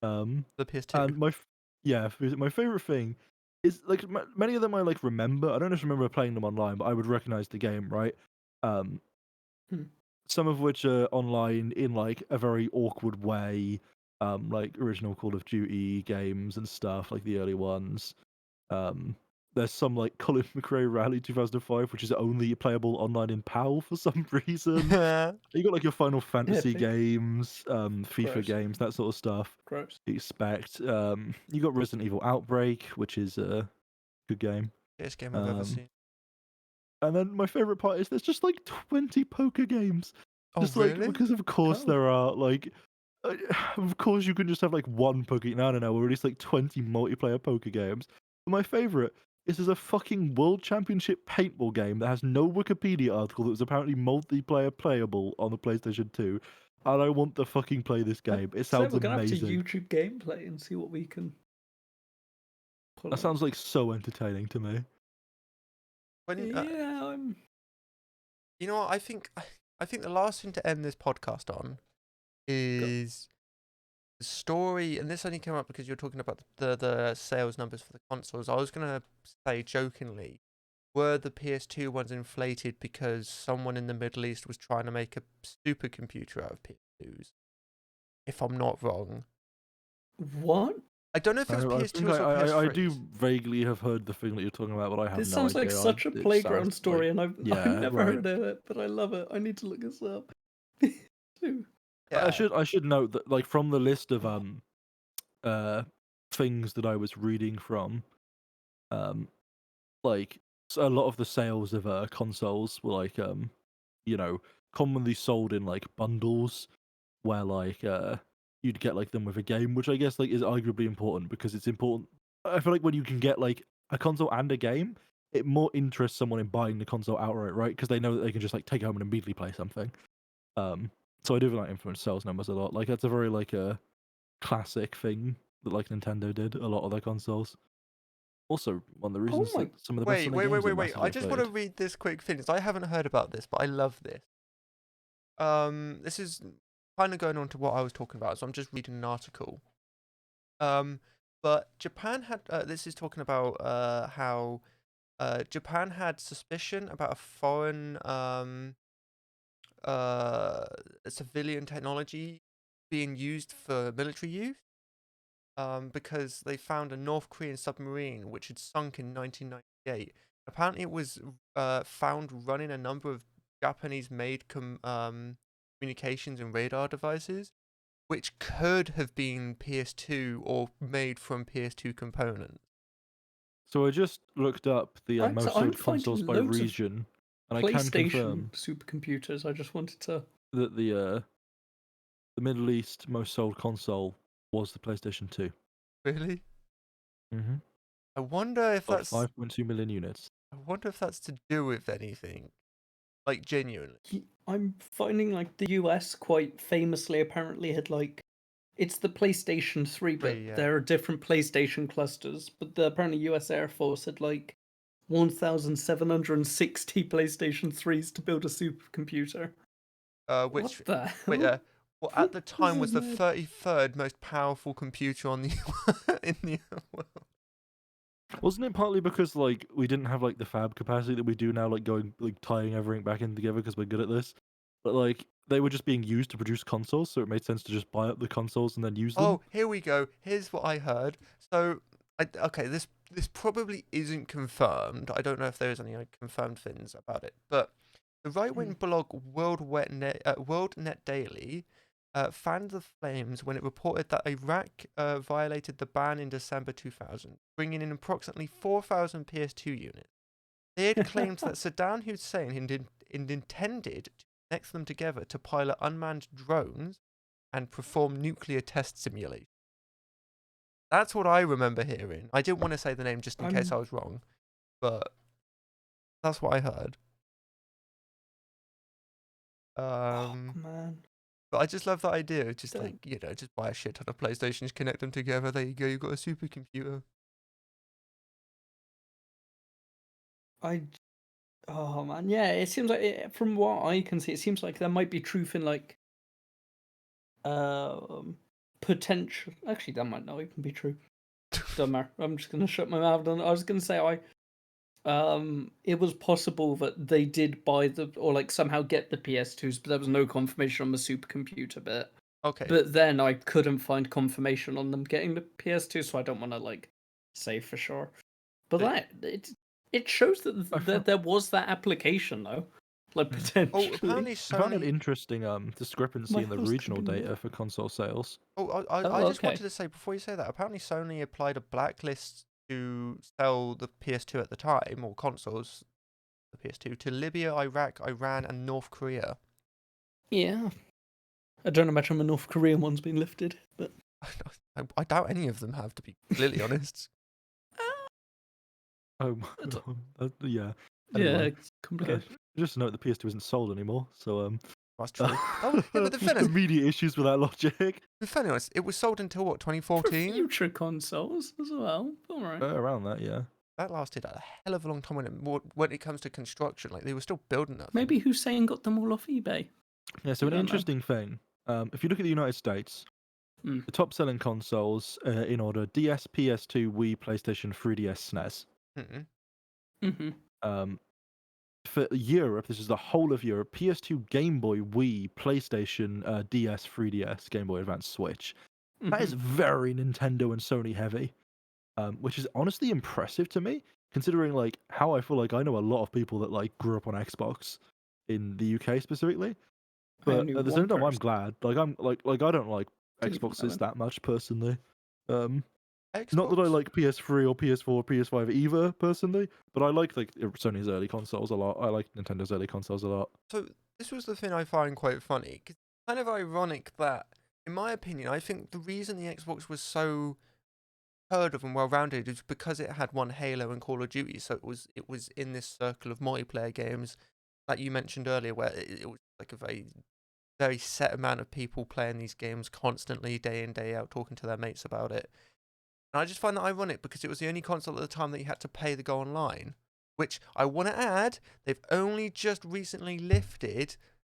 The PS2. And my favorite thing is like many of them I like remember. I don't just remember playing them online, but I would recognize the game, right? Some of which are online in like a very awkward way, like original Call of Duty games and stuff, like the early ones. There's some like Colin McRae Rally 2005, which is only playable online in PAL for some reason. You got like your Final Fantasy games, FIFA games, that sort of stuff. Gross. You expect. You got Resident Evil Outbreak, which is a good game. Best game I've ever seen. And then my favorite part is there's just like 20 poker games. Just really? like because of course there are like. Of course you can just have like one poker. No, we're released like 20 multiplayer poker games. But my favorite is there's a fucking World Championship paintball game that has no Wikipedia article that was apparently multiplayer playable on the PlayStation 2. And I want to fucking play this game. It sounds we're gonna amazing. have to YouTube gameplay and see what we can pull That sounds like so entertaining to me. You know what? I think the last thing to end this podcast on is the story, and this only came up because you're talking about the sales numbers for the consoles. I was gonna say jokingly, were the PS2 ones inflated because someone in the Middle East was trying to make a supercomputer out of PS2s? If I'm not wrong. What? I don't know if it was PS2 or PS3s. I do vaguely have heard the thing that you're talking about, but I have no idea. This sounds like such a playground story, and I've never heard of it, but I love it. I need to look this up. Yeah. I should note that like from the list of things that I was reading from, like a lot of the sales of consoles were like commonly sold in like bundles where like you'd get like them with a game, which I guess like is arguably important because it's important. I feel like when you can get like a console and a game, it more interests someone in buying the console outright, right? Because they know that they can just like take it home and immediately play something. So I do like influence sales numbers a lot. Like that's a very like a classic thing that like Nintendo did a lot of their consoles. Also, one of the reasons that some of the best selling games wait. I just want to read this quick thing. I haven't heard about this, but I love this. This is kind of going on to what I was talking about, so I'm just reading an article. But Japan had. This is talking about how Japan had suspicion about a foreign civilian technology being used for military use. Because they found a North Korean submarine which had sunk in 1998. Apparently, it was found running a number of Japanese-made communications and radar devices, which could have been PS2 or made from PS2 components. So I just looked up the most sold consoles by region, and I can confirm supercomputers. I just wanted to that the Middle East most sold console was the PlayStation 2. Really? Mm-hmm. I wonder if that's 5.2 million units. I wonder if that's to do with anything, like genuinely. I'm finding like the US quite famously apparently had like it's the PlayStation 3, but there are different PlayStation clusters. But apparently US Air Force had like 1,760 PlayStation 3s to build a supercomputer. Which what the hell? wait, Well, at the time was the 33rd most powerful computer on the in the world. Wasn't it partly because like we didn't have like the fab capacity that we do now, like going like tying everything back in together because we're good at this, but like they were just being used to produce consoles, so it made sense to just buy up the consoles and then use them. Oh, here we go. Here's what I heard. So, okay, this probably isn't confirmed. I don't know if there is any confirmed things about it, but the right-wing blog WorldNet Daily fanned the flames when it reported that Iraq violated the ban in December 2000, bringing in approximately 4,000 PS2 units. They had claimed that Saddam Hussein intended to connect them together to pilot unmanned drones and perform nuclear test simulations. That's what I remember hearing. I didn't want to say the name just in case I was wrong, but that's what I heard. Man. But I just love that idea. Just like, just buy a shit ton of PlayStations, connect them together. There you go. You got a supercomputer. Oh man, yeah. It seems like, from what I can see, it seems like there might be truth in like, potential. Actually, that might not even be true. Doesn't matter. I'm just gonna shut my mouth. I was gonna say it was possible that they did buy or like somehow get the PS2s, but there was no confirmation on the supercomputer bit. Okay. But then I couldn't find confirmation on them getting the PS2, so I don't want to like say for sure. But it shows that there was that application though, like potentially. Oh, apparently I found an Sony. interesting discrepancy in the regional data for console sales. Oh, I just wanted to say before you say that, apparently Sony applied a blacklist to sell the PS2 at the time, or consoles, the PS2, to Libya, Iraq, Iran, and North Korea. Yeah. I don't imagine the North Korean one's been lifted, but I doubt any of them have, to be completely honest. Yeah. Anyway, it's complicated. Just note the PS2 isn't sold anymore, so That's true. But the thing is, immediate issues with that logic. The funny honest, it was sold until what, 2014? For future consoles as well. All right. Around that, yeah. That lasted a hell of a long time when it comes to construction. Like, they were still building that. Maybe Hussein got them all off eBay. Yeah, so an interesting thing. If you look at the United States, the top selling consoles in order: DS, PS2, Wii, PlayStation, 3DS, SNES. For Europe, this is the whole of Europe: PS2, Game Boy, Wii, PlayStation, DS, 3DS, Game Boy Advance, Switch. That is very Nintendo and Sony heavy, which is honestly impressive to me, considering like how I feel like I know a lot of people that like grew up on Xbox in the UK specifically. But at the same time, I'm glad. Like I'm like I don't like Xboxes that much personally. Not that I like PS3 or PS4 or PS5 either personally, but I like Sony's early consoles a lot. I like Nintendo's early consoles a lot. So this was the thing I find quite funny, because it's kind of ironic that, in my opinion, I think the reason the Xbox was so heard of and well-rounded is because it had one Halo and Call of Duty. So it was in this circle of multiplayer games, like you mentioned earlier, where it was like a very set amount of people playing these games constantly, day in, day out, talking to their mates about it. And I just find that ironic because it was the only console at the time that you had to pay to go online, which I want to add, they've only just recently lifted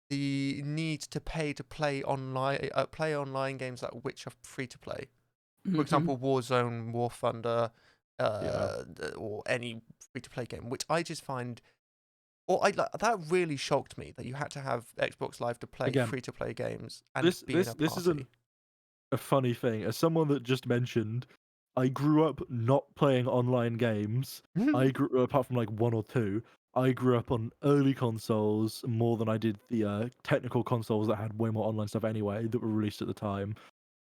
the need to pay to play online games that which are free to play. For example, Warzone, War Thunder, or any free to play game, which I just find. That really shocked me that you had to have Xbox Live to play free-to-play games and be in a party. This isn't a funny thing. As someone that just mentioned, I grew up not playing online games. I grew apart from like one or two. I grew up on early consoles more than I did the technical consoles that had way more online stuff anyway that were released at the time,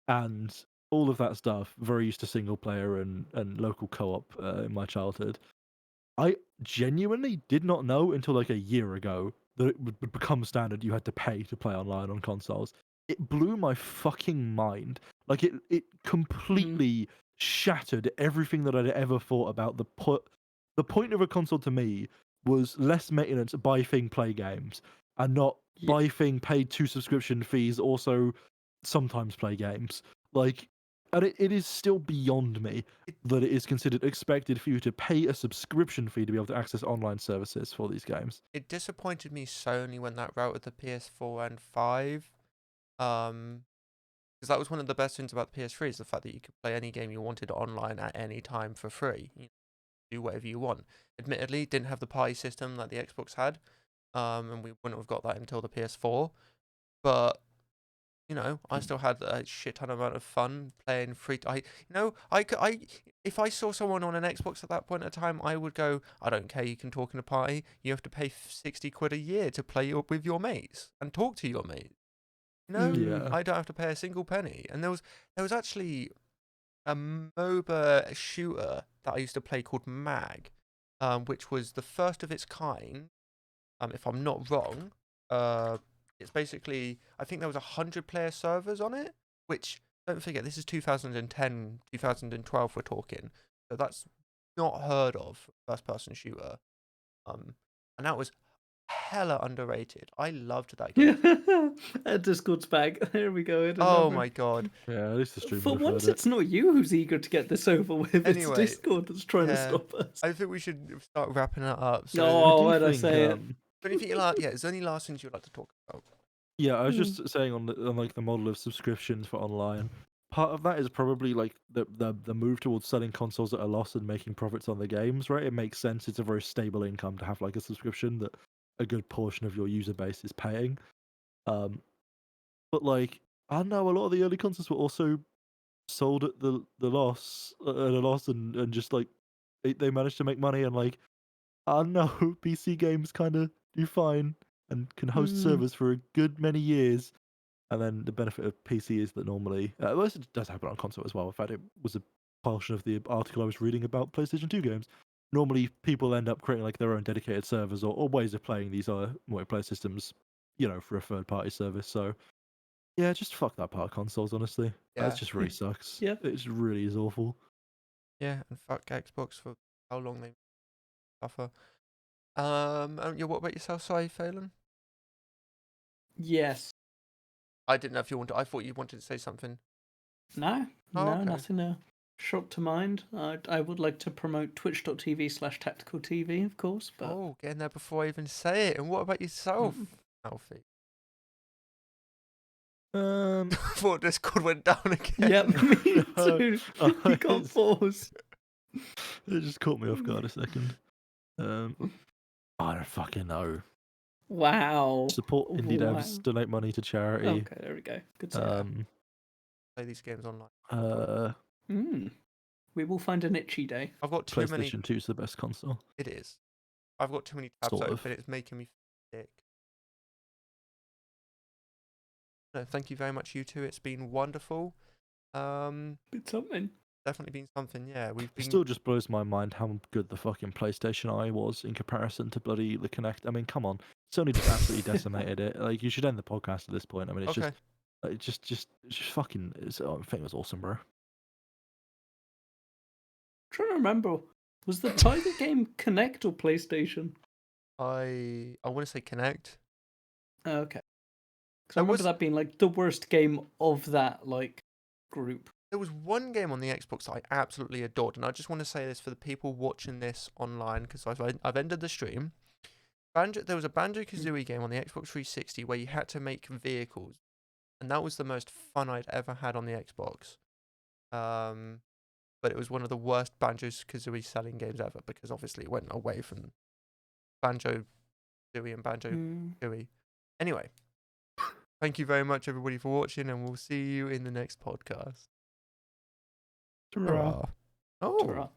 and all of that stuff. Very used to single player and local co-op in my childhood. I genuinely did not know until like a year ago that it would become standard you had to pay to play online on consoles. It blew my fucking mind. Like it completely shattered everything that I'd ever thought about the point of a console to me was less maintenance, buy thing, play games, and not buy thing, pay 2 subscription fees, also sometimes play games. Like, and it is still beyond me that it is considered expected for you to pay a subscription fee to be able to access online services for these games. It disappointed me Sony when that route with the PS4 and 5. Because that was one of the best things about the PS3 is the fact that you could play any game you wanted online at any time for free. You do whatever you want. Admittedly, didn't have the party system that the Xbox had, and we wouldn't have got that until the PS4. But I still had a shit ton amount of fun playing free. If I saw someone on an Xbox at that point in time, I would go, I don't care. You can talk in a party. You have to pay 60 quid a year to play with your mates and talk to your mates. Yeah. I don't have to pay a single penny. And there was actually a MOBA shooter that I used to play called Mag, which was the first of its kind. If I'm not wrong, it's basically, I think there was 100-player servers on it, which, don't forget, this is 2010, 2012 we're talking. So that's not heard of, first-person shooter. And that was hella underrated. I loved that game. Discord's back. There we go. Oh my god. Yeah, at least the stream For would have once, heard it. it's not you who's eager to get this over with. Anyway, it's Discord that's trying to stop us. I think we should start wrapping it up. So, Oh, why'd I say it? is there any last things you'd like to talk about? Yeah, I was just saying on like the model of subscriptions for online. Part of that is probably like the move towards selling consoles at a loss and making profits on the games, right? It makes sense. It's a very stable income to have like a subscription that a good portion of your user base is paying. But like I don't know, a lot of the early consoles were also sold at the loss at a loss and just like they managed to make money and like I don't know, PC games kind of do fine and can host servers for a good many years. And then the benefit of PC is that normally, well, it does happen on console as well. In fact, it was a portion of the article I was reading about PlayStation 2 games. Normally, people end up creating like their own dedicated servers or ways of playing these multiplayer systems, for a third-party service. So, yeah, just fuck that part of consoles. Honestly, that just really sucks. Yeah, it really is awful. Yeah, and fuck Xbox for how long they suffer. What about yourself, Si Phelan? Yes. I didn't know if you wanted. I thought you wanted to say something. No, okay. nothing shot to mind. I would like to promote twitch.tv/tacticaltv, of course. But... getting there before I even say it. And what about yourself, Alfie? Thought Discord went down again. Yep, me too. You can't pause. It just caught me off guard a second. I don't fucking know. Wow. Support indie devs, donate money to charity. Okay, there we go. Good to play these games online. We will find an itchy day. I've got too many. PlayStation 2 is the best console. It is. I've got too many tabs open. It's making me sick. No, thank you very much, you two. It's been wonderful. It's something. Definitely been something. Yeah, It still just blows my mind how good the fucking PlayStation Eye was in comparison to bloody the Kinect. I mean, come on, Sony just absolutely decimated it. Like, you should end the podcast at this point. I mean, it's just fucking. I think it was awesome, bro. Trying to remember, was the Tiger game Kinect or PlayStation? I want to say Kinect. Okay. Because I remember that being like the worst game of that group. There was one game on the Xbox that I absolutely adored, and I just want to say this for the people watching this online because I've ended the stream. There was a Banjo-Kazooie game on the Xbox 360 where you had to make vehicles, and that was the most fun I'd ever had on the Xbox. But it was one of the worst Banjo-Kazooie selling games ever because obviously it went away from Banjo-Kazooie and Banjo-Kazooie. Anyway, thank you very much everybody for watching, and we'll see you in the next podcast. Ta-ra. Oh. Ta-ra.